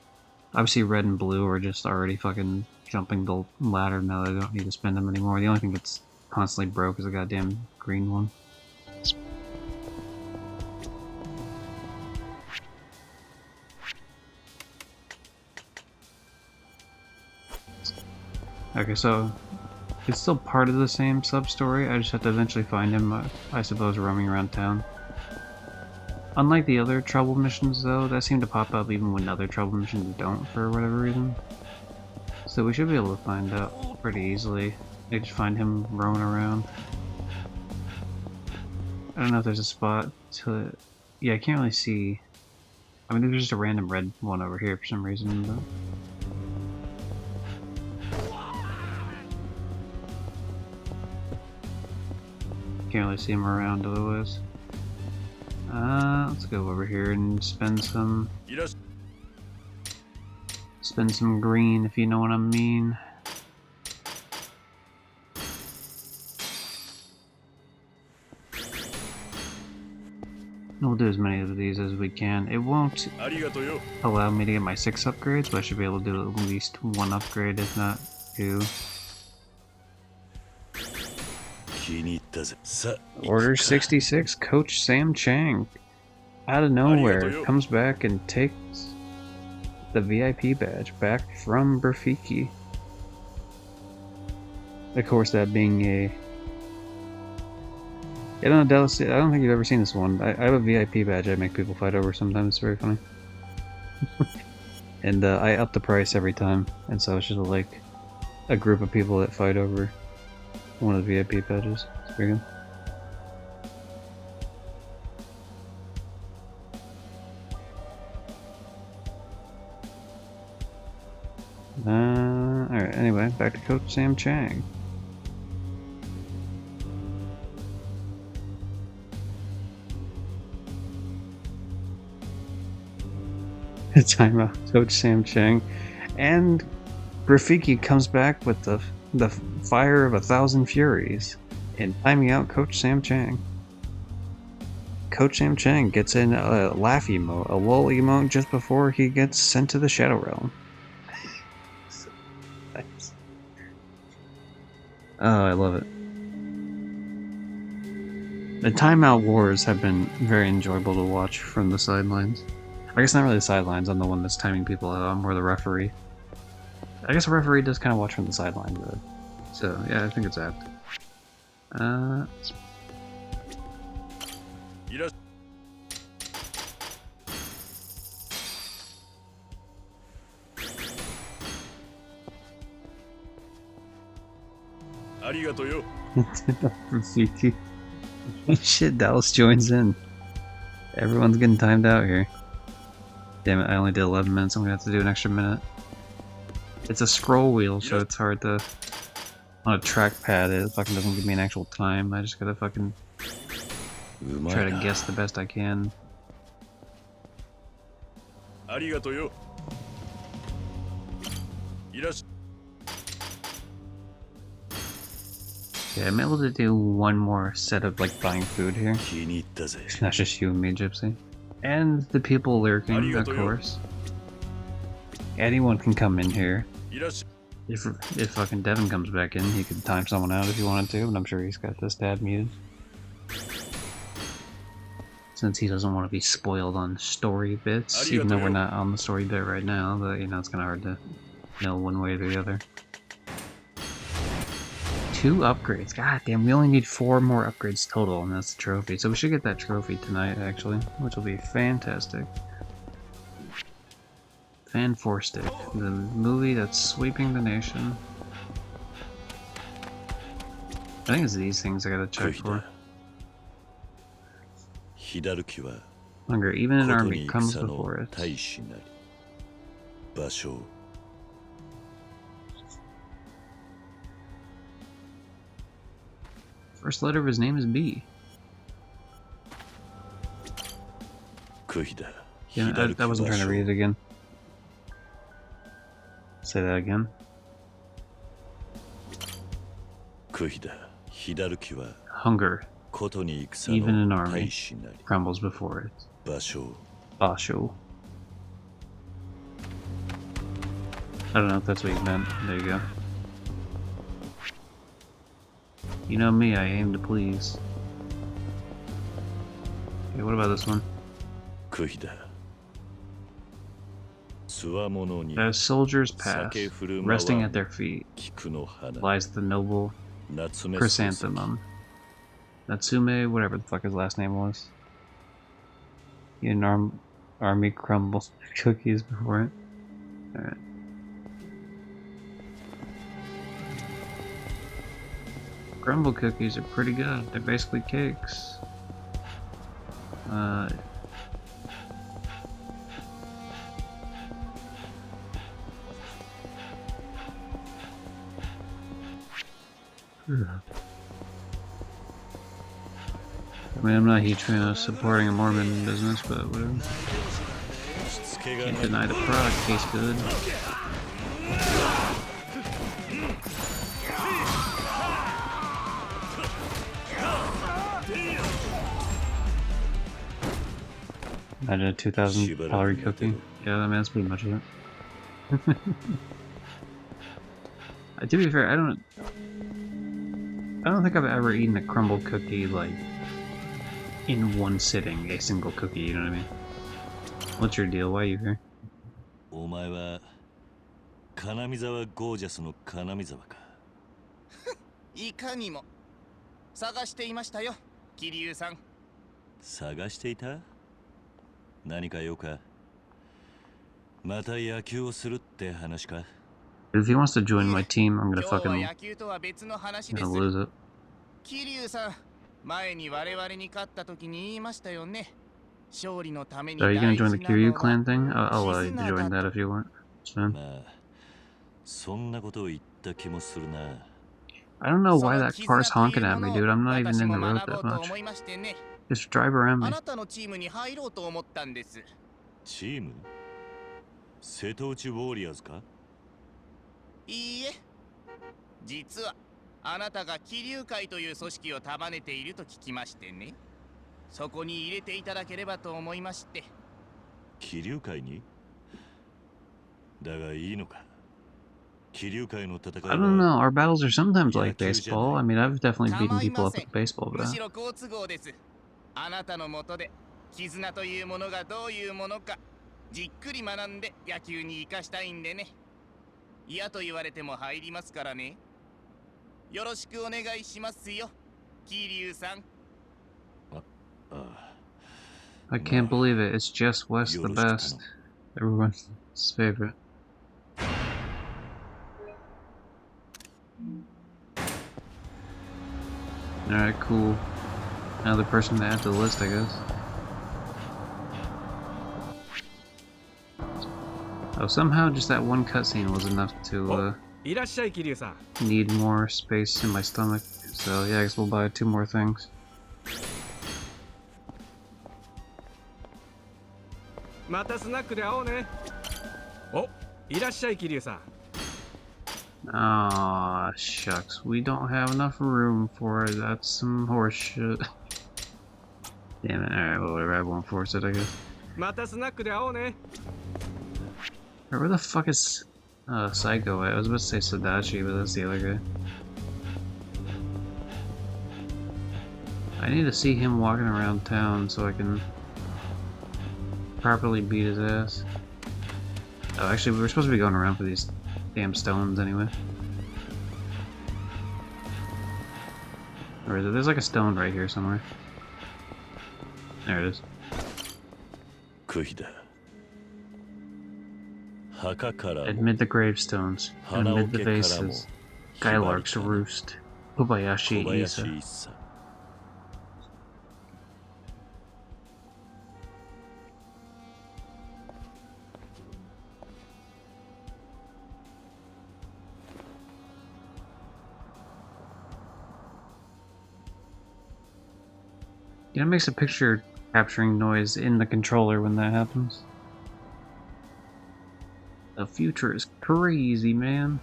Obviously red and blue are just already fucking jumping the ladder now that I don't need to spend them anymore. The only thing that's constantly broke is a goddamn green one. Okay, so it's still part of the same sub-story, I just have to eventually find him, I suppose, roaming around town. Unlike the other trouble missions, though, that seem to pop up even when other trouble missions don't, for whatever reason. So we should be able to find out pretty easily. I just find him roaming around. I don't know if there's a spot to... Yeah, I can't really see... I mean, there's just a random red one over here for some reason, but... Can't really see him around otherwise. Let's go over here and spend some green, if you know what I mean. We'll do as many of these as we can. It won't allow me to get my 6 upgrades, but I should be able to do at least 1 upgrade, if not 2. Order 66, Coach Sam Chang. Out of nowhere, comes back and takes the VIP badge back from Rafiki. Of course, that being a... I don't know, Dallas, I don't think you've ever seen this one. I have a VIP badge I make people fight over sometimes, it's very funny. And I up the price every time, and so it's just like a group of people that fight over one of the VIP badges. It's pretty good. Alright, anyway, back to Coach Sam Chang. Time out, Coach Sam Chang. And Rafiki comes back with the fire of 1,000 furies and timing out Coach Sam Chang. Coach Sam Chang gets in a laugh emote, a lol emote just before he gets sent to the Shadow Realm. Nice. Oh, I love it. The timeout wars have been very enjoyable to watch from the sidelines. I guess not really the sidelines, I'm the one that's timing people out, I'm more the referee. I guess a referee does kind of watch from the sidelines, though. So, yeah, I think it's apt. Graffiti. Shit, Dallas joins in. Everyone's getting timed out here. Damn it, I only did 11 minutes, I'm gonna have to do an extra minute. It's a scroll wheel, so it's hard to... On a trackpad, it fucking doesn't give me an actual time, I just gotta fucking... try to guess the best I can. Yeah, I'm able to do one more set of like buying food here. Not just you and me, Gypsy. And the people lurking, of course. Anyone can come in here. If fucking Devin comes back in, he could time someone out if he wanted to, but I'm sure he's got this tab muted. Since he doesn't want to be spoiled on story bits, even though we're not on the story bit right now, but you know, it's kind of hard to know one way or the other. 2 upgrades. God damn, we only need 4 more upgrades total, and that's the trophy. So we should get that trophy tonight, actually, which will be fantastic. Fan 4 Stick, the movie that's sweeping the nation. I think it's these things I gotta check for. Hunger, even an army comes before it. First letter of his name is B. Yeah, I wasn't trying to read it again. Say that again. Hunger, even an army, crumbles before it. Basho. I don't know if that's what you meant. There you go. You know me, I aim to please. Okay, what about this one? As soldiers pass, resting at their feet, lies the noble chrysanthemum. Natsume, whatever the fuck his last name was. An army crumbles cookies before it. Alright. Crumble cookies are pretty good. They're basically cakes. I mean, I'm not a huge fan of supporting a Mormon business, but whatever. Can't deny the product tastes good. Imagine a 2,000 calorie cookie. Yeah, I mean, that's pretty much it. To be fair, I don't think I've ever eaten a crumble cookie, like, in one sitting, a single cookie, you know what I mean? What's your deal? Why are you here? お前は金見沢ゴージャスの金見沢か。いかにも探していましたよ、桐生さん。探していた？何か用か？また野球をするって話か？ If he wants to join my team, I'm gonna fucking lose it. 桐生さん、前に我々に勝った時に言いましたよね。勝利のために So are you gonna 大 join 事 the なの Kiryu は clan thing? I'll allow you to join that if you want. It's fine. まあ、そんなことを言った気もするな。I don't know why that car's honking at me, dude. I'm not even in the road that much. Just drive around me. あなたのチームに入ろうと思ったんです。チーム？瀬戸内ウォリアーズか？いいえ、実はあなたが桐生会という組織を束ねていると聞きましてね。そこに入れていただければと思いまして。気流会にだがいいのか。気流会の戦い I don't は know. Our battles are sometimes like baseball. I mean, I've definitely beaten people up with a baseball むし bat. ろ好都合です。あなたのもとで絆というものがどういうものかじっくり学んで野球に生かしたいんでね。嫌と言われても入りますからね。よろしくお願いしますよ、桐生さん。I can't believe it. It's just West the best. Everyone's favorite. Alright, cool. Another person to add to the list, I guess. Oh, somehow just that one cutscene was enough to need more space in my stomach. So yeah, I guess we'll buy 2 more things. またスナックで会おうね。お、いらっしゃい桐生さん。Aw, shucks. We don't have enough room for it. That's some horse shit. Damn it. Alright, well, whatever. I won't force it, I guess. またスナックで会おうね。 Where the fuck is Psycho at? I was about to say Sadachi, but that's the other guy. I need to see him walking around town so I can properly beat his ass. Oh, actually, we were supposed to be going around for these damn stones anyway. Or is it? There's like a stone right here somewhere. There it is. Amid the gravestones, and amid the vases, skylarks roost. Kobayashi Isa. Yeah, it makes a picture capturing noise in the controller when that happens. The future is crazy, man.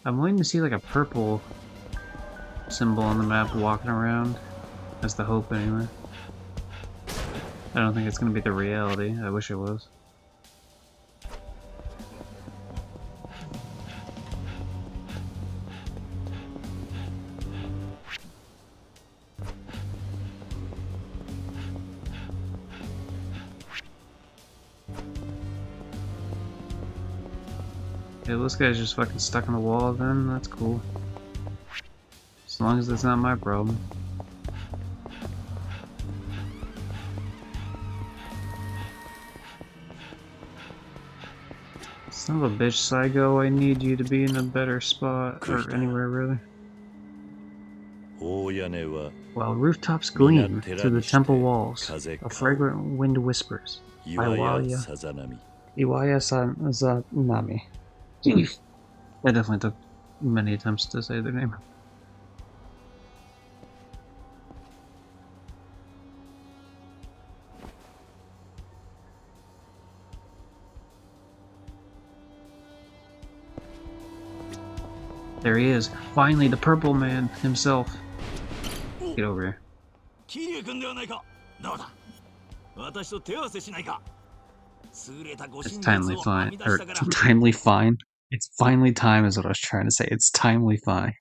I'm waiting to see like a purple symbol on the map walking around. That's the hope anyway. I don't think it's gonna be the reality. I wish it was. Yeah, this guy's just fucking stuck in the wall then, that's cool. As long as that's not my problem. Son of a bitch, Saigo, I need you to be in a better spot, or anywhere really. While rooftops gleam through the temple walls, a fragrant wind whispers. Iwaya Sanami. I definitely took many attempts to say their name. There he is. Finally, the purple man himself. Get over here. It's timely fine. Or, timely fine? It's finally time is what I was trying to say. It's timely fine.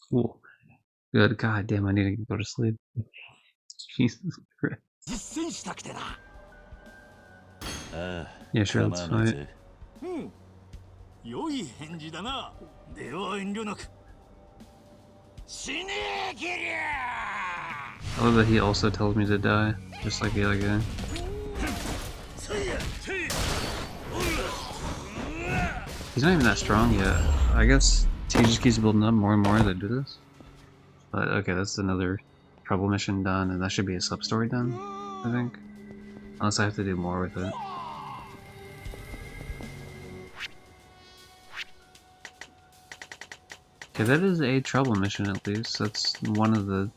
Cool. Good. God damn, I need to go to sleep. Jesus Christ. Yeah, sure, let's fight. 良い返事だな。では遠慮なく。死ねえ、キリュウ! I love that he also tells me to die, just like the other guy. He's not even that strong yet. I guess he just keeps building up more and more as I do this. But okay, that's another trouble mission done, and that should be a sub-story done, I think. Unless I have to do more with it. Okay, that is a trouble mission at least. That's one of the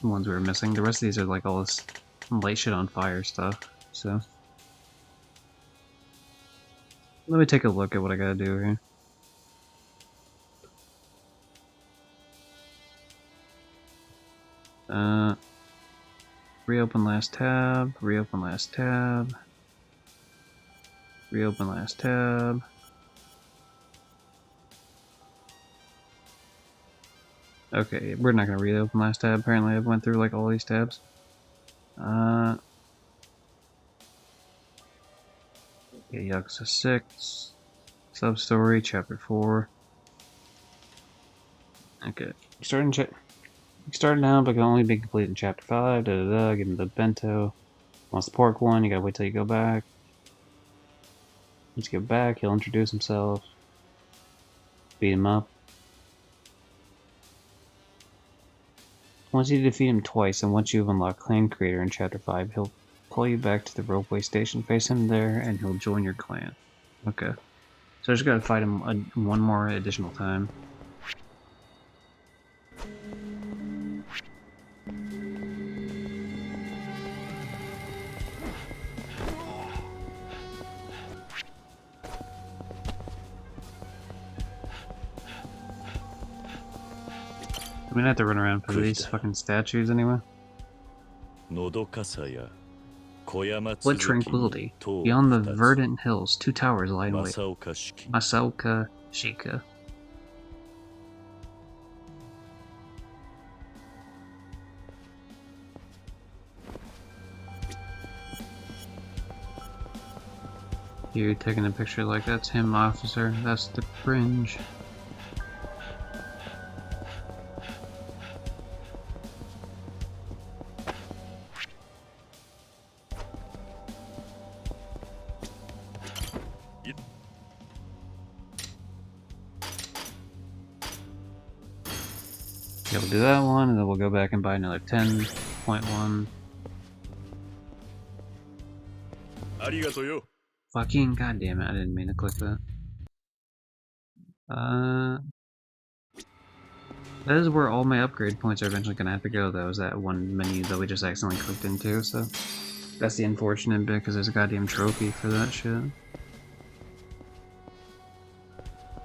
ones we were missing. The rest of these are like all this light shit on fire stuff, so. Let me take a look at what I gotta do here. Reopen last tab, reopen last tab, reopen last tab. Okay, we're not gonna reopen last tab. Apparently I went through like all these tabs. Okay, Yakuza 6, sub-story, chapter 4. Okay, starting now, but can only be completed in chapter 5, da-da-da, give him the bento. Wants the pork one, you gotta wait till you go back. Once you get back, he'll introduce himself. Beat him up. Once you defeat him twice, and once you've unlocked Clan Creator in Chapter 5, he'll pull you back to the ropeway station, face him there, and he'll join your clan. Okay. So I just gotta fight him one more additional time. I'm gonna have to run around for these fucking statues anyway. What tranquility. Beyond the verdant hills, 2 towers lie in wait. Masaoka Shika. You taking a picture like that's him, officer. That's the cringe. Yeah, we'll do that one, and then we'll go back and buy another 10.1. Fucking goddamn it, I didn't mean to click that. That is where all my upgrade points are eventually gonna have to go, though, is that one menu that we just accidentally clicked into, so... That's the unfortunate bit, because there's a goddamn trophy for that shit.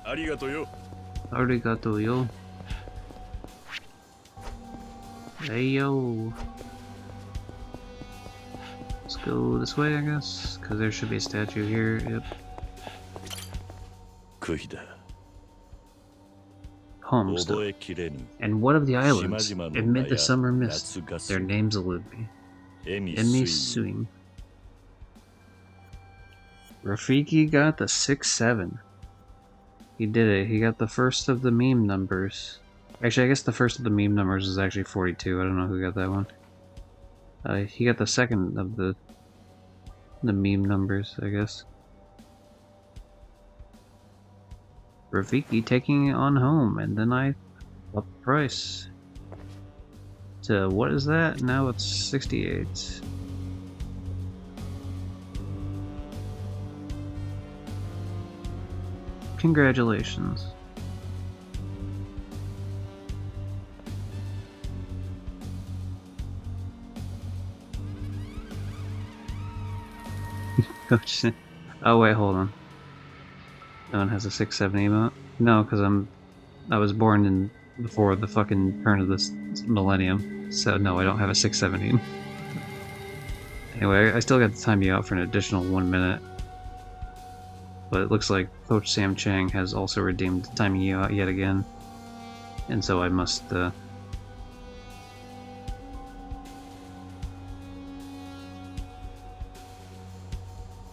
Arigato yo. Hey yo. Let's go this way, I guess, because there should be a statue here. Yep. Home stuff. And what of the islands? Amid the summer mist, their names elude me. Emi Suing. Rafiki got the 6-7. He did it. He got the first of the meme numbers. Actually, I guess the first of the meme numbers is actually 42. I don't know who got that one. He got the second of the meme numbers, I guess. Rafiki taking it on home, and then I up the price to, what is that? Now it's 68. Congratulations. Oh wait, hold on. No one has a 6-7 emote? No, because I was born in before the fucking turn of this millennium. So no, I don't have a 6-7. Anyway, I still got to time you out for an additional 1 minute. But it looks like Coach Sam Chang has also redeemed timing you out yet again. And so I must,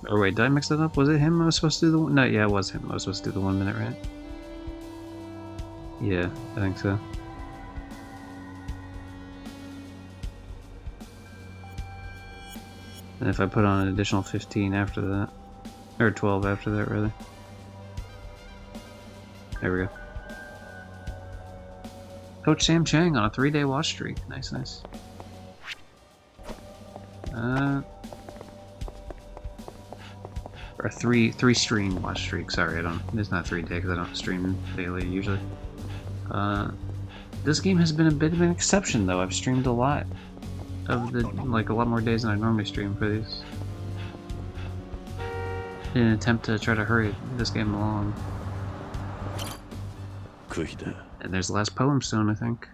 Or wait, did I mix that up? Was it him I was supposed to do the one? No, yeah, it was him I was supposed to do the 1 minute, right? Yeah, I think so. And if I put on an additional 15 after that, or 12 after that, rather. There we go. Coach Sam Chang on a 3-day watch streak. Nice, nice. Or three stream watch streak. Sorry, it's not 3 day because I don't stream daily usually. This game has been a bit of an exception though. I've streamed a lot of a lot more days than I normally stream for these. In an attempt to try to hurry this game along. And there's the last poem stone, I think.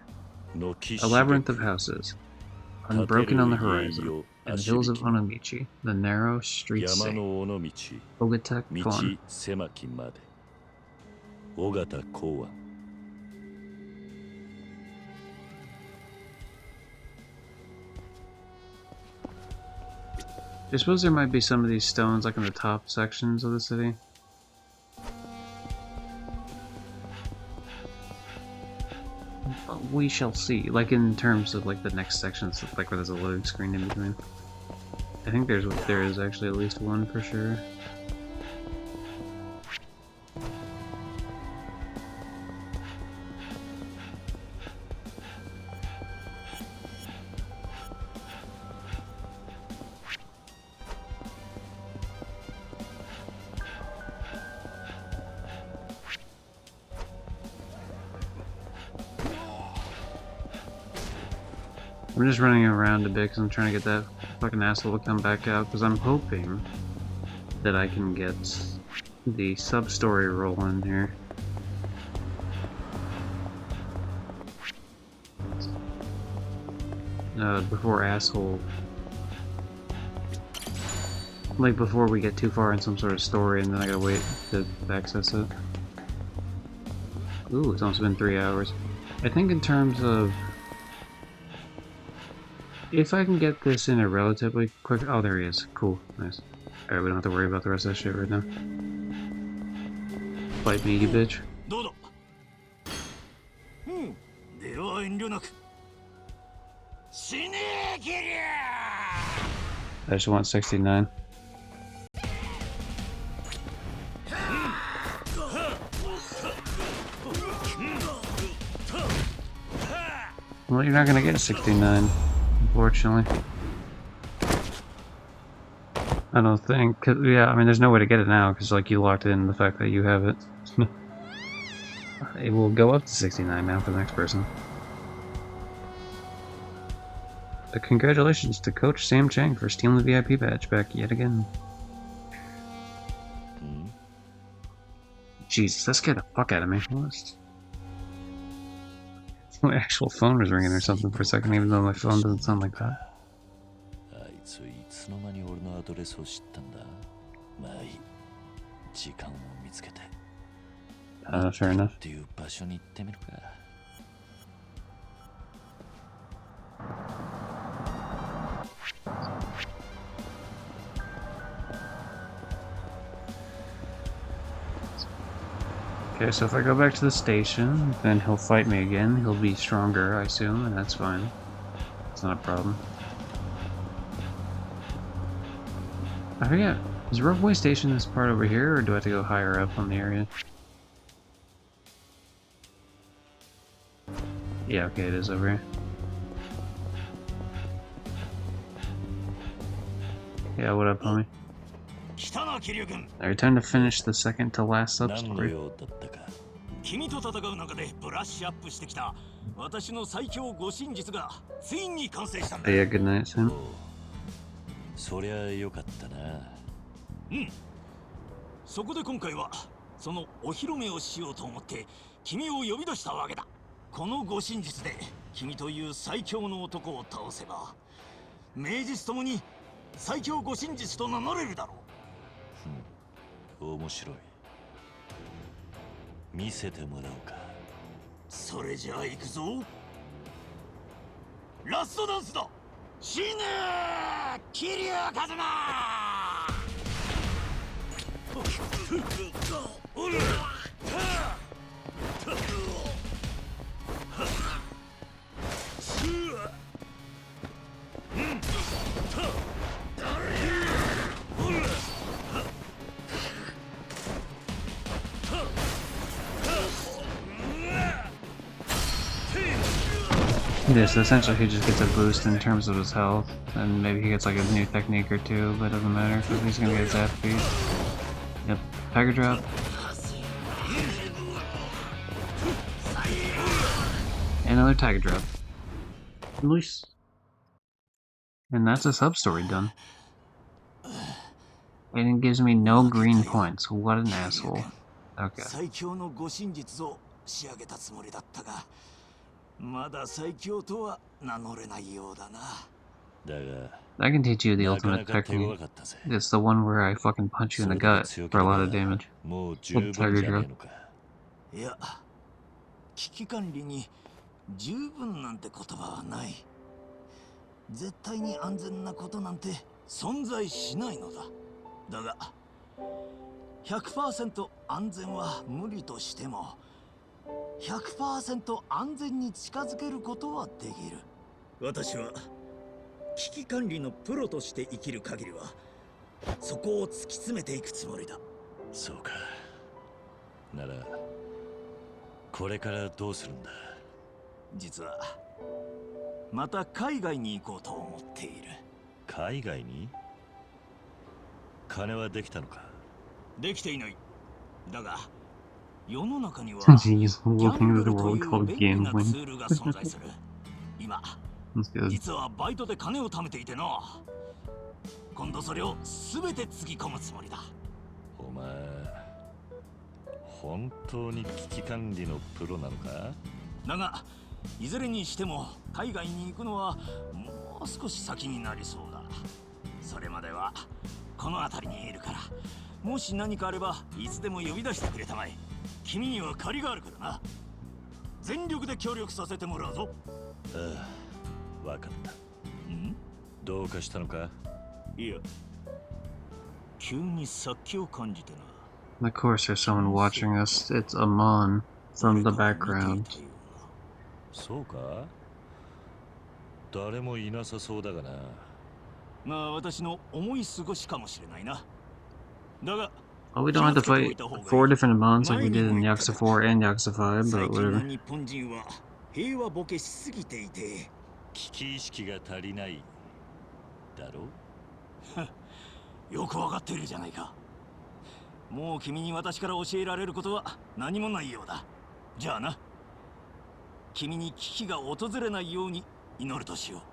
A labyrinth of houses, unbroken on the horizon, and the hills of Onomichi, the narrow streets say, Ogata Kon. I suppose there might be some of these stones like in the top sections of the city. But we shall see. Like in terms of like the next sections, like where there's a loading screen in between. I think there is actually at least one for sure. I'm just running around a bit because I'm trying to get that fucking asshole to come back out, because I'm hoping that I can get the sub-story rolling here. Before asshole... Like, before we get too far in some sort of story and then I gotta wait to access it. Ooh, it's almost been 3 hours. I think in terms of... If I can get this in a relatively quick... Oh, there he is. Cool. Nice. Alright, we don't have to worry about the rest of that shit right now. Fight me, you bitch. I just want 69. Well, you're not gonna get 69, unfortunately. I don't think, cause, yeah, I mean, there's no way to get it now, because, like, you locked in the fact that you have it. It will go up to 69 now for the next person. Congratulations to Coach Sam Chang for stealing the VIP badge back yet again. Jesus, that scared the fuck out of me. My actual phone was ringing or something for a second, even though my phone doesn't sound like that. Fair enough. Okay, so if I go back to the station, then he'll fight me again. He'll be stronger, I assume, and that's fine. It's not a problem. I forget. Is Ropeway Station this part over here, or do I have to go higher up on the area? Yeah, okay, it is over here. Yeah, what up, homie? I returned to finish the second to last sub-story. Oh yeah, good night, Sam. そりゃよかったな。うん。そこで今回はそのお披露目をしようと思って君を呼び出したわけだ。この護身術で君という最強の男を倒せば、名実ともに最強護身術と名乗れるだろう。面白い。見せてもらおうか。それじゃあ行くぞ。ラストダンスだ。死ねー、桐生一馬。Yeah, so essentially he just gets a boost in terms of his health, and maybe he gets like a new technique or two, but it doesn't matter because he's gonna get his ass beat. Yep, Tiger Drop. Another Tiger Drop. Nice. And that's a sub-story done. And it gives me no green points. What an asshole. Okay. まだ最強とは名乗れないようだな。だが I can teach you the ultimate technique. It's the one where I fucking punch you in the gut for a lot of damage. With Tiger Drop. いや、危機管理に十分なんて言葉はない。絶対に安全なことなんて存在しないのだ。だが 100% 安全は無理としても 100% 安全に近づけることはできる。私は危機管理のプロとして生きる限りはそこを突き詰めていくつもりだ。そうか。ならこれからどうするんだ。実はまた海外に行こうと思っている。海外に？金はできたのか？できていない。だが世の中には He's looking at the world called gambling. ツールが存在する。今実はバイトで金を貯めていてな。今度それを全てつぎ込むつもりだ。お前本当に危機管理のプロなのか？だがいずれにしても海外に行くのはもう少し先になりそうだ。それまではこの辺りにいるから、もし何かあればいつでも呼び出してくれたまえ。君には借りがあるからな。全力で協力させてもらうぞ。ああ、わかった。ん？どうかしたのか？いや、急に殺気を感じてな。Of course, there's someone watching us. It's Amon from the background. そうか？誰もいなさそうだがな。まあ私の思い過ごしかもしれないな。だが Well, we don't have to fight 4 different Amons like we did in Yakuza 4 and Yakuza 5, but whatever. 日本人は平和ボケしすぎていて危機意識が足りないだろう。よくわかっているじゃないか。もう君に私から教えられることは何もないようだ。じゃあな。君に危機が訪れないように祈るとしよ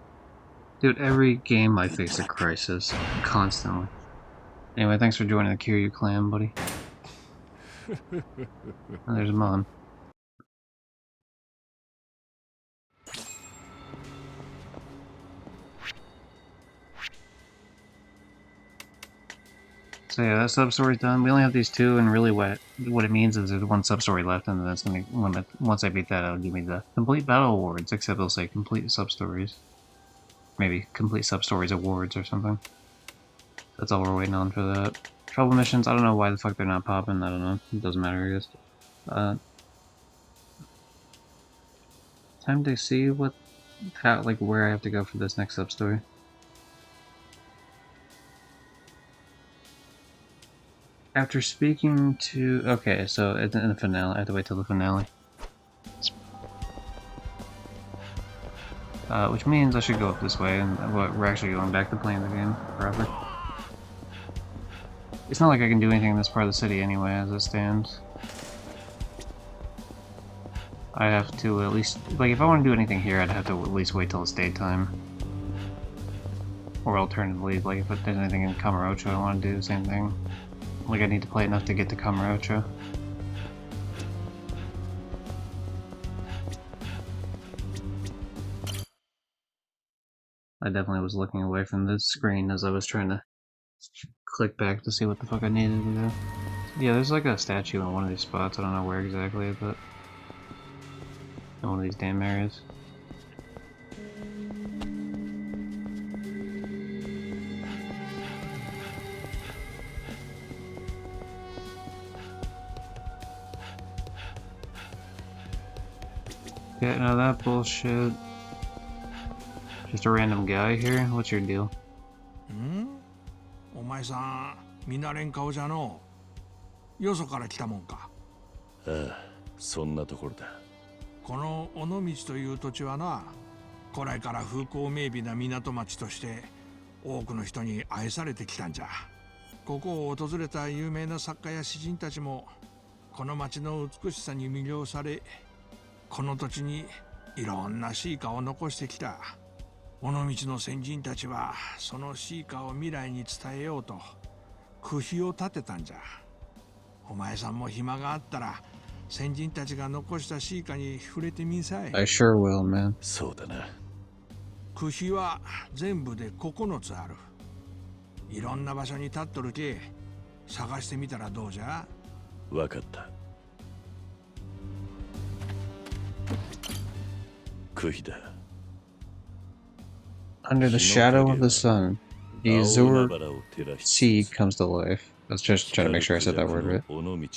う。Dude, every game I face a crisis. Constantly. Anyway, thanks for joining the Kiryu clan, buddy. And there's Amon. So yeah, that sub-story's done. We only have these two, and really what it means is there's one sub-story left, and that's gonna, once I beat that, it'll give me the complete battle awards, except it'll say complete sub-stories. Maybe complete sub-stories awards or something. That's all we're waiting on for that. Trouble missions, I don't know why the fuck they're not popping, I don't know. It doesn't matter, I guess. Time to see what, how, like, where I have to go for this next sub-story. After speaking to... Okay, so in the finale, I have to wait till the finale. Which means I should go up this way, and we're actually going back to playing the game proper. It's not like I can do anything in this part of the city anyway, as it stands. I have to at least... Like, if I want to do anything here, I'd have to at least wait till it's daytime. Or alternatively, like, if there's anything in Kamurocho I want to do, the same thing. Like, I need to play enough to get to Kamurocho. I definitely was looking away from the screen as I was trying to click back to see what the fuck I needed to do. Yeah, there's like a statue in one of these spots, I don't know where exactly, but... in one of these damn areas. Yeah, no, that bullshit. Just a random guy here? What's your deal? お前さん、見慣れん顔じゃの。よそから来たもんか。ああ、そんなところだ。この尾道という土地はな、古来から風光明媚な港町として多くの人に愛されてきたんじゃ。ここを訪れた有名な作家や詩人たちもこの町の美しさに魅了され、この土地にいろんな詩歌を残してきた。尾道の先人たちはその詩歌を未来に伝えようと句碑を立てたんじゃ。お前さんも暇があったら先人たちが残したシーカに触れてみんさい。 I sure will, man. そうだな。区碑は全部で9つある。いろんな場所に立っとるけ、探してみたらどうじゃ。わかった。区碑だ。 Under the shadow of the sun, the Azure Sea comes to life. I was just trying to make sure I said that word right.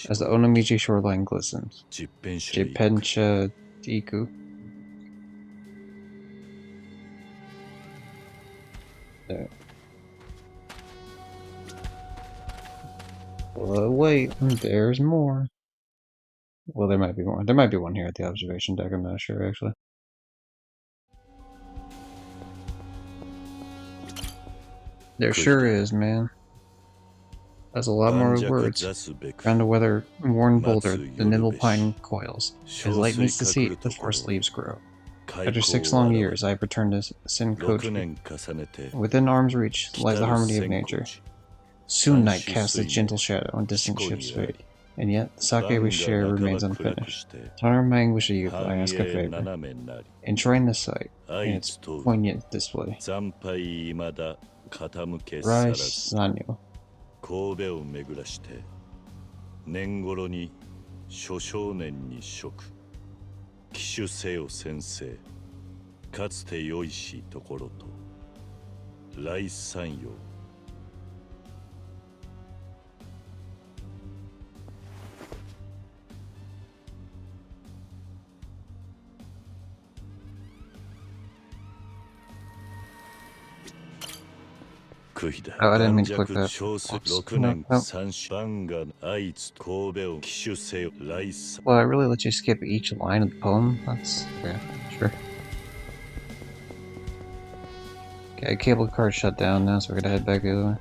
As the Onomichi shoreline glistens. Jippensha Iku. There. Wait, there's more. Well, there might be more. There might be one here at the observation deck, I'm not sure actually. There sure is, man. That's a lot more words. Around a weather-worn boulder, the nimble pine coils. As light meets the sea, the forest leaves grow. After 6 long years, I have returned to Senkoji. Within arm's reach lies the harmony of nature. Soon night casts a gentle shadow on distant ships' fate, and yet the sake we share remains unfinished. To honor my anguish of youth, I ask a favor. Enshrine the sight in its poignant display. Rai Sanyo. 神戸を巡らして年頃に諸少年に職騎手せよ先生かつてよいしところと来山陽 Oh, I didn't mean to click that. Well, I really let you skip each line of the poem? That's... yeah, sure. Okay, cable car shut down now, so we're gonna head back the other way.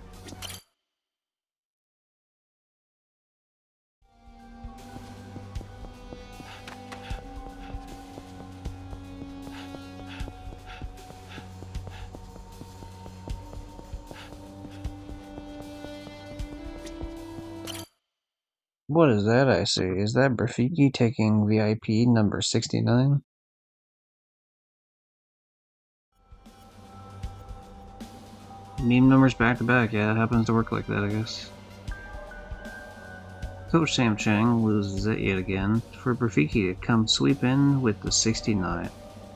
What is that I see? Is that Rafiki taking VIP number 69? Meme numbers back to back, yeah, it happens to work like that, I guess. Coach Sam Chang loses it yet again for Rafiki to come sweep in with the 69.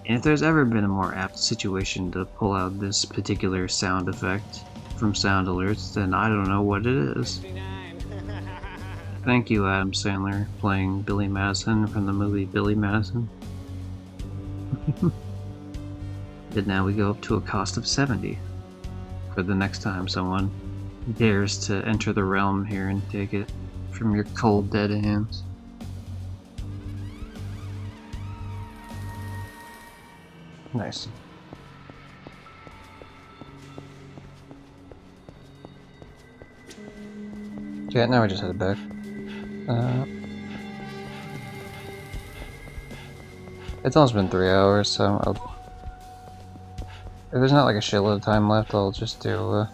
And if there's ever been a more apt situation to pull out this particular sound effect from sound alerts, then I don't know what it is. Thank you, Adam Sandler, playing Billy Madison from the movie Billy Madison. And now we go up to a cost of 70 for the next time someone dares to enter the realm here and take it from your cold, dead hands. Nice. Yeah, now we just head back. It's almost been 3 hours, so if there's not like a shitload of time left, I'll just do.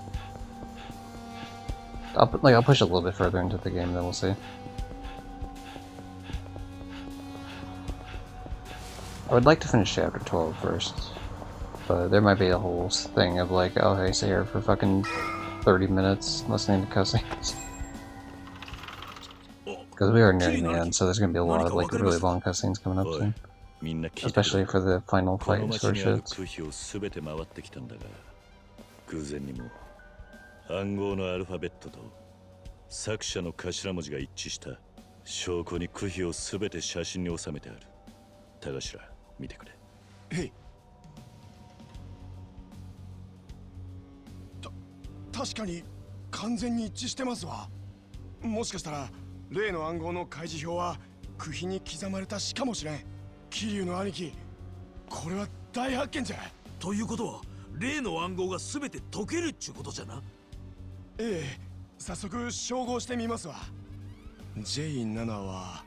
I'll push it a little bit further into the game, then we'll see. I would like to finish chapter 12 first, but there might be a whole thing of like, oh hey, stay here for fucking 30 minutes listening to cutscenes. Because we are nearing the end, so there's gonna be a lot of like really long cutscenes coming up soon. Especially for the final fight sort of shit. 暗号のアルファベットと作者の頭文字が一致した証拠に区碑をすべて写真に収めてある。田頭、見てくれ。へい。確かに完全に一致してますわ。もしかしたら例の暗号の開示表は区碑に刻まれた詩かもしれん。桐生の兄貴、これは大発見じゃ。ということは例の暗号がすべて解けるっちゅうことじゃな。ええ、早速照合してみますわ。J7 は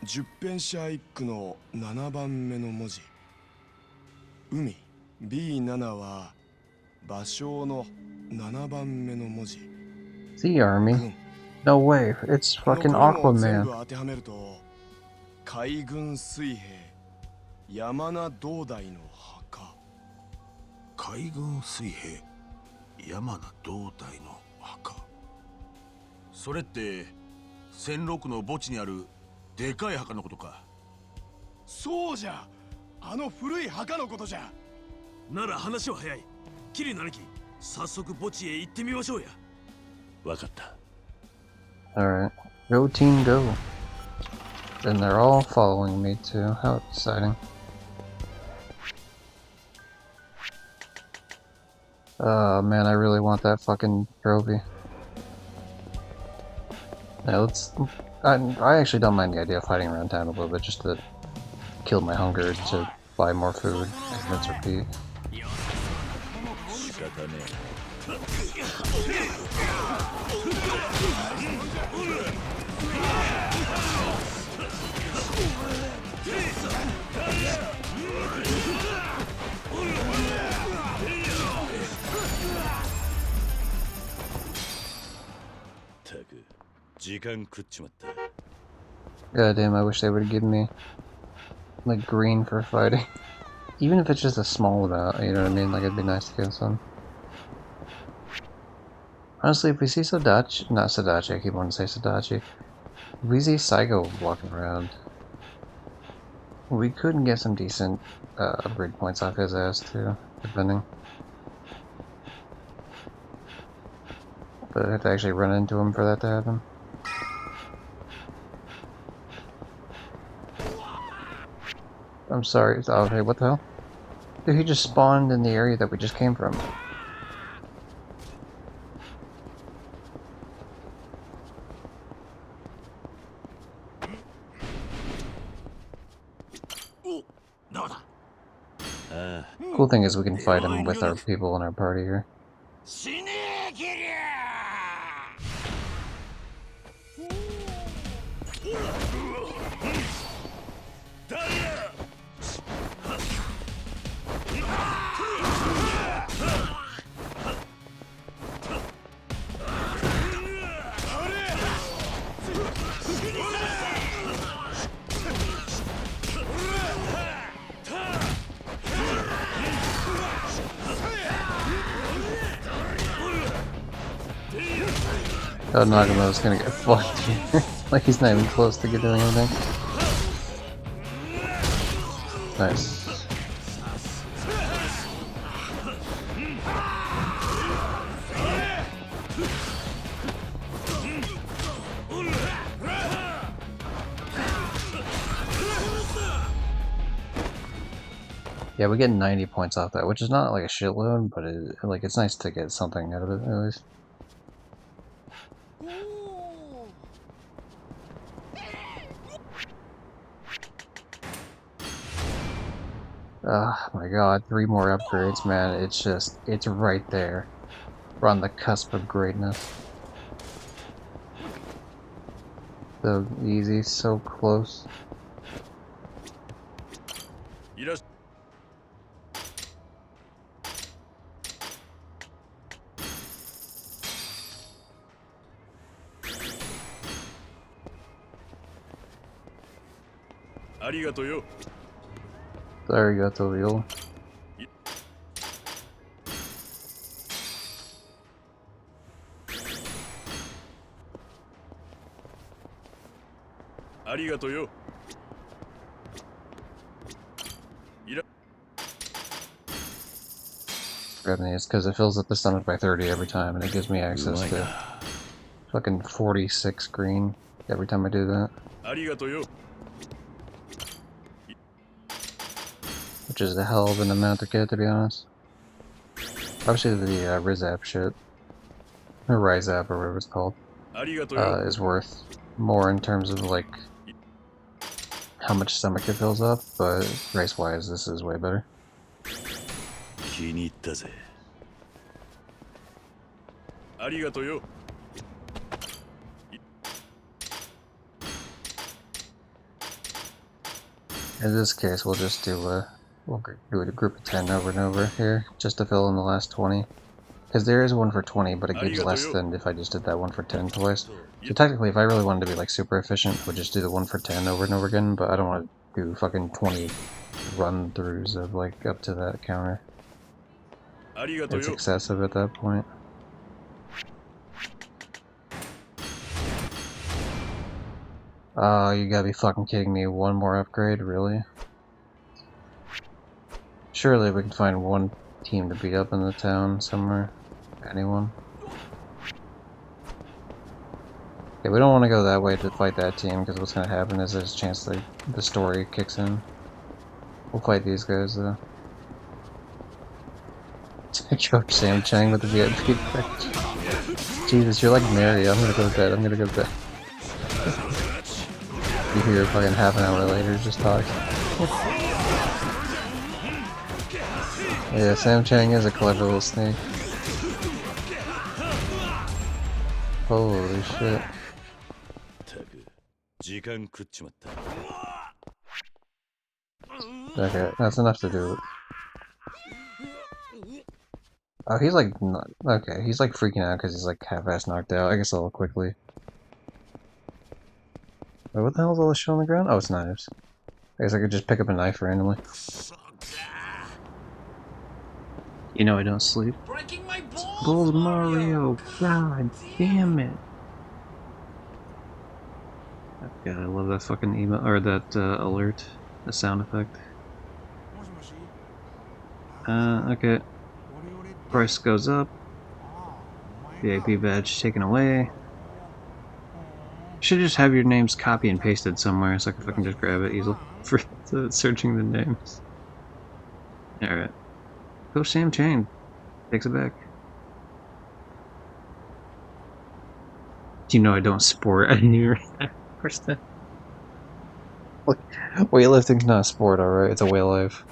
10ペンシャ一句の7番目の文字。海 B7 は芭蕉の7番目の文字。Sea Army? No way, it's fucking Aquaman. 当てはめると海軍水兵山名道大の墓。海軍水兵山名道大の墓。それって戦六の墓地にあるでかい墓のことか。そうじゃ、あの古い墓のことじゃ。なら話は早い。キリの兄貴、早速墓地へ行ってみましょうや。わかった。Alright. Go team go. And they're all following me too. How exciting. Oh man, I really want that fucking trophy. Yeah, let's... I actually don't mind the idea of fighting around town a little bit, just to kill my hunger to buy more food, and let's repeat. God damn, I wish they would have given me like green for fighting. Even if it's just a small amount, you know what I mean? Like it'd be nice to get some. Honestly, if we see Sadachi, not Sadachi, I keep wanting to say Sadachi. If we see Saigo walking around, we could get some decent upgrade points off his ass too, depending. But I have to actually run into him for that to happen. I'm sorry. Oh, hey, what the hell? Dude, he just spawned in the area that we just came from. Cool thing is we can fight him with our people in our party here. Oh, Nagamo's gonna get fucked here. Like he's not even close to doing anything. Nice. Yeah, we get 90 points off that, which is not like a shitload, but it's nice to get something out of it at least. Oh my god, 3 more upgrades, man. It's right there. We're on the cusp of greatness. So easy, so close. Arigato yo. Arigato yo. It's because it fills up the stomach by 30 every time, and it gives me access to fucking 46 green every time I do that. Which is a hell of an amount to get, to be honest. Obviously the Rizap shit, or Rizap or whatever it's called, is worth more in terms of like how much stomach it fills up, but race-wise this is way better. In this case, we'll just do a group of 10 over and over here, just to fill in the last 20. Because there is one for 20, but it gives less than if I just did that one for 10 twice. So technically, if I really wanted to be like super efficient, I would just do the one for 10 over and over again, but I don't want to do fucking 20 run-throughs of like up to that counter. It's excessive at that point. Oh, you gotta be fucking kidding me. One more upgrade? Really? Surely we can find one team to beat up in the town somewhere. Anyone? Okay, we don't want to go that way to fight that team, because what's going to happen is there's a chance that the story kicks in. We'll fight these guys, though. Coach Sam Chang with the VIP badge. Jesus, you're like Mary. I'm gonna go to bed. I'm gonna go to bed. You hear fucking half an hour later just talk. Yeah, Sam Chang is a clever little snake. Holy shit. Okay, that's enough to do. Oh, he's like not okay. He's like freaking out because he's like half-ass knocked out. I guess a little quickly. Wait, what the hell is all this shit on the ground? Oh, it's knives. I guess I could just pick up a knife randomly. You know I don't sleep. Bulls Mario, god damn it! God, I love that fucking email or that alert, the sound effect. Okay. Price goes up. VIP badge taken away. Should just have your names copy and pasted somewhere so I can fucking just grab it easily for searching the names. Alright. Go Sam Chang. Takes it back. Do you know I don't sport any person? Weightlifting's not a sport, alright? It's a way of life.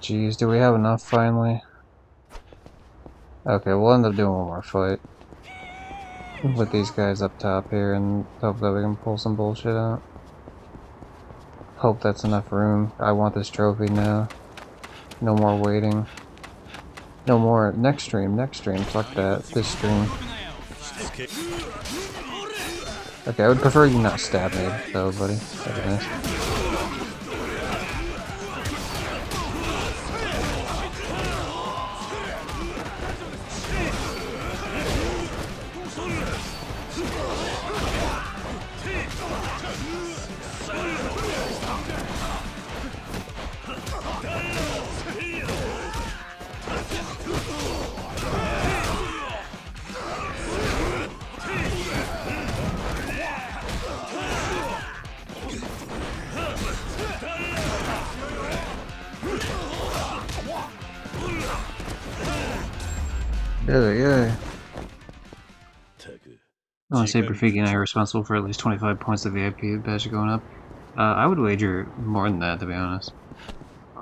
Geez, do we have enough finally? Okay, we'll end up doing one more fight with these guys up top here and hope that we can pull some bullshit out. Hope that's enough room. I want this trophy now. No more waiting. No more next stream, fuck that. This stream. Okay, I would prefer you not stab me though, buddy. That'd be nice. Yeah. I want to say Rafiki and I are responsible for at least 25 points of VIP badge going up. I would wager more than that, to be honest.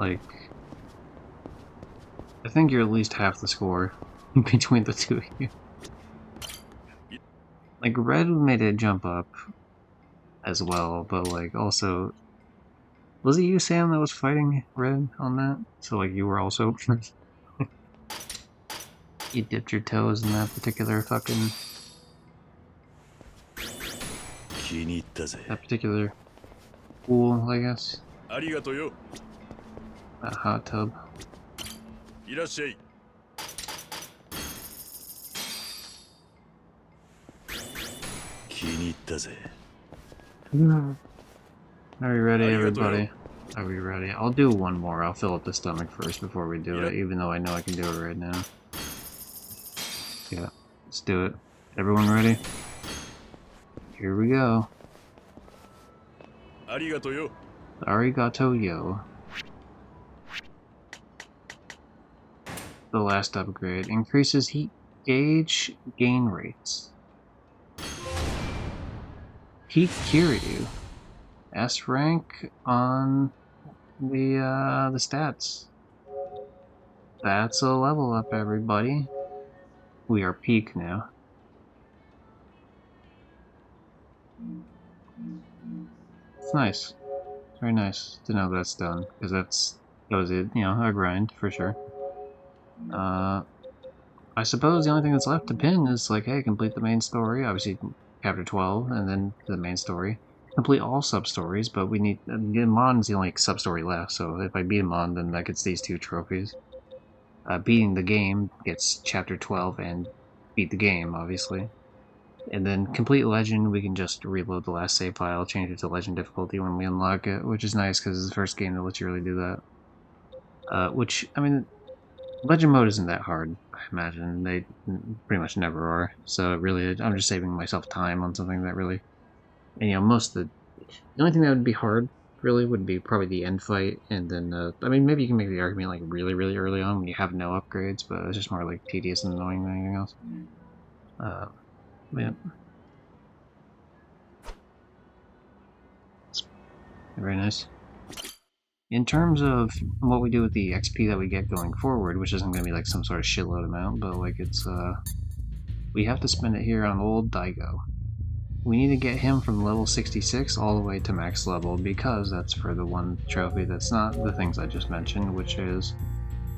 Like, I think you're at least half the score between the two of you. Like, Red made it jump up as well, but like, also... Was it you, Sam, that was fighting Red on that? So like, you were also... You dipped your toes in that particular fucking... That particular pool, I guess. That hot tub. Are we ready, everybody? Are we ready? I'll do one more. I'll fill up the stomach first before we do it, even though I know I can do it right now. Yeah, let's do it. Everyone ready? Here we go. Arigato yo. The last upgrade increases heat gauge gain rates. Heat Kiryu. S rank on the stats. That's a level up, everybody. We are peak now. It's nice. It's very nice to know that's done, because that was it, you know, a grind for sure. I suppose the only thing that's left to pin is like, hey, complete the main story, obviously chapter 12, and then the main story. Complete all sub-stories, but we need, Mon's the only sub-story left, so if I beat Mon, then that gets these 2 trophies. Beating the game gets chapter 12 and beat the game, obviously. And then complete legend, we can just reload the last save file, change it to legend difficulty when we unlock it, which is nice because it's the first game that lets you really do that. Which, I mean, legend mode isn't that hard, I imagine. They pretty much never are. So really, I'm just saving myself time on something that really, and you know, the only thing that would be hard really would be probably the end fight, and then I mean, maybe you can make the argument like really, really early on when you have no upgrades, but it's just more like tedious and annoying than anything else. Yeah. Very nice. In terms of what we do with the XP that we get going forward, which isn't going to be like some sort of shitload amount, but like it's, we have to spend it here on old Daigo. We need to get him from level 66 all the way to max level, because that's for the one trophy that's not the things I just mentioned, which is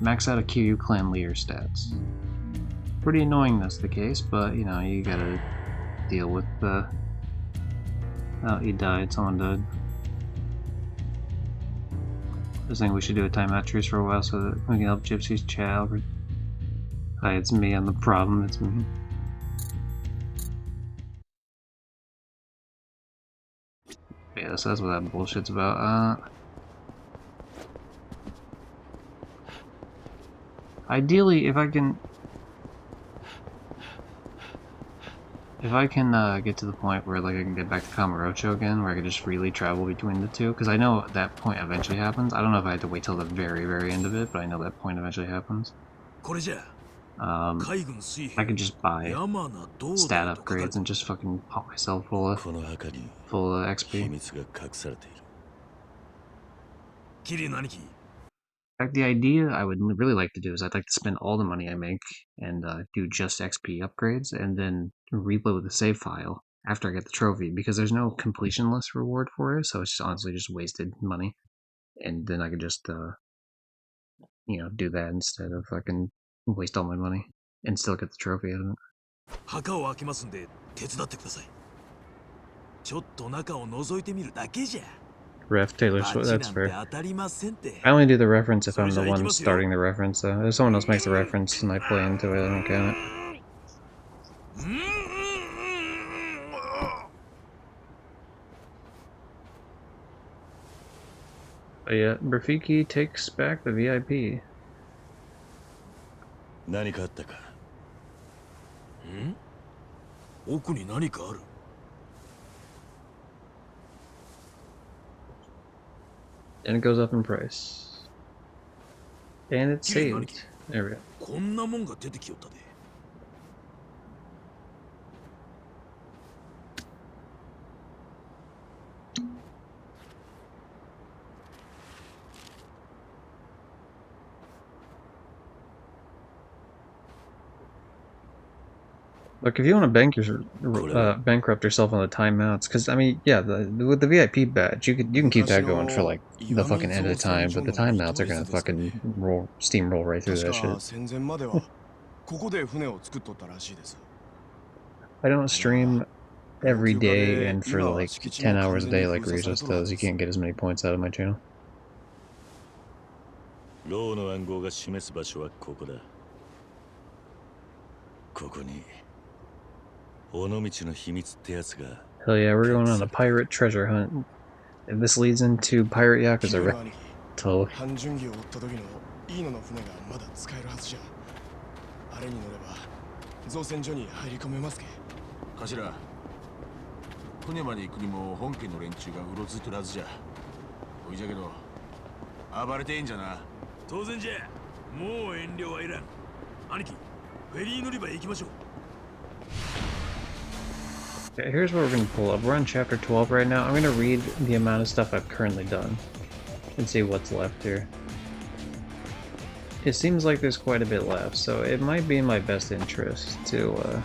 max out a Kiryu clan leader stats. Pretty annoying that's the case, but you know, you gotta deal with the... Oh, he died, someone died. I was thinking we should do a timeout truce for a while so that we can help Gypsy's child. Hi, it's me, I'm the problem, it's me. Yeah, so that's what that bullshit's about. Ideally, if I can get to the point where like I can get back to Kamurocho again, where I can just freely travel between the two, because I know that point eventually happens. I don't know if I have to wait till the very, very end of it, but I know that point eventually happens. I can just buy stat upgrades and just fucking pop myself full of XP. In fact, the idea I would really like to do is I'd like to spend all the money I make and do just XP upgrades, and then reload the save file after I get the trophy, because there's no completionless reward for it, so it's honestly just wasted money. And then I could just, you know, do that instead of fucking waste all my money and still get the trophy out of it. 墓を開けますんで手伝ってください。ちょっと中を覗いてみるだけじゃ。 Ref Taylor Swift, that's fair. I only do the reference if I'm the one starting the reference, though. If someone else makes the reference and I play into it, I don't count it. But yeah, Rafiki takes back the VIP. 何かあったか？ん？奥に何かある？ And it goes up in price. And it's saved. There we go. こんなもんが出てきよったで。Look, if you want to bankrupt yourself on the timeouts, because I mean, yeah, with the VIP badge, you can keep that going for like the fucking end of the time, but the timeouts are gonna fucking steamroll right through that shit. I don't stream every day and for like 10 hours a day like Regis does. You can't get as many points out of my channel. ローの暗号が示す場所はここだ。ここに。 Hell yeah, we're going on a pirate treasure hunt. And this leads into pirate Yakuza. Totally. 頭船まで行くにも本家の連中がうろついてるはずじゃ。おいじゃけど暴れてええんじゃな。当然じゃ。もう遠慮はいらん。兄貴、フェリー乗り場へ行きましょう。 Okay, here's what we're going to pull up. We're on chapter 12 right now. I'm going to read the amount of stuff I've currently done and see what's left here. It seems like there's quite a bit left, so it might be in my best interest to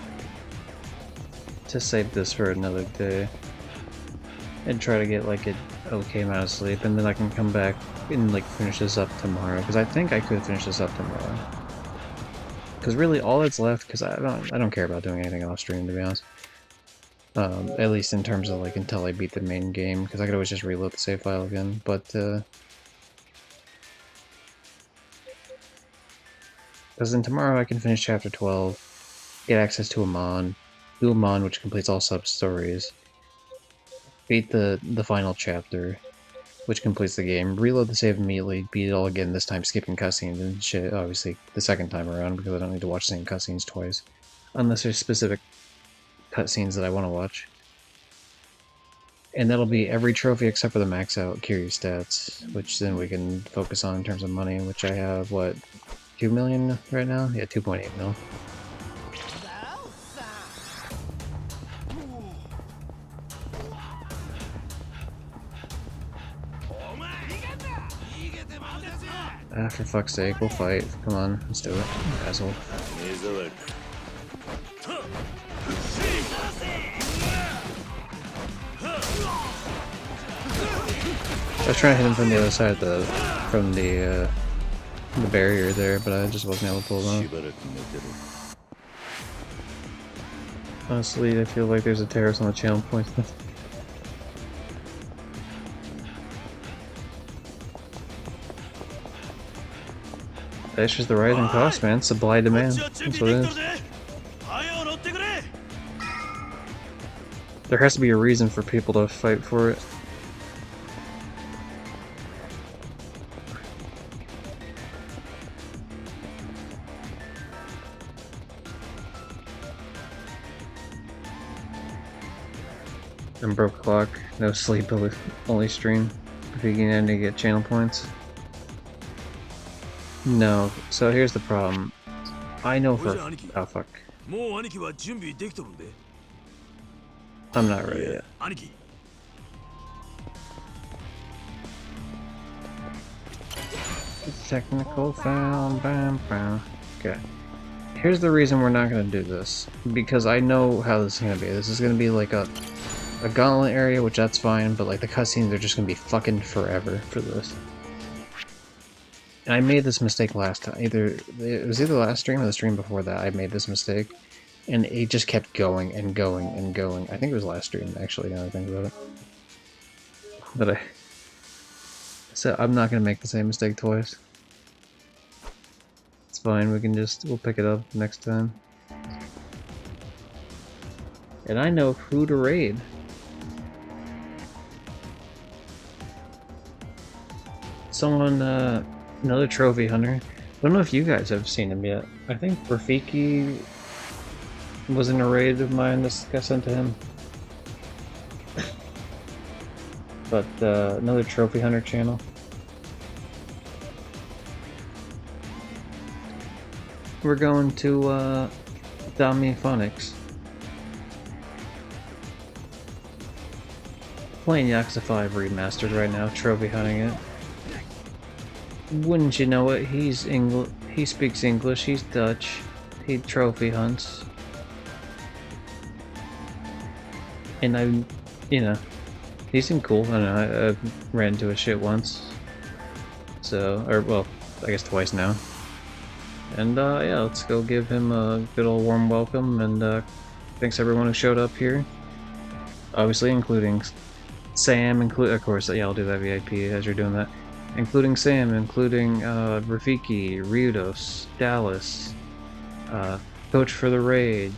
save this for another day and try to get like an okay amount of sleep, and then I can come back and like finish this up tomorrow, because I think I could finish this up tomorrow. Because really all that's left, because I don't care about doing anything off stream, to be honest. At least in terms of like until I beat the main game, because I could always just reload the save file again. But because then tomorrow I can finish chapter 12, get access to Amon, do Amon, which completes all sub-stories, beat the final chapter, which completes the game, reload the save immediately, beat it all again, this time skipping cutscenes and shit, obviously, the second time around, because I don't need to watch the same cutscenes twice. Unless there's specific cutscenes that I want to watch. And that'll be every trophy except for the max out Kiryu stats, which then we can focus on in terms of money, which I have, what, 2 million right now? Yeah, 2.8 mil. Ah, for fuck's sake, we'll fight. Come on, let's do it, asshole. I was trying to hit him from the other side from the barrier there, but I just wasn't able to pull it off. Honestly, I feel like there's a terrorist on the channel point. That's just the rising cost, man. Supply demand. That's what it is. There has to be a reason for people to fight for it. And broke clock, no sleep, only stream. If you can get channel points. No, so here's the problem. I know for oh fuck. I'm not ready yet. Technical foul, bam, bam. Okay. Here's the reason we're not gonna do this. Because I know how this is gonna be. This is gonna be like a gauntlet area, which that's fine, but like the cutscenes are just gonna be fucking forever for this. And I made this mistake last time. It was either last stream or the stream before that. I made this mistake, and it just kept going and going and going. I think it was last stream, actually, now that I think about it. But so I'm not gonna make the same mistake twice. It's fine. We'll pick it up next time. And I know who to raid. Someone, another trophy hunter. I don't know if you guys have seen him yet. I think Rafiki was in a raid of mine that got sent to him. But another trophy hunter channel. We're going to Dami Phonics. Playing Yakuza 5 remastered right now, trophy hunting it. Wouldn't you know it, he speaks English, he's Dutch, he trophy hunts. And he seemed cool. I don't know, I ran into his shit once. So, well, I guess twice now. And yeah, let's go give him a good old warm welcome, and thanks everyone who showed up here. Obviously, including Sam, of course, yeah, I'll do that VIP as you're doing that. Including Sam, including Rafiki, Ryudos, Dallas, Coach for the Raid,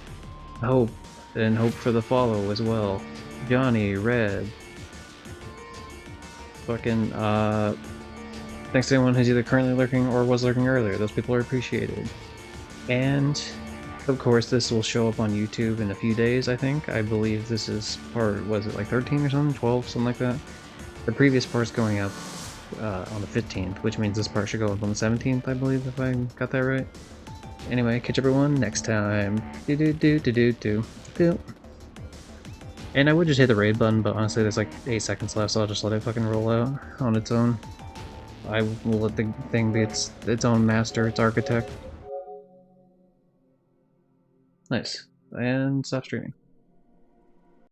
Hope, and Hope for the Follow as well. Johnny, Red. Fucking, thanks to anyone who's either currently lurking or was lurking earlier. Those people are appreciated. And Of course, this will show up on YouTube in a few days, I think. I believe this is part, was it like 13 or something? 12, something like that? The previous part's going up on the 15th, which means this part should go up on the 17th, I believe, if I got that right. Anyway, catch everyone next time. Do. And I would just hit the raid button, but honestly there's like 8 seconds left, so I'll just let it fucking roll out on its own. I will let the thing be its own master, its architect. Nice. And stop streaming.